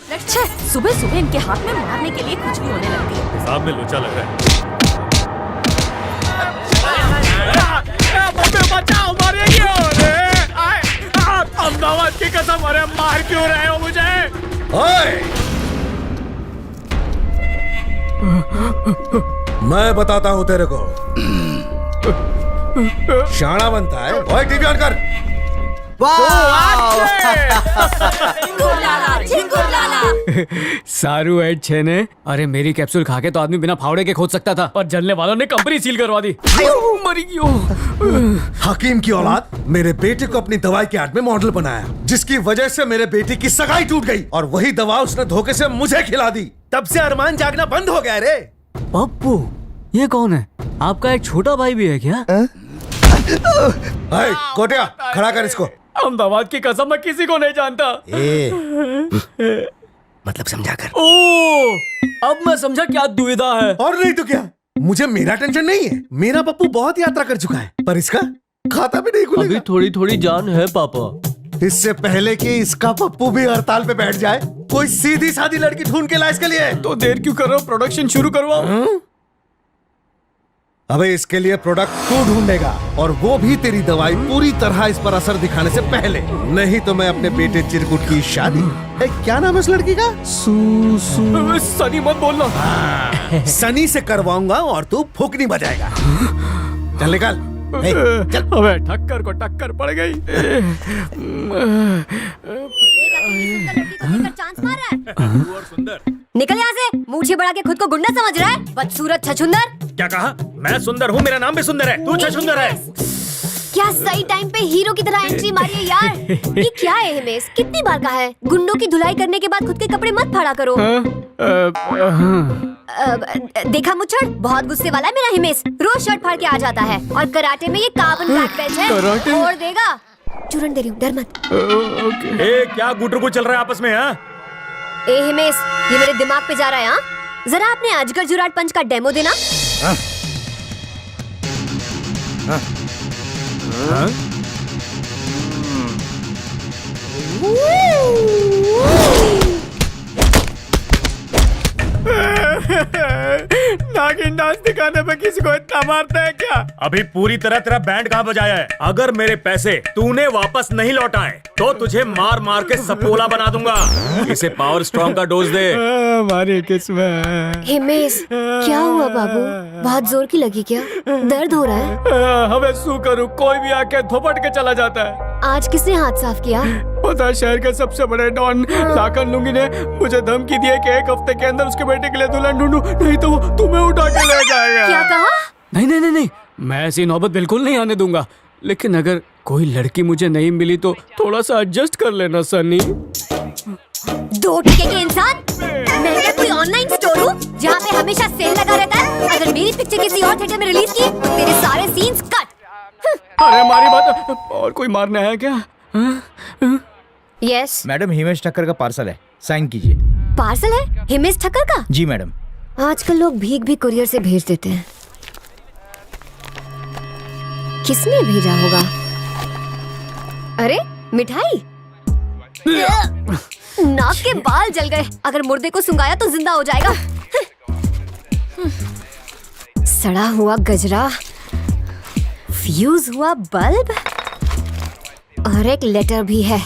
सुबह सुबह इनके हाथ में मारने के लिए कुछ भी होने लगती है। साहब में लोचा लग रहा है। बचाओ, मारेंगे। अहमदाबाद की कसम, अरे मार क्यों रहे हो मुझे? मैं बताता हूँ तेरे को। शाना बनता है। ओए टीवी ऑन कर। सारू एड छे ने। अरे मेरी कैप्सूल खा के तो आदमी बिना फावड़े के खोद सकता था, पर जलने वालों ने कंपनी सील करवा दी। मरी क्यों? हकीम की औलाद मेरे बेटे को अपनी दवाई के आड़ में मॉडल बनाया, जिसकी वजह से मेरे बेटे की सगाई टूट गई और वही दवा उसने धोखे से मुझे खिला दी। तब से अरमान जागना बंद हो गया रे। पप्पू, ये कौन है? आपका एक छोटा भाई भी है क्या? कोटिया, खड़ा कर इसको। अहमदाबाद की कसम, मैं किसी को नहीं जानता। मतलब समझा कर। ओ, अब मैं समझा क्या दुविधा है। और नहीं तो क्या, मुझे मेरा टेंशन नहीं है। मेरा पप्पू बहुत यात्रा कर चुका है, पर इसका खाता भी नहीं खुलेगा। अभी थोड़ी थोड़ी जान है पापा। इससे पहले कि इसका पप्पू भी हड़ताल पे बैठ जाए, कोई सीधी सादी लड़की ढूंढ के ला इसके लिए। तो देर क्यों कर रहे हो? प्रोडक्शन शुरू करवाओ। अबे इसके लिए प्रोडक्ट तू ढूंढेगा, और वो भी तेरी दवाई पूरी तरह इस पर असर दिखाने से पहले। नहीं तो मैं अपने बेटे चिरकुट की शादी, क्या नाम है उस लड़की का? सनी मत बोलना। सनी से करवाऊंगा और तू फूकनी बजाएगा। चल निकल। अबे टक्कर को टक्कर पड़ गई। चांस मार रहा है। निकल यहाँ से। मूछे बढ़ा के खुद को गुंडा समझ रहा है? बदसूरत छछुंदर। क्या कहा? मैं सुंदर हूँ, मेरा नाम भी सुंदर है। तू छछुंदर है। क्या सही टाइम पे हीरो की तरह एंट्री मारी है यार। ये क्या है हिमेश? कितनी बार कहा है, गुंडों की धुलाई करने के बाद खुद के कपड़े मत फाड़ा करो। देखा मुच्छड़, बहुत गुस्से वाला है मेरा हिमेश। रोज शर्ट फाड़ के आ जाता है, और कराटे में ये कार्बन ब्लैक बेल्ट है। छोड़ देगा। चूरन दे रही हूँ, डर मत। क्या गुटर को चल रहा है आपस में? ए हिमेश, ये मेरे दिमाग पे जा रहा है। जरा अपने अजगर जुराट पंच का डेमो देना। नागिन डांस दिखाने पे किसी को इतना मारता है क्या? अभी पूरी तरह तेरा बैंड कहाँ बजाया है? अगर मेरे पैसे तूने वापस नहीं लौटाए तो तुझे मार मार के सपोला बना दूंगा। इसे पावर स्ट्रॉन्ग का डोज दे। हमारी किस्मत। हिमेश, क्या हुआ बाबू? बहुत जोर की लगी क्या? दर्द हो रहा है? हमें शू करूं, कोई भी आके थोपट के चला जाता है। आज किसने हाथ साफ किया? पता, शहर के सबसे बड़े डॉन लाखन लुंगी ने मुझे धमकी दी है कि एक हफ्ते के अंदर उसके बेटे के लिए दुल्हन ढूंढूं, नहीं तो वो तुम्हें उठा के ले जाएगा। क्या कहा? नहीं नहीं नहीं नहीं, मैं ऐसी नौबत बिल्कुल नहीं आने दूंगा। लेकिन अगर कोई लड़की मुझे नहीं मिली तो थोड़ा सा एडजस्ट कर लेना सनी। दो टके के इंसान। मैं क्या कोई ऑनलाइन स्टोर हूँ जहाँ पे हमेशा सेल लगा रहता है? अगर मेरी पिक्चर किसी और थिएटर में रिलीज की तो तेरे सारे सीन्स कट। अरे हमारी बात, और कोई मारना है क्या? यस मैडम, हिमेश ठक्कर का पार्सल है, साइन कीजिए। पार्सल है हिमेश ठक्कर का? जी मैडम। आजकल लोग भीख भी कुरियर से भेज देते हैं। किसने भेजा होगा? अरे मिठाई। नाक के बाल जल गए। अगर मुर्दे को सुंगाया तो जिंदा हो जाएगा। सड़ा हुआ गजरा, फ्यूज हुआ बल्ब, और एक लेटर भी है।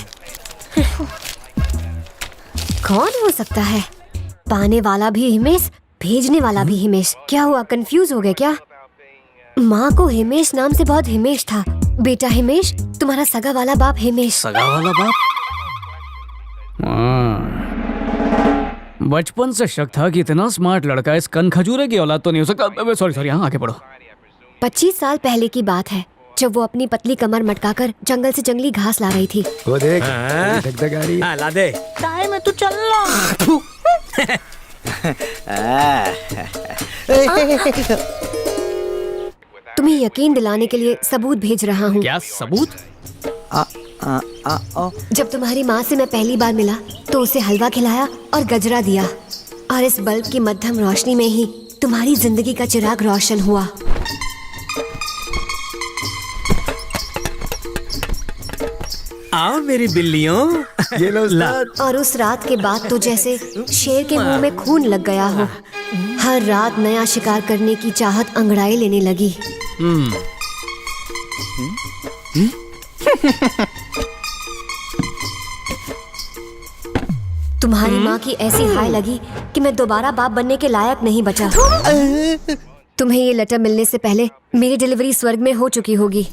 कौन हो सकता है? पाने वाला भी हिमेश, भेजने वाला भी हिमेश। क्या हुआ, कंफ्यूज हो गए क्या? माँ को हिमेश नाम से बहुत हिमेश था। बेटा हिमेश, तुम्हारा सगा वाला बाप हिमेश। सगा वाला बाप? बचपन से शक था कि इतना स्मार्ट लड़का इस कन खजूरे की औलाद तो नहीं हो सकता। सॉरी, यहाँ आगे बढ़ो। 25 साल पहले की बात है, जब वो अपनी पतली कमर मटकाकर जंगल से जंगली घास ला रही थी। वो देख, गाड़ी ला दे। टाइम है, तू चल ला। तुम्हें यकीन दिलाने के लिए सबूत भेज रहा हूँ। क्या सबूत? जब तुम्हारी माँ से मैं पहली बार मिला तो उसे हलवा खिलाया और गजरा दिया, और इस बल्ब की मध्यम रोशनी में ही तुम्हारी जिंदगी का चिराग रोशन हुआ। आओ मेरी बिल्लियों। ये लो उस्ताद। और उस रात के बाद तो जैसे शेर के मुंह में खून लग गया हो। हर रात नया शिकार करने की चाहत अंगड़ाई लेने लगी। तुम्हारी माँ की ऐसी हाय लगी कि मैं दोबारा बाप बनने के लायक नहीं बचा। तुम्हें ये लेटर मिलने से पहले मेरी डिलीवरी स्वर्ग में हो चुकी होगी।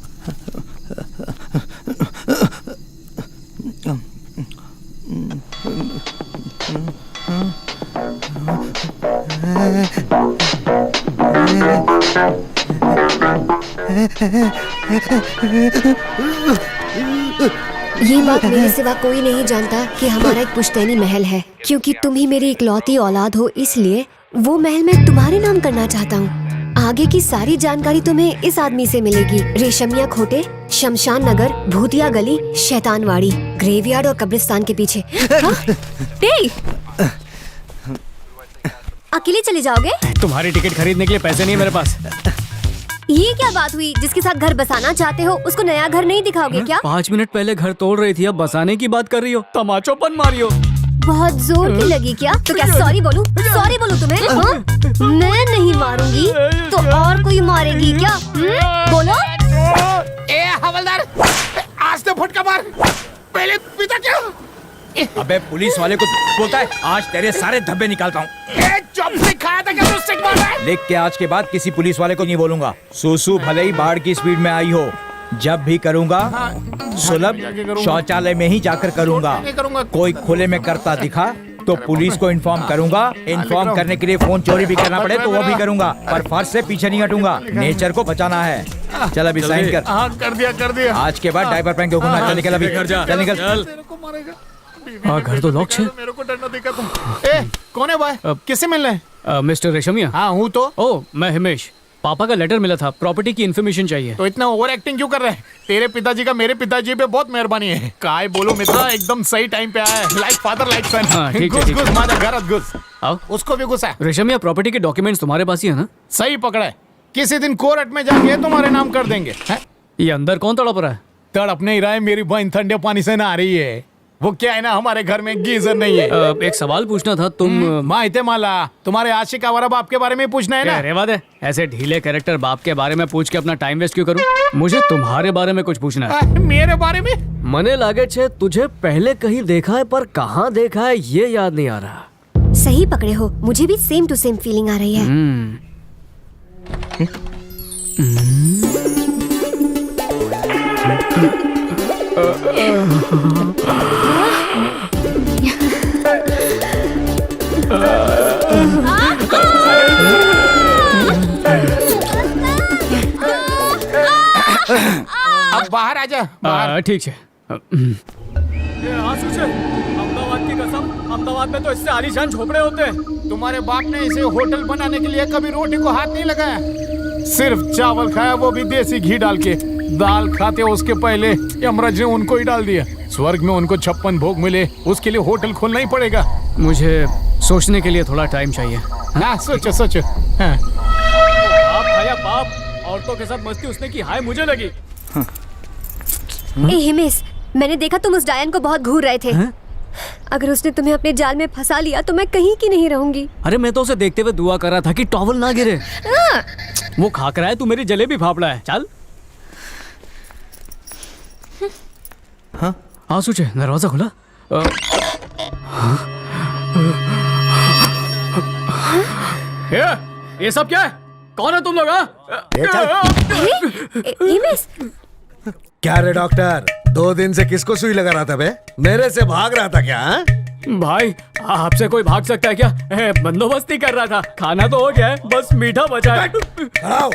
ये बात मेरे सिवा कोई नहीं जानता कि हमारा एक पुश्तैनी महल है। क्योंकि तुम ही मेरी इकलौती औलाद हो, इसलिए वो महल मैं तुम्हारे नाम करना चाहता हूँ। आगे की सारी जानकारी तुम्हें इस आदमी से मिलेगी। रेशमिया खोटे, शमशान नगर, भूतिया गली, शैतानवाड़ी, ग्रेवयार्ड और कब्रिस्तान के पीछे। हाँ? ए! अकेले चले जाओगे? तुम्हारी टिकट खरीदने के लिए पैसे नहीं है मेरे पास। ये क्या बात हुई? जिसके साथ घर बसाना चाहते हो उसको नया घर नहीं दिखाओगे क्या? 5 मिनट पहले घर तोड़ रही थी, अब बसाने की बात कर रही हो। तमाचोपन मारी हो। बहुत जोर की लगी क्या? तो क्या सॉरी बोलूं? सॉरी बोलूं तुम्हें? हाँ? मैं नहीं मारूंगी तो और कोई मारेगी क्या? बोलो। ए हवलदार, आज तो फटका मार। पहले पिता क्या? अबे पुलिस वाले को बोलता है आज तेरे सारे धब्बे निकालता हूँ। चॉपस्टिक खाया था क्या? तो स्टिक मार रहा है। देख के आज के बाद किसी पुलिस वाले को नहीं बोलूंगा। सुसु भले ही बाढ़ की स्पीड में आई हो, जब भी करूंगा सुलभ शौचालय में ही जाकर करूंगा। कोई खुले में करता दिखा तो पुलिस को इन्फॉर्म करूंगा। इन्फॉर्म करने के लिए फोन चोरी भी करना पड़े तो वो भी करूंगा, पर फर्ज से पीछे नहीं हटूंगा। नेचर को बचाना है। चल अभी साइन कर। कर दिया। आज के बाद डायपर पहन के घूमना। चल निकल अभी, चल निकल। घर तो लॉक है। मेरे को डरना दिखा तुम। ए कौन है भाई? किससे मिलना है? मिस्टर रेशमिया। हाँ हूँ तो। ओ मैं हिमेश। पापा का लेटर मिला था, प्रॉपर्टी की इन्फॉर्मेशन चाहिए। तो इतना ओवर एक्टिंग क्यों कर रहे हैं? तेरे पिताजी का मेरे पिताजी पे बहुत मेहरबानी है। काय बोलो मित्रा, एकदम सही टाइम पे आया है। लाइक फादर लाइक सन। हाँ, ठीक है, घुस ठीक है। घुस माजा घरत घुस। आओ। उसको भी घुसा। रेशमिया, प्रॉपर्टी के डॉक्यूमेंट्स तुम्हारे पास ही है ना? सही पकड़ा है। किसी दिन कोर्ट में जाके तुम्हारे नाम कर देंगे। ये अंदर कौन तड़प रहा है? तड़प नहीं रहा है, मेरी बहन ठंडे पानी से नहा रही है। वो क्या है ना, हमारे घर में गीजर नहीं है। एक सवाल पूछना था। तुम माहिते माला, तुम्हारे आशिक आवारा बाप के बारे में पूछना है ना? रेवा दे, ऐसे ढीले कैरेक्टर बाप के बारे में पूछ के अपना टाइम वेस्ट क्यों करूं? मुझे तुम्हारे बारे में कुछ पूछना है। मेरे बारे में? मने लागे छे तुझे पहले कहीं देखा है, पर कहाँ देखा है ये याद नहीं आ रहा। सही पकड़े हो, मुझे भी सेम टू सेम फीलिंग आ रही है। अब बाहर आजा। ठीक है। अहमदाबाद की कसम, अहमदाबाद में तो इससे आलीशान झोपड़े होते हैं। तुम्हारे बाप ने इसे होटल बनाने के लिए कभी रोटी को हाथ नहीं लगाया। सिर्फ चावल खाया, वो भी देसी घी डाल के। दाल खाते उसके पहले यमराज ने उनको ही डाल दिया। स्वर्ग में उनको 56 भोग मिले, उसके लिए होटल खोलना ही पड़ेगा। मुझे सोचने के लिए थोड़ा टाइम चाहिए। हाँ सोचो। हाँ। बाप खाया बाप, औरतों के साथ मस्ती उसने की, हाय मुझे लगी। ए हिमेश, मैंने देखा तुम उस डायन को बहुत घूर रहे थे। अगर उसने तुम्हें अपने जाल में फंसा लिया तो मैं कहीं की नहीं रहूंगी। अरे मैं तो उसे देखते हुए दुआ कर रहा था कि टॉवल ना गिरे। वो खाकरा है, तू मेरी जलेबी फाफड़ा है। चल। हाँ सोचे, दरवाजा खुला। ये सब क्या है? कौन है तुम लोग? हिमेश, क्या रे डॉक्टर, 2 दिन से किसको सुई लगा रहा था बे? मेरे से भाग रहा था क्या? हाँ? भाई आपसे कोई भाग सकता है क्या? बंदोबस्त ही कर रहा था। खाना तो हो गया है, बस मीठा बचा है। आओ,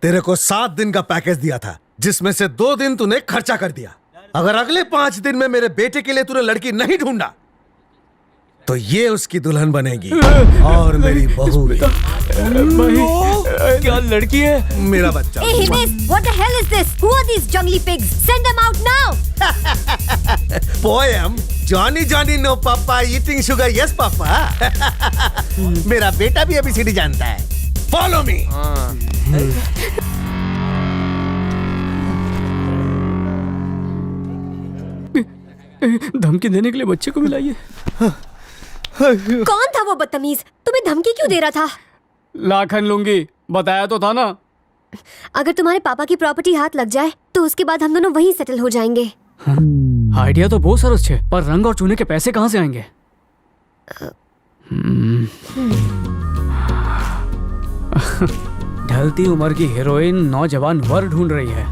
तेरे को 7 दिन का पैकेज दिया था, जिसमें से 2 दिन तूने खर्चा कर दिया। अगर अगले 5 दिन में मेरे बेटे के लिए तूने लड़की नहीं ढूंढा तो ये उसकी दुल्हन बनेगी और मेरी बहू भी। क्या लड़की है? मेरा बच्चा। ए Himesh, what the hell is this? Who are these jungly pigs? Send them out now. Poem Johnny Johnny no papa eating sugar yes papa. मेरा बेटा भी ABCD जानता है। Follow me. धमकी देने के लिए बच्चे को मिलाइए। कौन था वो बदतमीज? तुम्हें धमकी क्यों दे रहा था? लाखन लूंगी, बताया तो था ना। अगर तुम्हारे पापा की प्रॉपर्टी हाथ लग जाए तो उसके बाद हम दोनों वहीं सेटल हो जाएंगे। आइडिया तो बहुत सरस है, पर रंग और चूने के पैसे कहाँ से आएंगे? ढलती उम्र की हीरोइन नौजवान वर ढूंढ रही है।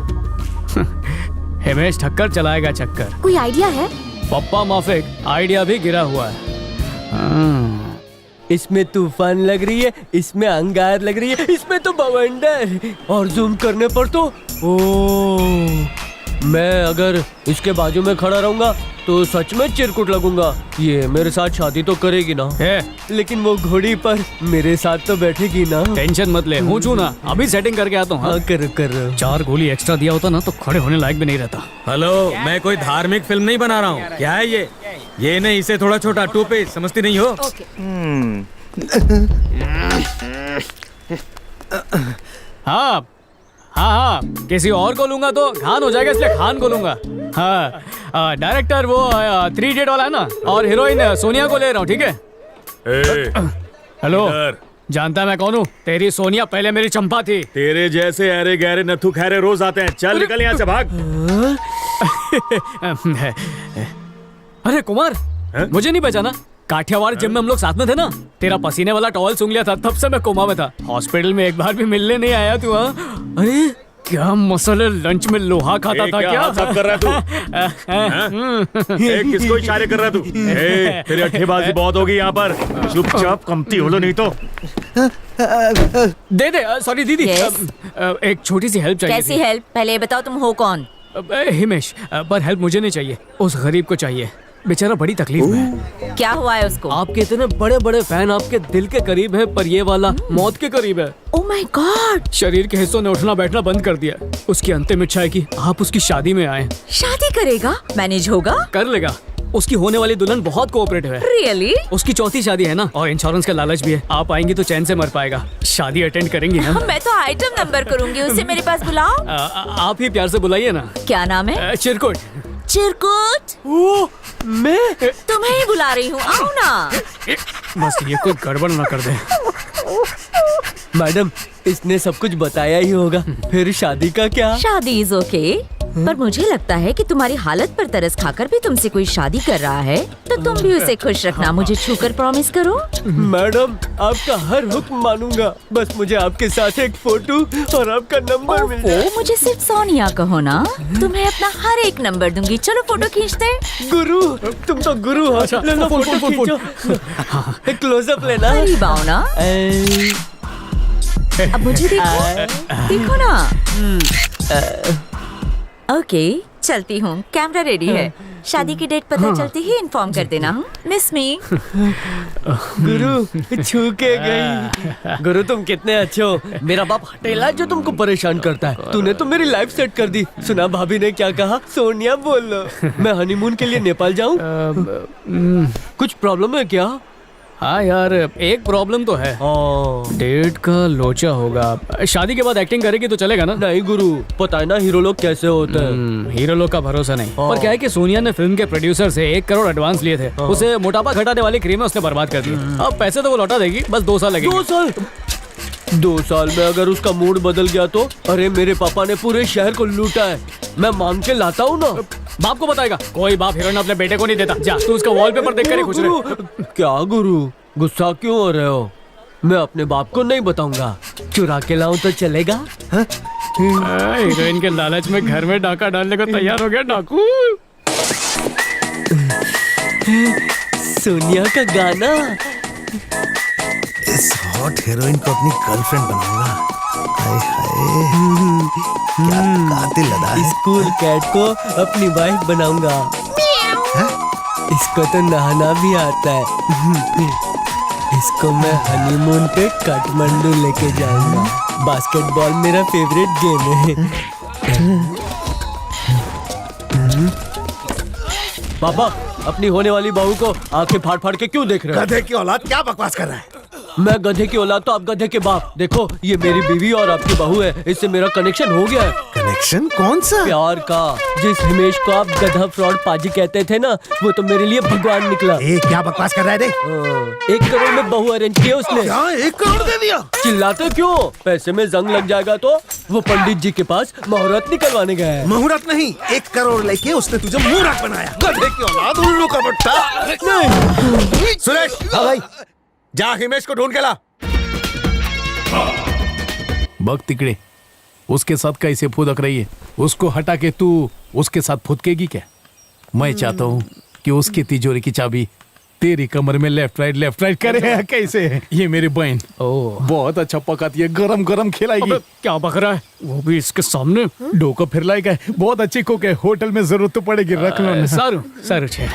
हिमेश ठक्कर चलाएगा चक्कर। कोई आइडिया है? पप्पा माफिक, आइडिया भी गिरा हुआ है। इसमें तूफान लग रही है, इसमें अंगार लग रही है, इसमें तो बवंडर, और जूम करने पर तो मैं अगर इसके बाजू में खड़ा रहूंगा तो सच में चिरकुट लगूंगा। ये मेरे साथ शादी तो करेगी ना, लेकिन वो घोड़ी पर मेरे साथ तो बैठेगी ना। टेंशन मत ले, पूछू ना, अभी सेटिंग करके आता हूँ। हाँ, कर 4 गोली एक्स्ट्रा दिया होता ना तो खड़े होने लायक भी नहीं रहता। हेलो, मैं कोई धार्मिक फिल्म नहीं बना रहा हूँ। क्या है ये नहीं, इसे थोड़ा छोटा 2 पेज, समझती नहीं हो? हाँ हाँ हाँ, किसी और को लूंगा तो खान हो जाएगा, इसलिए खान को लूंगा। हाँ, डायरेक्टर वो 3 इडियट वाला है ना, और हीरोइन सोनिया को ले रहा हूँ, ठीक है? हेलो, जानता है मैं कौन हूँ? तेरी सोनिया पहले मेरी चंपा थी। तेरे जैसे अरे गहरे नथु खैरे रोज आते हैं। चल निकल यहाँ से, भाग। अरे कुमार, मुझे नहीं पहचाना? काठियावाड़ जिम में हम लोग साथ में थे ना। तेरा पसीने वाला टॉवल सूंघ लिया था, तब से मैं कोमा में था। हॉस्पिटल में एक बार भी मिलने नहीं आया तू। हाँ, अरे क्या मसले, लंच में लोहा खाता था क्या? सब कर रहा तू? किसको इशारे कर रहा तू? तेरी अट्ठेबाजी बहुत होगी यहाँ पर। चुपचाप कमती हो लो, नहीं तो दे दे। सॉरी दीदी, एक छोटी सी हेल्प चाहिए। कैसी हेल्प? पहले ये बताओ तुम हो कौन? हिमेश, पर हेल्प मुझे नहीं चाहिए, उस गरीब को चाहिए। बेचारा बड़ी तकलीफ में है। क्या हुआ है उसको? आपके इतने बड़े बड़े फैन आपके दिल के करीब है, पर ये वाला मौत के करीब है। Oh my God! शरीर के हिस्सों ने उठना बैठना बंद कर दिया। उसकी अंतिम इच्छा है कि आप उसकी शादी में आए। शादी करेगा? मैनेज होगा? कर लेगा। उसकी होने वाली दुल्हन बहुत कोऑपरेटिव है। रियली? उसकी 4थी शादी है ना, और इंश्योरेंस का लालच भी है। आप आएंगी तो चैन से मर पाएगा। शादी अटेंड करेंगी ना? मैं तो आइटम नंबर करूंगी, उसे मेरे पास बुलाओ। आप ही प्यार से बुलाइए ना। क्या नाम है? चिरकुट। चिरकुट? मैं तुम्हें ही बुला रही हूँ, आओ ना। बस ये कोई गड़बड़ ना कर दे। मैडम, इसने सब कुछ बताया ही होगा, फिर शादी का क्या? शादी इज ओके, पर मुझे लगता है कि तुम्हारी हालत पर तरस खाकर भी तुमसे कोई शादी कर रहा है, तो तुम भी उसे खुश रखना। मुझे छूकर प्रॉमिस करो। मैडम, आपका हर हुक्म मानूंगा, बस मुझे आपके साथ एक फोटो और आपका नंबर मिल जाए। मुझे सिर्फ सोनिया कहो ना, तुम्हें अपना हर एक नंबर दूंगी। चलो फोटो खींचते। गुरु, तुम तो गुरु हो। अच्छा, लेना, फोन, फोटो फोन, फोन, खींचो। क्लोजअप लेना। करीब आओ ना। अब मुझे देखो, देखो ना। ओके, चलती हूँ। कैमरा रेडी है। शादी की डेट पता चलती ही इन्फॉर्म कर देना। मिस मी। गुरु, छू के गई। गुरु, तुम कितने अच्छे हो। मेरा बाप हटेला जो तुमको परेशान करता है। तूने तो मेरी लाइफ सेट कर दी। सुना भाभी ने क्या कहा? सोनिया बोल लो। मैं हनीमून के लिए नेपाल जाऊं? कुछ प्रॉब्लम है क्या? हाँ यार, एक प्रॉब्लम तो है। डेट का लोचा होगा। शादी के बाद एक्टिंग करेगी तो चलेगा ना? नहीं गुरु, पता है ना हीरो लोग कैसे होते हैं। हीरो लोग का भरोसा नहीं। पर क्या है कि सोनिया ने फिल्म के प्रोड्यूसर से 1 करोड़ एडवांस लिए थे। उसे मोटापा घटाने वाली क्रीम उसने बर्बाद कर दी। अब पैसे तो वो लौटा देगी, बस 2 साल लगेंगे। 2 साल? 2 साल में अगर उसका मूड बदल गया तो? अरे मेरे पापा ने पूरे शहर को लूटा है, मैं मांग के लाता हूँ ना। बाप को बताएगा? कोई बाप हीरोइन अपने बेटे को नहीं देता। जा, तू उसका वॉलपेपर देखकर ही खुश रहे। क्या गुरु, गुस्सा क्यों हो रहे हो? मैं अपने बाप को नहीं बताऊंगा। चुरा के लाऊं तो चलेगा? हीरोइन के लालच में घर में डाका डालने को तैयार हो गया डाकू। सोनिया का गाना। इस हॉट हीरोइन को अपनी गर्लफ्रेंड बनाऊंगा। हाय हाय, क्या कातिल अदा है। स्कूल कैट को अपनी वाइफ बनाऊंगा। इसको तो नहाना भी आता है। इसको मैं हनीमून पे काठमांडू लेके जाऊंगा। बास्केटबॉल मेरा फेवरेट गेम है। पापा, अपनी होने वाली बहू को आंखें फाड़ फाड़ के क्यों देख रहे हो? गधे की औलाद, क्या बकवास कर रहा है? मैं गधे की औलाद तो आप गधे के बाप। देखो ये मेरी बीवी और आपकी बहू है, इससे मेरा कनेक्शन हो गया है। कनेक्शन कौन सा? प्यार का। जिस हिमेश को आप गधा फ्रॉड पाजी कहते थे ना, वो तो मेरे लिए भगवान निकला। ए, क्या बकवास कर रहा है रे? 1 करोड़ में बहू अरेंज की उसने। क्या 1 करोड़ दे दिया? चिल्लाते क्यों? पैसे में जंग लग जाएगा तो वो पंडित जी के पास मुहूर्त निकलवाने गया है। मुहूर्त नहीं, 1 करोड़ लेके उसने तुझे मुहूर्त बनाया। गधे की औलाद, उल्लू का बट्टा। सुरेश, हाँ भाई, जा हिमेश को ढूंढ के ला। बग तिकड़े, उसके साथ कैसे फुदक रही है? उसको हटा के तू उसके साथ फुदकेगी क्या? मैं चाहता हूँ कि उसकी तिजोरी की चाबी तेरी कमर में लेफ्ट राइट करे। कैसे? ये मेरी बहन बहुत अच्छा पकाती है, गरम गरम खिलाएगी। क्या बक रहा है, वो भी इसके सामने? डोका फिर लाएगा, बहुत अच्छी कुक है, होटल में जरूरत तो पड़ेगी, रख लो ना। सारू छे।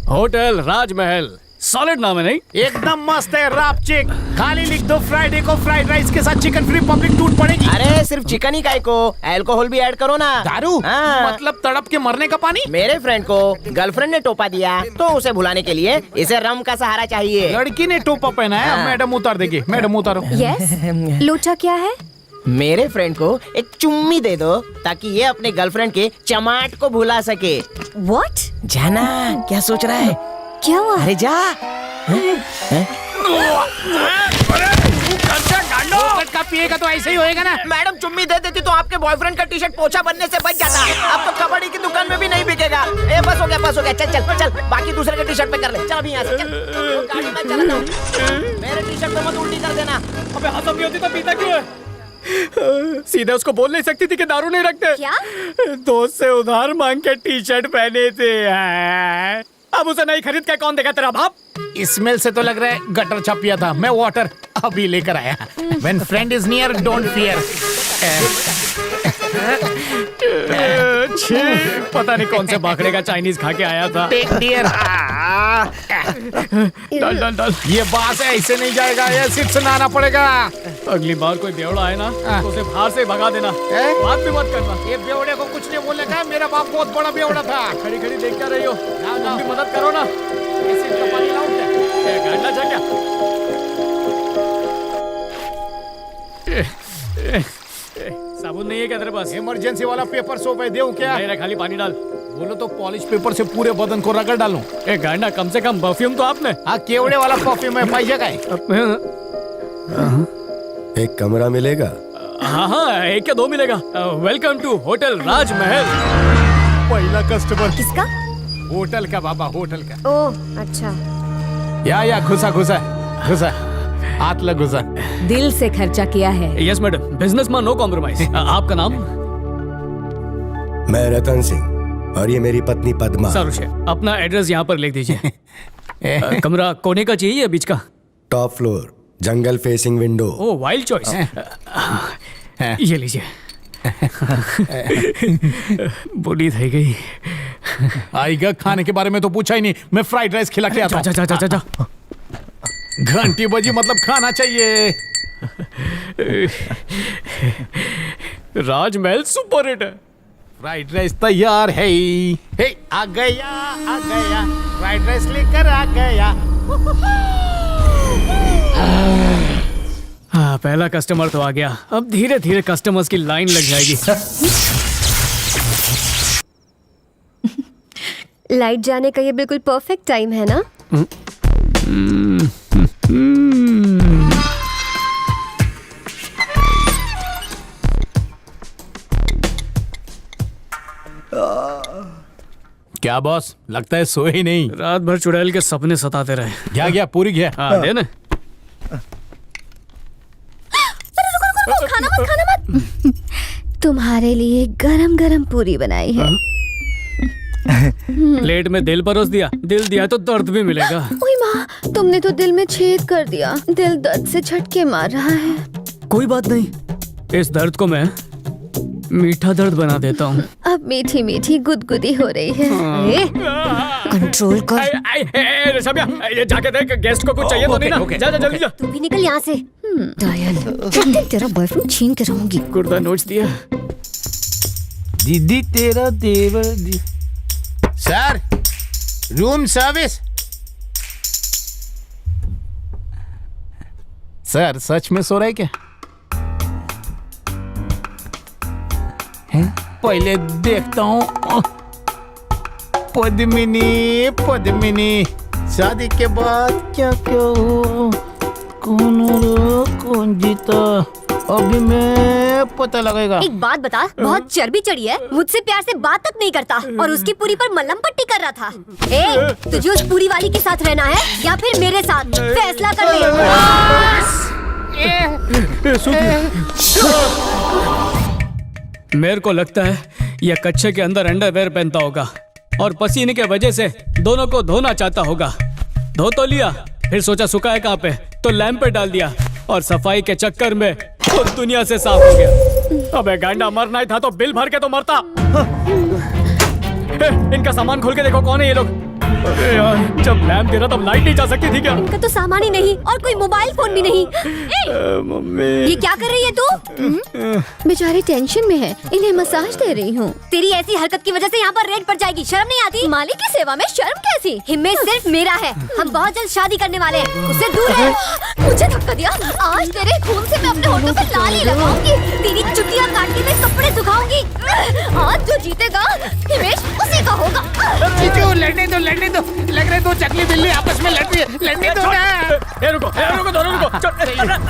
होटल राजमहल, सॉलिड नाम है नहीं? एकदम मस्त है रापचिक। खाली लिख दो फ्राइडे को फ्राइड राइस के साथ चिकन फ्री पब्लिक टूट पड़ेगी। अरे सिर्फ चिकन ही काहे को, अल्कोहल भी ऐड करो ना। दारू? हाँ। मतलब तड़प के मरने का पानी? मेरे फ्रेंड को गर्लफ्रेंड ने टोपा दिया तो उसे भुलाने के लिए इसे रम का सहारा चाहिए। लड़की ने टोपा पहना है। अब मैडम उतार देगी। मैडम उतारो। यस, लोचा क्या है? मेरे फ्रेंड को एक चुम्मी दे दो ताकि ये अपने गर्लफ्रेंड के चमाट को भुला सके। व्हाट? जाना, क्या सोच रहा है? क्या हुआ? अरे जा। का पिएगा तो ऐसे ही होएगा ना। मैडम चुम्मी दे देती तो आपके बॉयफ्रेंड का टी शर्ट पोछा बनने से बच जाता। अब तो कबड्डी की दुकान में भी नहीं बिकेगा। ए बस हो गया, चल चल चल, बाकी दूसरे के टी शर्ट पे कर ले। चल अभी यहाँ से चल। गाड़ी में चलाता हूँ। मेरे टी शर्ट पे मत उल्टी कर देना। अबे हसम नहीं होती तो पीता क्यों है? सीधे उसको बोल नहीं सकती थी कि दारू नहीं रखते? क्या? दोस्त से उधार मांग के टी शर्ट पहने थे। अब उसे नहीं खरीद के कौन देगा, तेरा बाप? स्मेल से तो लग रहा है गटर छपिया था। मैं वाटर अभी लेकर आया। When friend is near, don't fear. पता नहीं कौन से बाखड़े का चाइनीज खा के आया था। Take dear. डाल। ये बात है, ऐसे नहीं जाएगा, ये सिर्फ सुनाना पड़ेगा। अगली बार कोई बेवड़ा आए ना तो उसे बाहर से भगा देना। बात भी मत करना। ये बेवड़े को कुछ नहीं बोलेगा। मेरा बाप बहुत बड़ा बेवड़ा था। खड़ी देख क्या रही हो? तुम भी मदद करो ना। ऐसे चपाती लाऊं क्या? गाड़ना जा क्या? साबुन नहीं है क्या तेरे पास? इमरजेंसी वाला पेपर सोप है, देऊं क्या? नहीं, खाली पानी डाल। बोलो तो पॉलिश पेपर से पूरे बदन को रगड़ डालूं। गाड़ना, कम से कम परफ्यूम तो आपने। हाँ, केवड़े वाला परफ्यूम है। पाइजे का है। एक कमरा मिलेगा? हाँ, 1 या 2 मिलेगा। वेलकम टू होटल राजमहल। पहला कस्टमर किसका? होटल का बाबा, होटल का। ओह अच्छा। या घुसा हाथ लग घुसा। दिल से खर्चा किया है। Yes madam, businessman, no compromise. आपका नाम? मैं रतन सिंह और ये मेरी पत्नी पद्मा। सारुषे, अपना एड्रेस यहाँ पर लिख दीजिए। कमरा कोने का चाहिए या बीच का? टॉप फ्लोर, जंगल फेसिंग विंडो। ओह, वाइल्ड चॉइस। ये लीजिए। बोली थी गई। आएगा, खाने के बारे में तो पूछा ही नहीं। मैं फ्राइड राइस खिला के आता हूं। जा। घंटी बजी मतलब खाना चाहिए। राजमहल सुपर हिट है। फ्राइड राइस तैयार है। हे, आ गया फ्राइड राइस लेकर आ गया। हाँ, पहला कस्टमर तो आ गया। अब धीरे धीरे कस्टमर्स की लाइन लग जाएगी। लाइट जाने का ये बिल्कुल परफेक्ट टाइम है ना? क्या बॉस, लगता है सोए ही नहीं। रात भर चुड़ैल के सपने सताते रहे। गया पूरी गया। हाँ, दे ना। खाना मत। तुम्हारे लिए गरम गरम पूरी बनाई है। प्लेट में दिल परोस दिया। दिल दिया तो दर्द भी मिलेगा। ओए माँ, तुमने तो दिल में छेद कर दिया। दिल दर्द से झटके मार रहा है। कोई बात नहीं, इस दर्द को मैं मीठा दर्द बना देता हूँ। अब मीठी मीठी गुदगुदी हो रही है। अरे, कंट्रोल कर। रशमिया, ये जाके देख गेस्ट को कुछ चाहिए तो नहीं ना? जा जा जल्दी जा। तू भी निकल यहाँ से। डायन, एक दिन तेरा बॉयफ्रेंड छीन के रहूंगी। कुर्ता नोच दिया। दीदी तेरा देवर सर, रूम सर्विस। सर सच में सो रहा है क्या? पहले देखता हूँ। पद्मिनी पद्मिनी, शादी के बाद क्या क्या हो, कौन जीता, अभी मैं पता लगेगा। एक बात बता, बहुत चर्बी चढ़ी है, मुझसे प्यार से बात तक नहीं करता और उसकी पूरी पर मलहम पट्टी कर रहा था। ए, तुझे उस पूरी वाली के साथ रहना है या फिर मेरे साथ? फैसला कर मेरे को लगता है यह कच्चे के अंदर अंडरवेयर पहनता होगा और पसीने के वजह से दोनों को धोना चाहता होगा। धो तो लिया, फिर सोचा सुखाए कहाँ पे, तो लैंप पे डाल दिया और सफाई के चक्कर में खुद दुनिया से साफ हो गया। अबे गांडा, मरना ही था तो बिल भर के तो मरता। इनका सामान खोल के देखो, कौन है ये लोग? अरे यार, जब लैंप दे रहा तब लाइट नहीं जा सकती थी क्या? इनका तो सामान ही नहीं और कोई मोबाइल फोन भी नहीं। मम्मी, ये क्या कर रही है तू? बेचारी टेंशन में है, इन्हें मसाज दे रही हूँ। तेरी ऐसी हरकत की वजह से यहाँ पर रेड पड़ जाएगी, शर्म नहीं आती? मालिक की सेवा में शर्म कैसी? हिम्मत सिर्फ मेरा है, हम बहुत जल्द शादी करने वाले हैं, उससे दूर है। मुझे धक्का दिया, आज तेरे खून से मैं अपने होठों पे लाली लगाऊंगी, तेरी चुटियाँ काट के मैं कपड़े सुखाऊंगी। आज जो जीतेगा हिमेश उसी का होगा। लड़ने दो, लग रहा है दो चकली बिल्ली आपस में लड़ रही है, लड़ने दो ना। रुको दोनों रुको।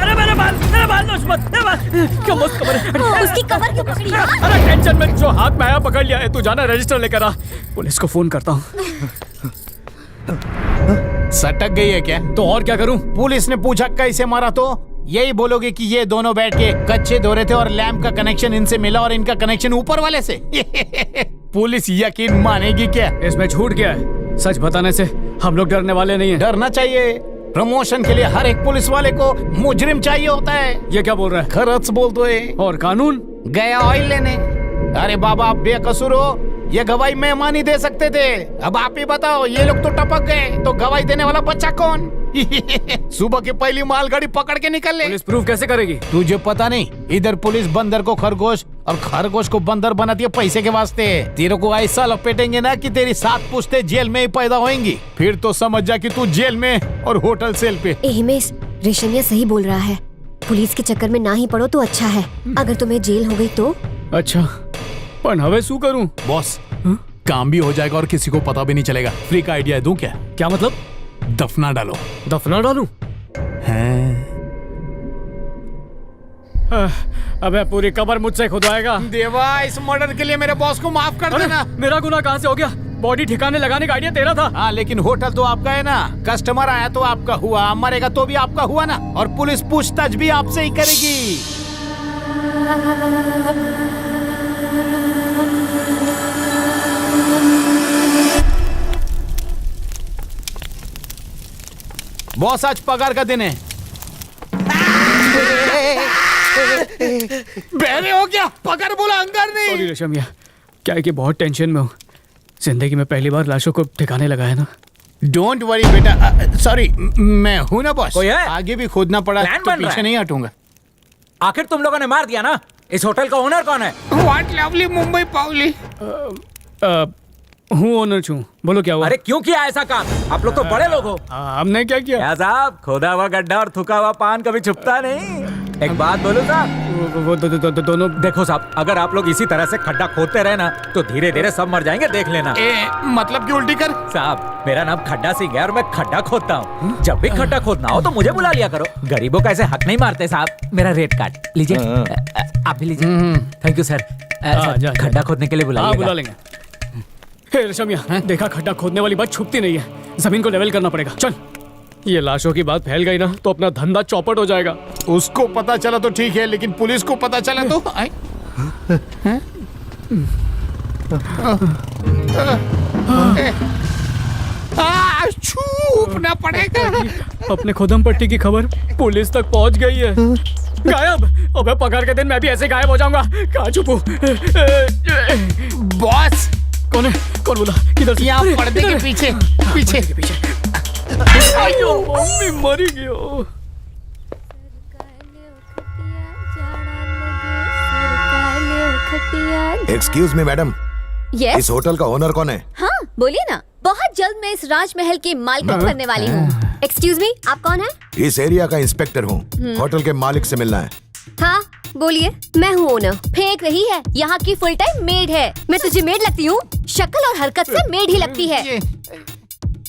अरे मेरे बाल नोच मत। क्या मस्त कमर है। उसकी कमर क्यों पकड़ी? अरे टेंशन में जो हाथ में आया पकड़ लिया है, तू जाना रजिस्टर लेकर आ, पुलिस को फोन करता हूँ। सटक गई है क्या? तो और क्या करूँ? पुलिस ने पूछा कैसे मारा तो यही बोलोगे कि ये दोनों बैठ के कच्चे धो रहे थे और लैंप का कनेक्शन इनसे मिला और इनका कनेक्शन ऊपर वाले से। पुलिस यकीन मानेगी क्या? इसमें झूठ क्या है? सच बताने से हम लोग डरने वाले नहीं हैं। डरना चाहिए। प्रमोशन के लिए हर एक पुलिस वाले को मुजरिम चाहिए होता है। ये क्या बोल रहा है? खरच बोल दो है। और कानून? गया ऑयल लेने। अरे बाबा, आप बेकसूर हो, ये गवाही मेहमान ही दे सकते थे। अब आप ही बताओ, ये लोग तो टपक गए, तो गवाही देने वाला बच्चा कौन? सुबह की पहली मालगाड़ी पकड़ के निकल ले। पुलिस प्रूफ कैसे करेगी? तुझे पता नहीं, इधर पुलिस बंदर को खरगोश और खरगोश को बंदर बनाती है पैसे के वास्ते। तेरे को ऐसा लपेटेंगे ना कि तेरी 7 पुश्ते जेल में ही पैदा होंगी। फिर तो समझ जा कि तू जेल में और होटल सेल पे। हिमेश, रेशमिया सही बोल रहा है, पुलिस के चक्कर में ना ही पड़ो तो अच्छा है। अगर तुम्हें जेल हो गई तो? अच्छा, पर हवे शू करूं? बॉस, काम भी हो जाएगा और किसी को पता भी नहीं चलेगा। फ्री का आइडिया दूं क्या? क्या मतलब? दफना डालो। दफना डालूं? अबे पूरी कब्र मुझसे खुदवाएगा। देवा, इस मर्डर के लिए मेरे बॉस को माफ कर देना। मेरा गुनाह कहाँ से हो गया? बॉडी ठिकाने लगाने का आइडिया तेरा था। हाँ, लेकिन होटल तो आपका है ना। कस्टमर आया तो आपका हुआ, मरेगा तो भी आपका हुआ ना। और पुलिस पूछताछ भी आपसे ही करेगी। बॉस, आज पगार का दिन है। बहरे हो क्या? पगार बोला, अंगार नहीं। सॉरी रेशमिया, क्या है कि बहुत टेंशन में हूँ। जिंदगी में पहली बार लाशों को ठिकाने लगाया ना। डोंट वरी बेटा। सॉरी, मैं हूँ ना बॉस। कोई है? आगे भी खोदना पड़ा प्लान तो बन रहा पीछे है। नहीं हटूंगा। आखिर तुम लोगों ने मार दिया ना। इस होटल का ओनर कौन है? व्हाट लवली मुंबई पावली। हूँ ओनर छूँ। बोलो क्या हुआ? अरे क्यों किया ऐसा काम? आप लोग तो बड़े लोग हो। हमने क्या किया? क्या साहब, खोदा हुआ गड्ढा और थुका हुआ पान कभी छुपता नहीं। एक बात बोलो साहब, वो दोनों। देखो साहब, अगर आप लोग इसी तरह से खड्डा खोदते रहे ना तो धीरे धीरे सब मर जाएंगे, देख लेना। मतलब कि उल्टी कर। साहब, मेरा नाम खड्डा सिंह है और मैं खड्डा खोदता हूँ। जब भी खड्डा खोदना हो तो मुझे बुला लिया करो। गरीबों का ऐसे हक नहीं मारते साहब। मेरा रेट कार्ड लीजिए। आप भी लीजिए। Thank you sir. खड्डा खोदने के लिए बुला लेंगे। रेशमिया, देखा, खड्डा खोदने वाली बात छुपती नहीं है। जमीन को लेवल करना पड़ेगा। चल, ये लाशों की बात फैल गई ना तो अपना धंधा चौपट हो जाएगा। उसको पता चला तो ठीक है, लेकिन पुलिस को पता चला तो छूपना पड़ेगा। अपने खुदम पट्टी की खबर पुलिस तक पहुंच गई है। गायब। अबे पकड़ के दिन मैं भी ऐसे गायब हो जाऊंगा। कहाँ छुपूं? बॉस कौन है? कौन बोला? किधर से? यहाँ अरे, पर्दे इधर के है। पीछे पीछे अयो, मम्मी मरी गयो। एक्सक्यूज मी मैडम, यस इस होटल का ओनर कौन है? हाँ बोलिए ना, बहुत जल्द मैं इस राजमहल की मालकिन बनने वाली हूँ। एक्सक्यूज मी, आप कौन है? इस एरिया का इंस्पेक्टर हूँ। होटल के मालिक से मिलना है। हाँ बोलिए, मैं हूँ ओनर। फेंक रही है, यहाँ की फुल टाइम मेड है। मैं तुझे मेड लगती हूँ? शक्ल और हरकत से मेड ही लगती है।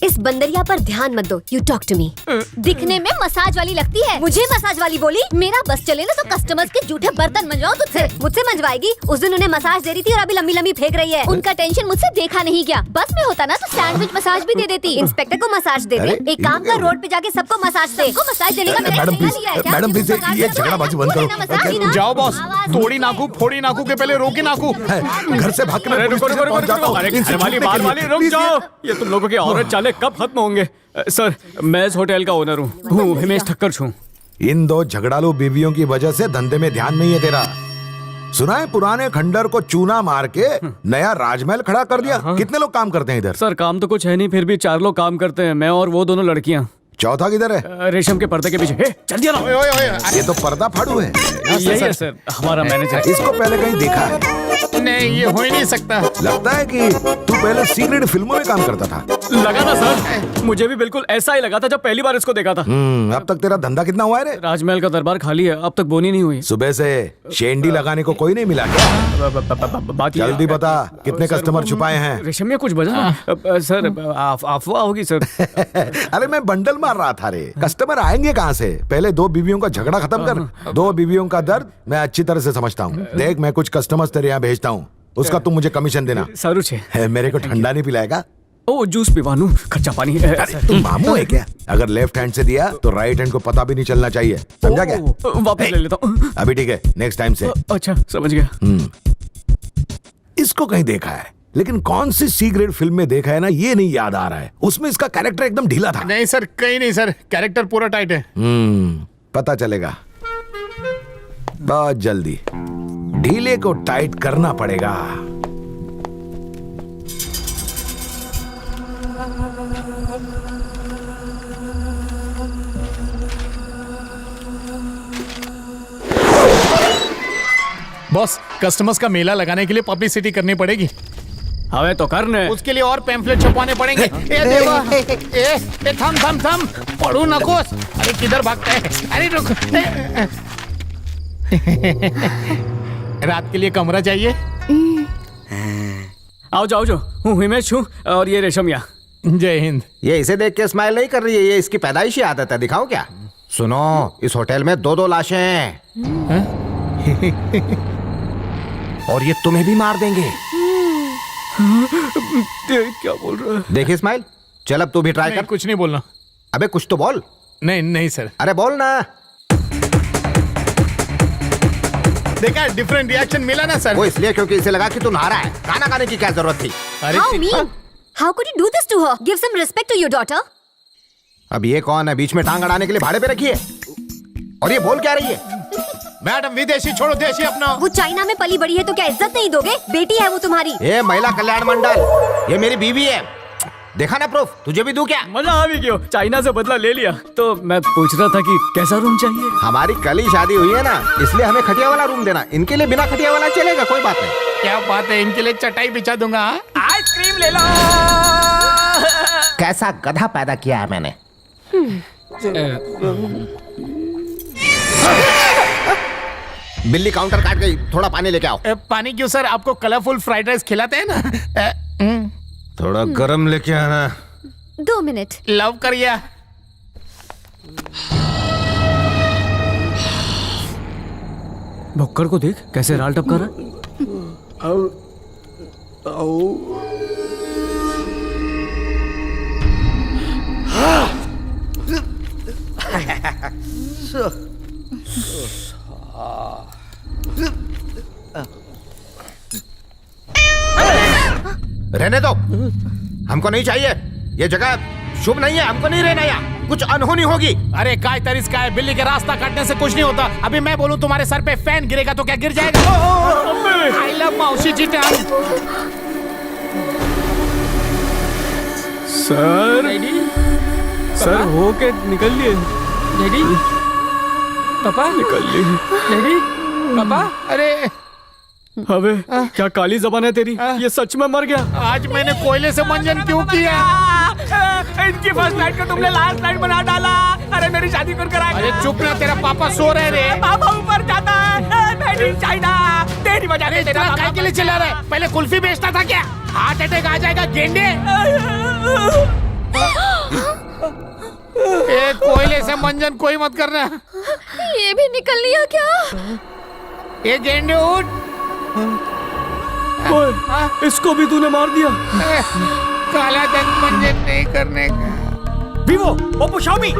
इस बंदरिया पर ध्यान मत दो। You talk to me. दिखने में मसाज वाली लगती है। मुझे मसाज वाली बोली? मेरा बस चले ना तो कस्टमर्स के जूठे बर्तन मंजवाओ तुझसे। मुझसे मंजवाएगी? उस दिन उन्हें मसाज दे रही थी और अभी लंबी लंबी फेंक रही है। उनका टेंशन मुझसे देखा नहीं गया। बस में होता ना तो सैंडविच मसाज भी दे देती। इंस्पेक्टर को मसाज दे दे। एक काम कर, रोड पे जाके सबको मसाज दे। सबको मसाज देने का मैंने मैडम ठेका प्लीज, लिया है क्या? मैडम प्लीज, ये झगड़ाबाजी बंद करो। मसाज ना। जाओ बॉस, आवाज- तोड़ी नाकू फोड़ी नाकू के पहले रोकी नाकू। घर से भाग के मैं अरे पुलिस रुको स्टेशन रुको पहुंच जाता हूँ। अरे इनसे घर वाली पूछने बात के लिए। वाली रुक प्लीज, जाओ। ये तुम लोगों के औरत चाले कब खत्म होंगे? सर मैं इस होटल का ओनर हूँ, हिमेश ठक्कर छूं। इन दो झगड़ालू बीवियों की वजह से धंधे में ध्यान नहीं है तेरा। सुना है पुराने खंडर को चूना मार के नया राजमहल खड़ा कर दिया। कितने लोग काम करते हैं इधर? सर काम तो कुछ है नहीं, फिर भी 4 लोग काम करते हैं, मैं और वो दोनों लड़कियां। चौथा किधर है? रेशम के पर्दे के पीछे। हे, चल दिया ना। ओए ओए ओए, ये तो पर्दा फाड़ू है। यही है सर, हमारा मैनेजर। इसको पहले कहीं देखा है? नहीं ये हो ही नहीं सकता। लगता है कि तू पहले सीक्रेट फिल्मों में काम करता था। लगा ना सर, मुझे भी बिल्कुल ऐसा ही लगा था जब पहली बार इसको देखा था। अब तक तेरा धंधा कितना हुआ है रे? राजमहल का दरबार खाली है, अब तक बोनी नहीं हुई। सुबह से शेंडी लगाने को कोई नहीं मिला क्या? बात ये- जल्दी बता, कितने सर, कस्टमर छुपाए हैं? रेशम में कुछ बजा ना? सर अफवाह होगी सर। अरे मैं बंडल मार रहा था रे। कस्टमर आएंगे कहाँ से? पहले दो बीवियों का झगड़ा खत्म कर। दो बीवियों का दर्द मैं अच्छी तरह से समझता हूँ। देख, मैं कुछ कस्टमर्स तेरे यहाँ भेजता हूँ, उसका तुम मुझे कमीशन देना। सारू छे। मेरे को ठंडा नहीं पिलाएगा? ओ जूस पिवानू, खर्चा पानी। अरे तुम मामू है क्या? अगर लेफ्ट हैंड से दिया तो राइट हैंड को पता भी नहीं चलना चाहिए, समझा क्या? वापस ले लेता हूँ। अभी ठीक है, नेक्स्ट टाइम से। अच्छा समझ गया। इसको कहीं देखा है, लेकिन कौन सी सी ग्रेड फिल्म में देखा है ना, ये नहीं याद आ रहा है। उसमें इसका कैरेक्टर एकदम ढीला था। नहीं सर, कहीं नहीं सर, कैरेक्टर पूरा टाइट है। पता चलेगा बहुत जल्दी। ढीले को टाइट करना पड़ेगा। बॉस, कस्टमर्स का मेला लगाने के लिए पब्लिसिटी करनी पड़ेगी। हवे तो करने। उसके लिए और पैम्फलेट छपवाने पड़ेंगे। ए देवा, ए थम थम थम, पढ़ू नकोस। अरे किधर भागता है? अरे रुक। रात के लिए कमरा चाहिए। आओ जाओ जो, हूँ हिमेश हूँ और ये रेशमिया। जय हिंद। ये इसे देख के स्माइल नहीं कर रही है, ये इसकी पैदाइशी आदत है। दिखाओ क्या? सुनो, इस होटल में 2-2 लाशें हैं। और ये तुम्हें भी मार देंगे। क्या बोल रहा है? देखिए स्माइल, चल अब तू भी ट्राई नहीं, कर। कुछ नहीं बोलना। अबे कुछ तो बोल। नहीं नहीं सर। अरे बोल ना। देखा, डिफरेंट रिएक्शन मिला ना सर। वो इसलिए क्योंकि इसे लगा कि तू नहा रहा है। खाना खाने की क्या जरूरत थी? अरे How mean? How could you do this to her? Give some respect to your daughter. अब ये कौन है बीच में टांग अड़ाने के लिए भाड़े पे रखी है? और ये बोल क्या रही है? मैडम, विदेशी छोड़ो, देशी अपना। वो चाइना में पली बड़ी है तो क्या इज्जत नहीं दोगे? बेटी है वो तुम्हारी। ये महिला कल्याण मंडल, ये मेरी बीवी है। देखा ना प्रूफ? तुझे भी दूं क्या? मजा आ भी क्यों? चाइना से बदला ले लिया। तो मैं पूछ रहा था कि कैसा रूम चाहिए? हमारी कल ही शादी हुई है ना, इसलिए हमें खटिया वाला रूम देना। इनके लिए बिना खटिया वाला चलेगा, कोई बात नहीं। क्या बात है, इनके लिए चटाई बिछा दूंगा। आइसक्रीम ले लो। कैसा गधा पैदा किया है मैंने। बिल्ली काउंटर काट गई, थोड़ा पानी लेके आओ। पानी क्यों सर? आपको कलरफुल फ्राइड राइस खिलाते हैं ना। थोड़ा गरम लेके आना। 2 मिनट। लव करिए। भुक्कड़ को देख कैसे राल टपका रहा है। रहने दो, हमको नहीं चाहिए। ये जगह शुभ नहीं है, हमको नहीं रहना यहाँ। कुछ अनहोनी होगी। अरे काय तरीस का है, बिल्ली के रास्ता काटने से कुछ नहीं होता। अभी मैं बोलूं तुम्हारे सर पे फैन गिरेगा तो क्या गिर जाएगा? आई लव मौसी जी। सर हो के निकल लिए। डैडी पापा निकल लिए। डैडी पापा। अरे अबे क्या काली जबान है तेरी, ये सच में मर गया। आज मैंने कोयले से मंजन क्यों किया? इनकी फर्स्ट नाइट को तुमने लास्ट नाइट बना डाला। अरे मेरी शादी कर कराएगा। अरे चुप ना, तेरा पापा सो रहे रे। पापा ऊपर जाता है, मेड इन चाइना। तेरी वजह से तेरा काय के लिए चिल्ला रहा है? पहले कुल्फी बेचता था क्या? हार्ट अटैक आ जाएगा गेंडे। ए, कोयले से मंजन कोई मत करना। ये भी निकल लिया क्या? ये गेंडे उठ। ओए, इसको भी तूने मार दिया। काला धन मंजन नहीं करने का। Vivo, Oppo, Xiaomi.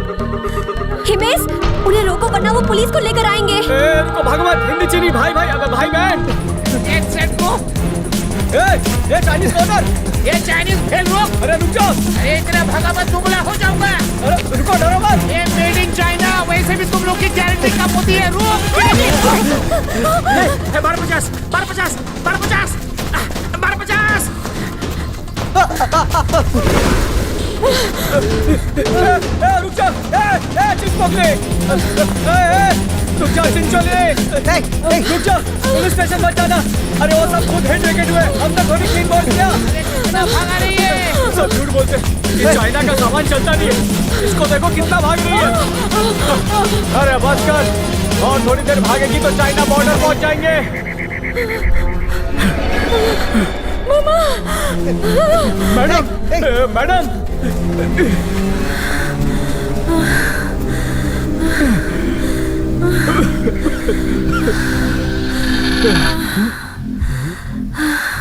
हिमेश, उन्हें रोको वरना वो पुलिस को लेकर आएंगे। इनको भगवान हिंदी चीनी भाई भाई अबे भाई बहन। एक सेट को। ये चाइनीज ऑर्डर। ये चाइनीज फेल रोक। अरे रुक जाओ। अरे इतना भगा मत, दुबला हो जाऊंगा। अरे रुको, डरो मत। ये मेड इन चाइना, वैसे भी तुम लोग की गारंटी कम होती है। रोक। 1250, 1250, 1250, 1250। रुक जा। चिंच पकड़े। रुक जा चिंचोले। रुक जा, पुलिस स्टेशन मत जाना। अरे वो सब खुद हिट विकेट हुए, हमने थोड़ी क्लीन बॉल किया। भागा रही है। सब झूठ बोलते, ये चाइना का सामान चलता नहीं है। इसको देखो कितना भाग रही है। अरे बस कर, और थोड़ी देर भागेगी तो चाइना बॉर्डर पहुंच जाएंगे। Madam, madam.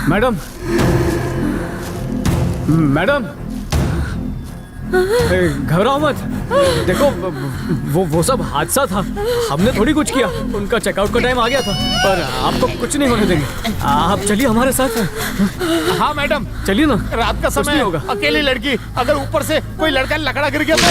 मैडम, मैडम, घबराओ मत। देखो वो सब हादसा था, हमने थोड़ी कुछ किया। उनका चेकआउट का टाइम आ गया था, पर आपको कुछ नहीं होने देंगे। आप चलिए हमारे साथ। हाँ मैडम, चलिए ना, रात का कुछ समय नहीं होगा। अकेली लड़की, अगर ऊपर से कोई लड़का लकड़ा गिर गया तो।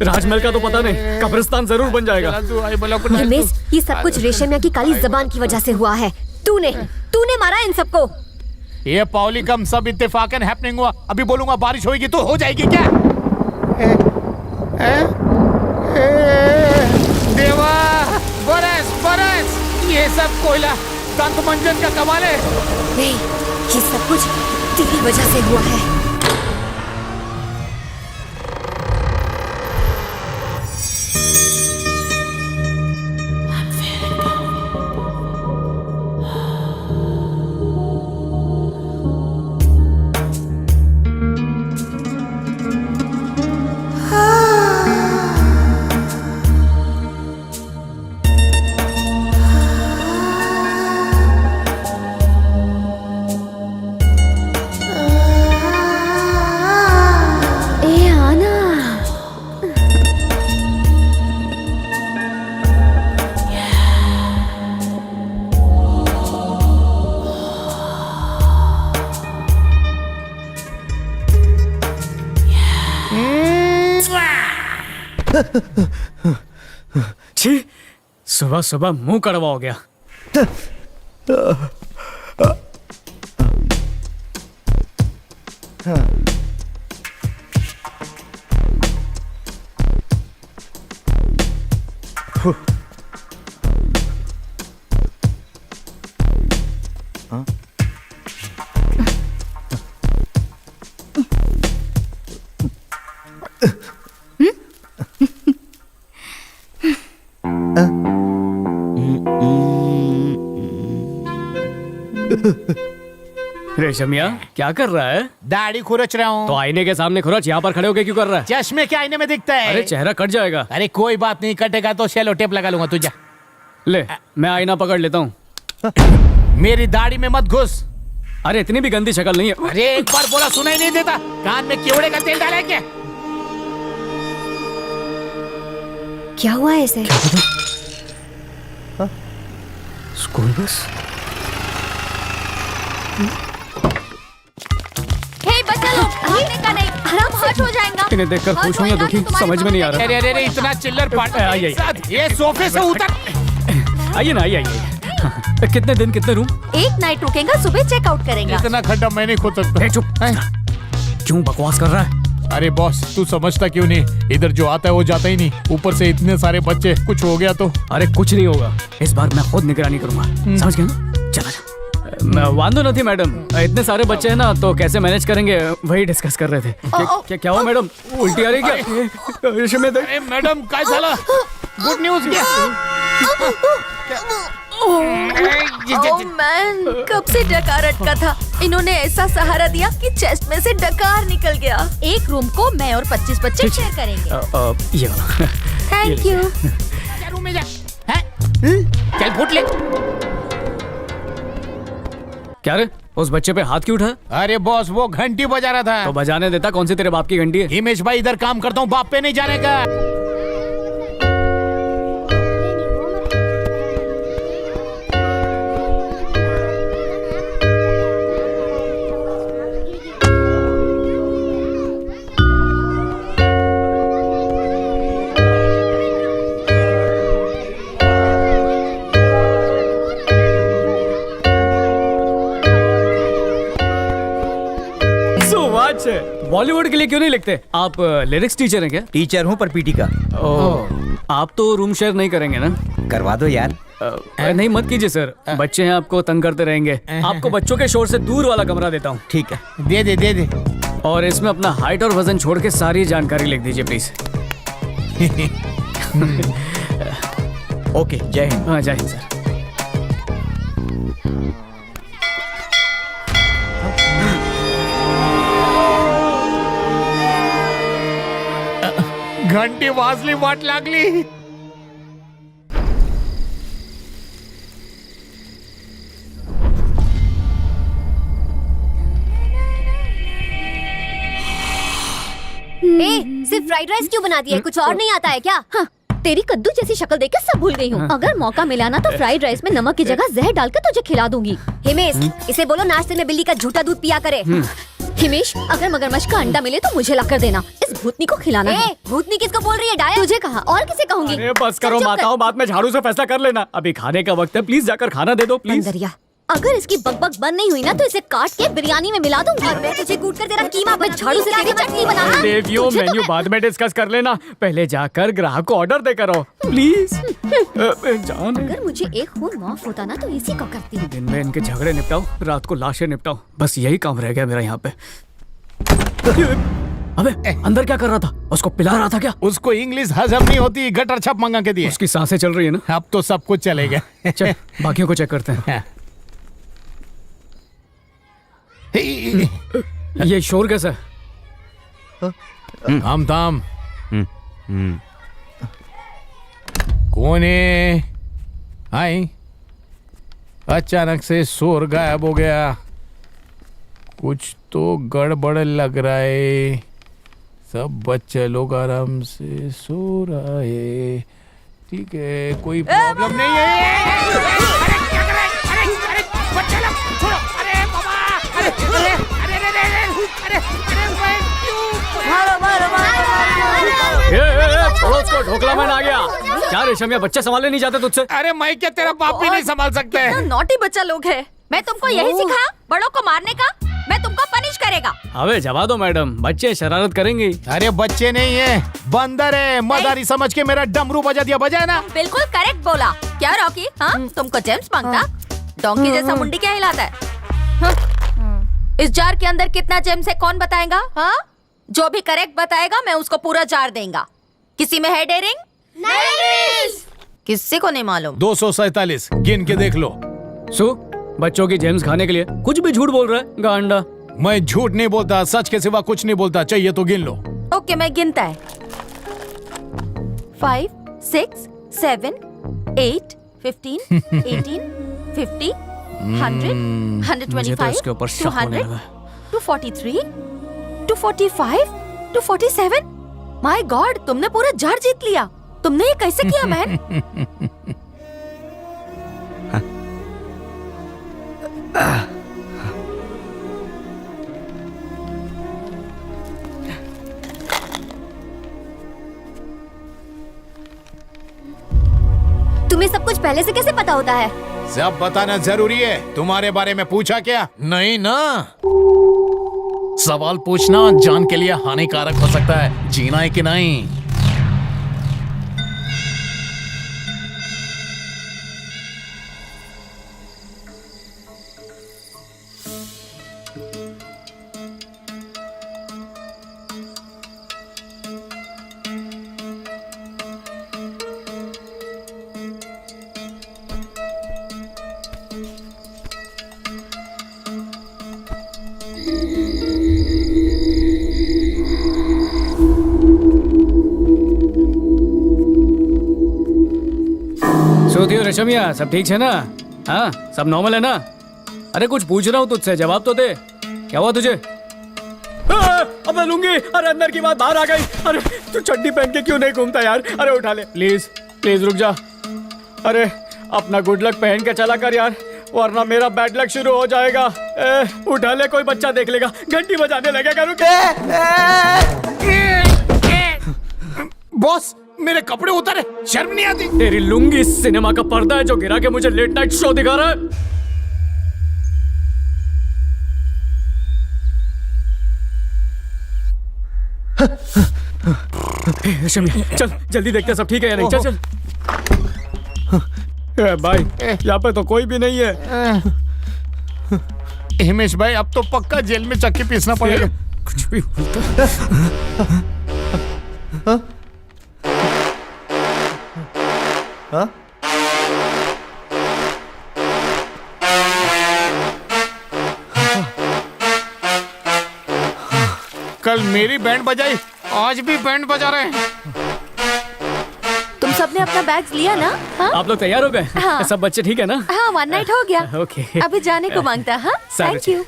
राजमहल का तो पता नहीं, कब्रिस्तान जरूर बन जाएगा। हिमेश, ये सब कुछ रेशमिया की काली जबान की वजह से हुआ है। तूने मारा इन सबको। ये पौली कम सब इत्तेफाकन हैपनिंग हुआ। अभी बोलूंगा बारिश होगी तो हो जाएगी क्या? देवा, बरस बरस, ये सब कोयला तंग मंजन का कमाल है। नहीं, ये सब कुछ तेरी वजह से हुआ है। छी, सुबह सुबह मुंह कड़वा हो गया। रेशमिया, क्या कर रहा है? दाढ़ी खुरच रहा हूँ। तो आईने के सामने खुरच, यहाँ पर खड़े होके क्यों कर रहा है? चश्मे के आईने में दिखता है। अरे चेहरा कट जाएगा। अरे कोई बात नहीं, कटेगा तो सेलो टेप लगा लूंगा। तुझा ले, मैं आईना पकड़ लेता हूँ। मेरी दाढ़ी में मत घुस। अरे इतनी भी गंदी शक्ल नहीं है। अरे एक बार बोला सुनाई नहीं देता। कान में कीड़े का तेल डाला है क्या? क्या हुआ है इसे? School bus. हे बच्चा लोग, भागने का नहीं, आराम हर्ट हो जाएगा। इन्हें देखकर खुश हूँ या दुखी समझ में नहीं आ रहा। अरे अरे अरे इतना चिल्लर पाट आइए। ये सोफे से उतर। आइए ना, आइए आइए। कितने दिन कितने रूम? एक नाइट रुकेगा, सुबह चेकआउट करेंगे। इतना खड्डा मैं नहीं खोद सकता। चुप। क्यों बकवास कर रहा है? अरे बॉस, तू समझता क्यों नहीं? इधर जो आता है वो जाता ही नहीं, ऊपर से इतने सारे बच्चे, कुछ हो गया तो? अरे कुछ नहीं होगा, इस बार मैं खुद निगरानी करूंगा। समझ गए ना? चला वांदो नहीं मैडम, इतने सारे बच्चे हैं ना, तो कैसे मैनेज करेंगे वही डिस्कस कर रहे थे। क्या हुआ मैडम, उल्टी आ रही क्या? अरे मैडम काय झालं? गुड न्यूज क्या? ओह मैन, कब से डकार अटका था, इन्होंने ऐसा सहारा दिया कि चेस्ट में से डकार निकल गया। एक रूम को मैं और 25 बच्चे शेयर करेंगे। ये वाला। Thank you. रूम में जा। चल फुट ले। क्या रे, उस बच्चे पे हाथ क्यों उठा? अरे बॉस, वो घंटी बजा रहा था। तो बजाने देता, कौन सी तेरे बाप की घंटी है? हिमेश भाई, इधर काम करता हूँ, बाप पे नहीं जाने का। बॉलीवुड के लिए क्यों नहीं लिखते? आप लिरिक्स टीचर हैं क्या? टीचर हूँ पर पीटी का। आप तो रूम शेयर नहीं करेंगे ना? करवा दो यार। नहीं मत कीजिए सर, बच्चे हैं, आपको तंग करते रहेंगे। आपको बच्चों के शोर से दूर वाला कमरा देता हूँ। ठीक है, दे दे दे दे। और इसमें अपना हाइट और वजन छोड़ के सारी जानकारी लिख दीजिए प्लीज। ओके, जय हिंद। हाँ, जय हिंद सर। घंटी वाजली, वाट लागली। सिर्फ फ्राइड राइस क्यों बनाती है? कुछ और नहीं आता है क्या? हाँ, तेरी कद्दू जैसी शक्ल देख के सब भूल गई हूँ। अगर मौका मिला ना तो फ्राइड राइस में नमक की जगह जहर डाल के तुझे खिला दूंगी। हिमेश, इसे बोलो नाश्ते में बिल्ली का झूठा दूध पिया करे। हिमेश, अगर मगरमच्छ का अंडा मिले तो मुझे ला कर देना, इस भूतनी को खिलाना है। भूतनी किसको बोल रही है डाया? तुझे कहा, और किसे कहूंगी? अरे बस करो माताओं, बाद में झाड़ू से फैसला कर लेना। अभी खाने का वक्त है, प्लीज जाकर खाना दे दो प्लीज। अगर इसकी बकबक बंद नहीं हुई ना तो इसे काट के बिरयानी में मिला दूंगी। और मैं तुझे कूट कर तेरा कीमा मैं झाड़ू से तेरी चटनी बना। देवियों, मेन्यू बाद में डिस्कस कर लेना, पहले जाकर ग्राहक को ऑर्डर देकर आओ प्लीज। जान, अगर मुझे एक खून माफ होता ना तो इसी को करती। दिन में इनके झगड़े निपटाओ, रात को लाशें निपटाओ, बस यही काम रह गया मेरा यहाँ पे। अबे अंदर क्या कर रहा था? उसको पिला रहा था क्या? उसको इंग्लिश हजम नहीं होती, गटर छप मंगा के दिए। उसकी सांसें चल रही है ना? अब तो सब कुछ चलेगा। चल बाकियों को चेक करते हैं। ये शोर कैसा है? थाम थाम। कौन है? आई अचानक से शोर गायब हो गया, कुछ तो गड़बड़ लग रहा है। सब बच्चे लोग आराम से सो रहा है, ठीक है, कोई प्रॉब्लम नहीं है। छोड़ो उसको, ढोकला मैन आ गया। क्या रेशमिया, बच्चे संभालने नहीं जाते तुझसे? अरे मैं क्या तेरा बाप भी नहीं संभाल सकते? नॉटी बच्चा लोग है। मैं तुमको यही सिखाया बड़ों को मारने का? मैं तुमको पनिश करेगा। अबे जवा दो मैडम, बच्चे शरारत करेंगे। अरे बच्चे नहीं है, बंदर है। मदारी समझ के मेरा डमरू बजा दिया, बजाए ना? बिल्कुल करेक्ट बोला। क्या रॉकी, हाँ तुमको जेम्स मांगता? डोंकी जैसा मुंडी क्या हिलाता है? इस जार के अंदर कितना जेम्स है कौन बताएगा? हाँ, जो भी करेक्ट बताएगा मैं उसको पूरा जार देगा। किसी में है डेयरिंग? नहीं। किसी को नहीं मालूम? 247 गिन के देख लो। सो बच्चों की जेम्स खाने के लिए कुछ भी झूठ बोल रहा है गांडा। मैं झूठ नहीं बोलता, सच के सिवा कुछ नहीं बोलता। चाहिए तो गिन लो। ओके, मैं गिनता है। 5, 6, 7, 8, 15, 18, 50, 100, 125, 200, 243, 245, 247। माय गॉड, तुमने पूरा जार जीत लिया। तुमने ये कैसे किया मैन? तुम्हें सब कुछ पहले से कैसे पता होता है? सब बताना जरूरी है। तुम्हारे बारे में पूछा क्या? नहीं ना। सवाल पूछना जान के लिए हानिकारक हो सकता है, जीना है कि नहीं। सोती हो रेशमिया, सब ठीक है ना? हाँ, सब नॉर्मल है ना? अरे कुछ पूछ रहा हूँ तुझसे, जवाब तो दे। क्या हुआ तुझे? अबे लूंगी। अरे अंदर की बात बाहर आ गई। अरे तू चड्डी पहन के क्यों नहीं घूमता यार? अरे उठा ले प्लीज, प्लीज रुक जा। अरे अपना गुड लक पहन के चला कर यार, वरना मेरा बैड लक शुरू हो जाएगा। उठा ले, कोई बच्चा देख लेगा, घंटी बजाने लगेगा। रुक। बॉस, मेरे कपड़े उतारे, शर्म नहीं आती? तेरी लुंगी सिनेमा का पर्दा है जो गिरा के मुझे लेट नाइट शो दिखा रहा है। शमिया, चल जल्दी देखते हैं सब ठीक है या नहीं। चल चल। भाई यहाँ पे तो कोई भी नहीं है। हिमेश भाई, अब तो पक्का जेल में चक्की पीसना पड़ेगा। कुछ भी बोलता। कल मेरी बैंड बजाई, आज भी बैंड बजा रहे हैं। तुम सबने अपना बैग्स लिया ना? हाँ? आप लोग तैयार हो गए? हाँ। सब बच्चे ठीक है ना? हाँ, वन नाइट हो गया। ओके। अभी जाने को मांगता। हाँ, थैंक यू।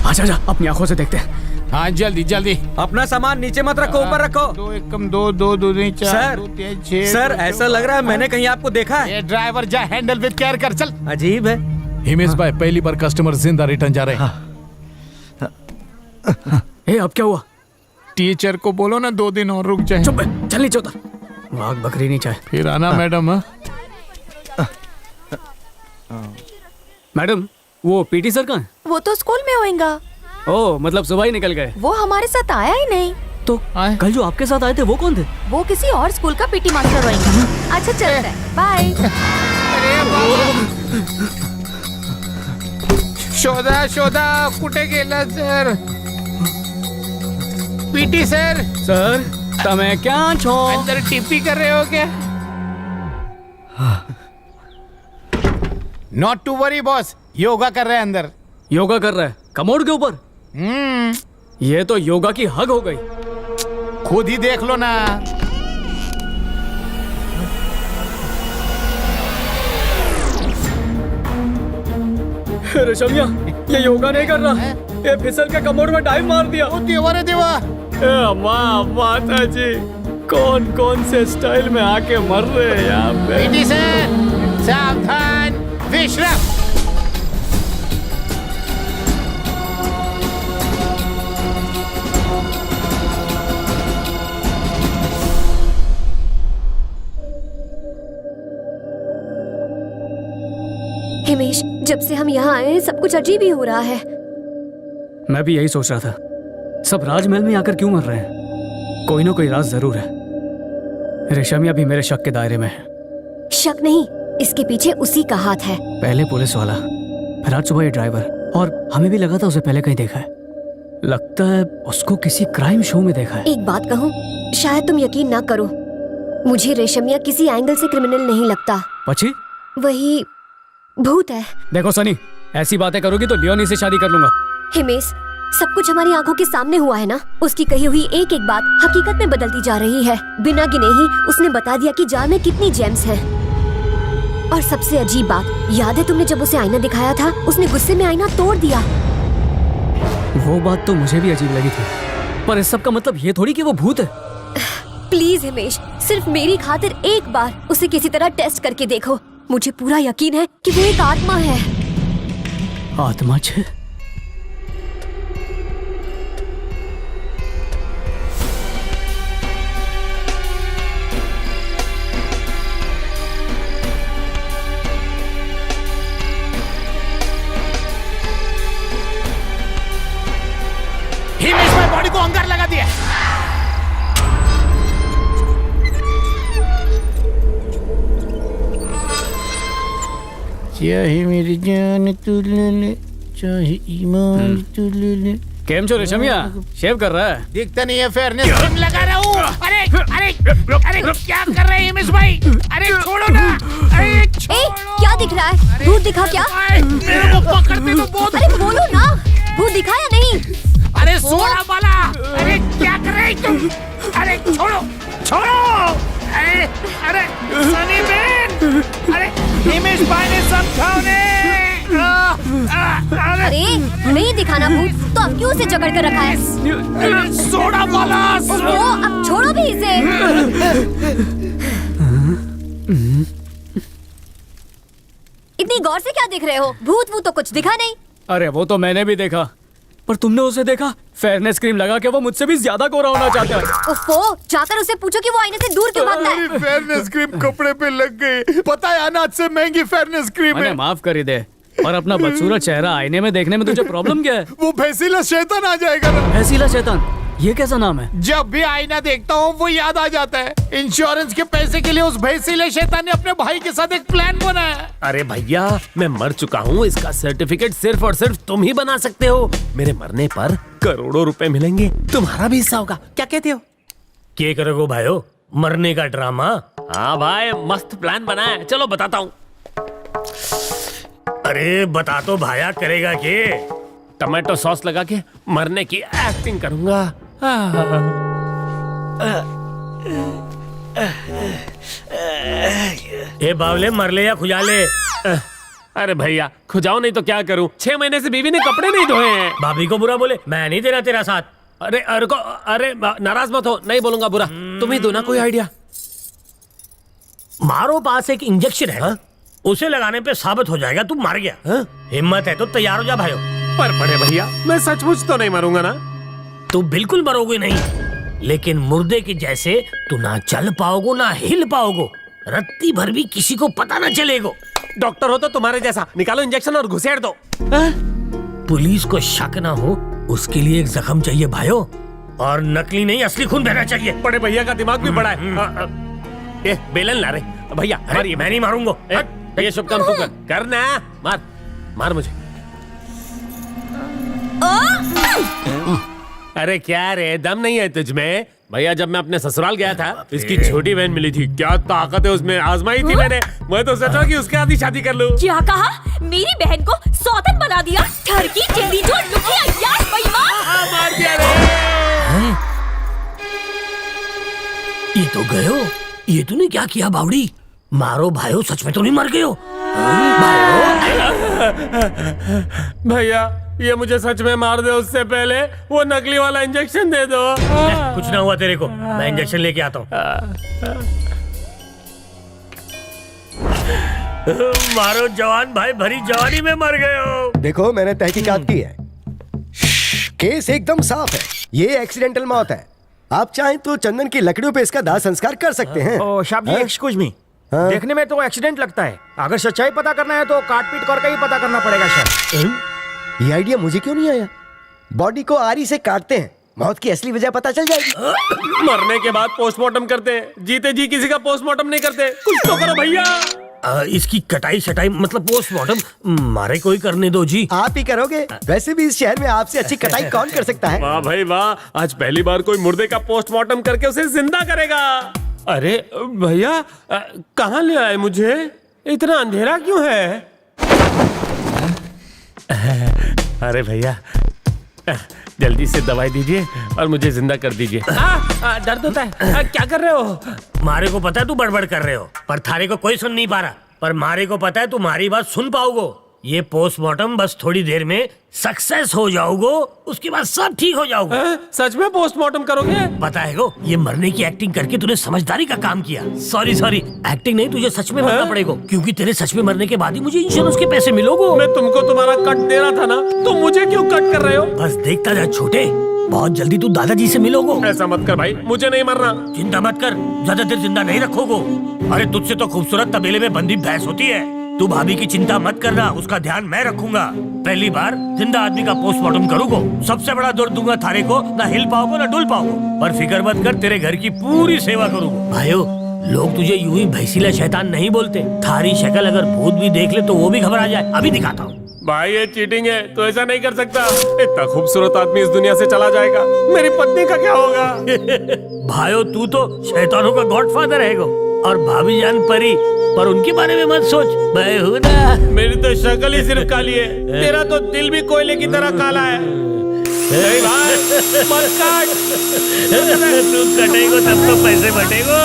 आजा आजा, अपनी आंखों से देखते हैं। हाँ जल्दी जल्दी। अपना सामान नीचे मत रखो, ऊपर रखो। 2 एकम 2 2 2 नहीं 4 सर, 2 3 6। सर ऐसा लग रहा है मैंने कहीं आपको देखा है। ये ड्राइवर जा, हैंडल विद केयर कर। चल। अजीब है। हिमेश भाई, पहली बार कस्टमर जिंदा रिटर्न जा रहे हैं। ए, अब क्या हुआ? टीचर को बोलो ना 2 दिन और रुक जाए। चुप, चल नीचे उतर। वाघ बकरी नहीं चाहे। फिर आना मैडम। मैडम, वो पीटी सर कहाँ है? वो तो स्कूल में होएगा। ओह, मतलब सुबह ही निकल गए। वो हमारे साथ आया ही नहीं। तो कल जो आपके साथ आए थे वो कौन थे? वो किसी और स्कूल का पीटी मास्टर होएगा। अच्छा चलते हैं, बाय। शोधा शोधा, कुठे गेला सर? PT sir. सर, तमें क्या छो? अंदर टिप्पी कर रहे हो क्या? Not to worry boss, yoga कर रहे हैं अंदर। योगा कर रहा है कमोड के ऊपर? ये तो योगा की हग हो गई। खुद ही देख लो ना। रेशमिया, ये योगा नहीं कर रहा, ये फिसल के कमोड में डाइव मार दिया। ओ देवा रे देवा। माता जी, कौन कौन से स्टाइल में आके मर रहे हैं यहाँ पे। पीटी सर, सावधान, विश्राम। हिमेश, जब से हम यहाँ आए हैं सब कुछ अजीब ही हो रहा है। मैं भी यही सोच रहा था, सब राजमहल में आकर क्यों मर रहे हैं? कोई ना कोई राज जरूर है। रेशमिया भी मेरे शक के दायरे में है। शक नहीं, इसके पीछे उसी का हाथ है। पहले पुलिस वाला, फिर आज सुबह ये ड्राइवर, और हमें भी लगा था उसे पहले कहीं देखा है। लगता है उसको किसी क्राइम शो में देखा है। एक बात कहूँ, शायद तुम यकीन ना करो, मुझे रेशमिया किसी एंगल से क्रिमिनल नहीं लगता। पची? वही भूत है। देखो सनी, ऐसी बातें करोगी तो लियोनी से शादी कर लूंगा। हिमेश, सब कुछ हमारी आंखों के सामने हुआ है ना। उसकी कही हुई एक एक बात हकीकत में बदलती जा रही है। बिना गिने ही उसने बता दिया कि जार में कितनी जेम्स हैं। और सबसे अजीब बात, याद है तुमने जब उसे आईना दिखाया था, उसने गुस्से में आईना तोड़ दिया। वो बात तो मुझे भी अजीब लगी थी, पर इस सब का मतलब ये थोड़ी कि वो भूत है। प्लीज हिमेश, सिर्फ मेरी खातिर एक बार उसे किसी तरह टेस्ट करके देखो। मुझे पूरा यकीन है कि वो एक आत्मा है। आत्मा छे? हिमेश भाई बॉडी को अंगार लगा दिया। चाहे मेरी जान तू ले ले, चाहे ईमान तू ले ले। केम छो रेशमिया, शेव कर रहा है? दिखता नहीं है, फेयरनेस क्रीम लगा रहा हूँ। अरे अरे अरे क्या कर रहे हैं हिमेश भाई? अरे छोड़ो ना। अरे छोड़ो। क्या दिख रहा है? भूत दिखा क्या? मेरे को पकड़ते तो बहुत। अरे बोलो ना, भूत दिखा या नहीं? अरे सोना वाला, अरे क्या कर रहे तुम? अरे छोड़ो छोड़ो। अरे अरे सनी बेन, अरे हिमेश भाई ने समझाओ ने। अरे नहीं दिखाना भूत, तो अब क्यों उसे जकड़ कर रखा है? सोना वाला। ओहो, अब छोड़ो भी इसे। इतनी गौर से क्या देख रहे हो? भूत वो तो कुछ दिखा नहीं। अरे वो तो मैंने भी देखा, पर तुमने उसे देखा? फेयरनेस क्रीम लगा के वो मुझसे भी ज्यादा गोरा होना चाहता है। उफ़ो, जाकर उसे पूछो कि वो आईने से दूर क्यों भागता है। फेयरनेस क्रीम कपड़े पे लग गई। पता है अनाज से महंगी फेयरनेस क्रीम मैंने है। माफ कर ही दे, और अपना बदसूरत चेहरा आईने में देखने में तुझे प्रॉब्लम क्या है? वो भैंसीला शैतान आ जाएगा ना। भैंसीला शैतान, ये कैसा नाम है? जब भी आईना देखता हूँ वो याद आ जाता है। इंश्योरेंस के पैसे के लिए उस भैंसीले शैतान ने अपने भाई के साथ एक प्लान बनाया। अरे भैया, मैं मर चुका हूँ, इसका सर्टिफिकेट सिर्फ और सिर्फ तुम ही बना सकते हो। मेरे मरने पर करोड़ों रुपए मिलेंगे, तुम्हारा भी हिस्सा होगा। क्या कहते हो? क्या करोगे भाइयों, मरने का ड्रामा? हाँ भाई, मस्त प्लान बना है, चलो बताता हूँ। अरे बता तो भाया, करेगा के? टमाटो सॉस लगा के मरने की एक्टिंग करूंगा। ए बावले, मर ले या खुजा ले। अरे भैया, खुजाओ नहीं तो क्या करूं? 6 महीने से बीवी ने कपड़े नहीं धोए हैं। भाभी को बुरा बोले, मैं नहीं देना तेरा साथ। अरे नाराज मत हो, नहीं बोलूंगा बुरा। तुम ही दो ना कोई आइडिया। मारो पास एक इंजेक्शन है, उसे लगाने पे साबित हो जाएगा तू मर गया। हिम्मत है तो तैयार हो जा भाइयों। पर बड़े भैया, मैं सचमुच तो नहीं मरूंगा ना? तू बिल्कुल मरोगे नहीं, लेकिन मुर्दे के जैसे तू ना चल पाओगो ना हिल पाओगो, रत्ती भर भी किसी को पता ना चलेगो। डॉक्टर हो तो तुम्हारे जैसा, निकालो इंजेक्शन और घुसेड़ दो। पुलिस को शक ना हो उसके लिए एक जख्म चाहिए भाइयों, और नकली नहीं असली खून बहना चाहिए। बड़े भैया का दिमाग भी बड़ा है। ये बेलन ला रे भैया, अरे मैं नहीं मारूंगा। ये शुभ काम तू कर ना, मार मार मुझे। अरे क्या रे, दम नहीं है तुझमें? भैया, जब मैं अपने ससुराल गया था, इसकी छोटी बहन मिली थी, क्या ताकत है उसमें, आजमाई थी मैंने। मैं तो सोचा कि उसके साथ ही शादी कर लूं। क्या कहा? मेरी बहन को सौतन बना दिया? ठरकी टेढ़ी जो लुकिया यार बेईमान। मार दिया रे। ये तो गयो, ये तूने क्या किया बावड़ी? मारो भाइयों, सच में तो नहीं मर गए हो? भैया, ये मुझे सच में मार दे, उससे पहले वो नकली वाला इंजेक्शन दे दो। कुछ ना हुआ तेरे को, मैं इंजेक्शन लेके आता हूँ। मारो जवान भाई, भरी जवानी में मर गए हो। देखो, मैंने तहकीकात की है, केस एकदम साफ है। ये एक्सीडेंटल मौत है। आप चाहें तो चंदन की लकड़ियों पे इसका दाह संस्कार कर सकते हैं। ओ शाब जी, एक्सक्यूज मी, देखने में तो एक्सीडेंट लगता है। अगर सच्चाई पता करना है तो काट पीट करके ही पता करना पड़ेगा शायद। ये आइडिया मुझे क्यों नहीं आया? बॉडी को आरी से काटते हैं, मौत की असली वजह पता चल जाएगी। मरने के बाद पोस्टमार्टम करते हैं, जीते जी किसी का पोस्टमार्टम नहीं करते। कुछ तो करो भैया। इसकी कटाई शटाई मतलब पोस्टमार्टम मारे कोई करने दो जी। आप ही करोगे? वैसे भी इस शहर में आपसे अच्छी कटाई कौन कर सकता है? वाह भाई वाह, आज पहली बार कोई मुर्दे का पोस्टमार्टम करके उसे जिंदा करेगा। अरे भैया, कहाँ ले आए मुझे? इतना अंधेरा क्यों है? अरे भैया, जल्दी से दवाई दीजिए और मुझे जिंदा कर दीजिए। दर्द होता है। क्या कर रहे हो? मारे को पता है तू बड़बड़ कर रहे हो, पर थारे को कोई सुन नहीं पा रहा। पर मारे को पता है तुम्हारी बात सुन पाओगो। ये पोस्टमार्टम बस थोड़ी देर में सक्सेस हो जाओगे, उसके बाद सब ठीक हो जाओगे। सच में पोस्टमार्टम करोगे? पता है गो, ये मरने की एक्टिंग करके तूने समझदारी का काम किया। सॉरी एक्टिंग नहीं, तुझे सच में मरना पड़ेगा, क्योंकि तेरे सच में मरने के बाद ही मुझे इंश्योरेंस के पैसे मिलोगे। मैं तुमको तुम्हारा कट दे रहा था ना, तुम मुझे क्यों कट कर रहे हो? बस देखता जा छोटे, बहुत जल्दी तू दादाजी से मिलोगे। ऐसा मत कर भाई, मुझे नहीं मरना। चिंता मत कर, ज्यादा देर जिंदा नहीं रखोगे। अरे तुझसे तो खूबसूरत तबेले में बंदी भैंस होती है। तू भाभी की चिंता मत करना, उसका ध्यान मैं रखूंगा। पहली बार जिंदा आदमी का पोस्टमार्टम करूंगा, सबसे बड़ा दर्द दूंगा थारे को, ना हिल पाओगे ना डुल पाओगे। पर फिक्र मत कर, तेरे घर की पूरी सेवा करूंगा। भाइयों, लोग तुझे यूं ही भैंसीला शैतान नहीं बोलते। थारी शक्ल अगर भूत भी देख ले तो वो भी घबरा जाए। अभी दिखाता हूँ। भाई ये चीटिंग है, तो ऐसा नहीं कर सकता। इतना खूबसूरत आदमी इस दुनिया से चला जाएगा, मेरी पत्नी का क्या होगा? भाइयों, तू तो शैतानों का गॉडफादर है गो, और भाभी जान परी, पर उनके बारे में मत सोच, मैं हूं ना। मेरी तो शक्ल ही सिर्फ काली है, तेरा तो दिल भी कोयले की तरह काला है। नहीं भाई, मत काट। तू कटेगो तब तो पैसे बटेगो।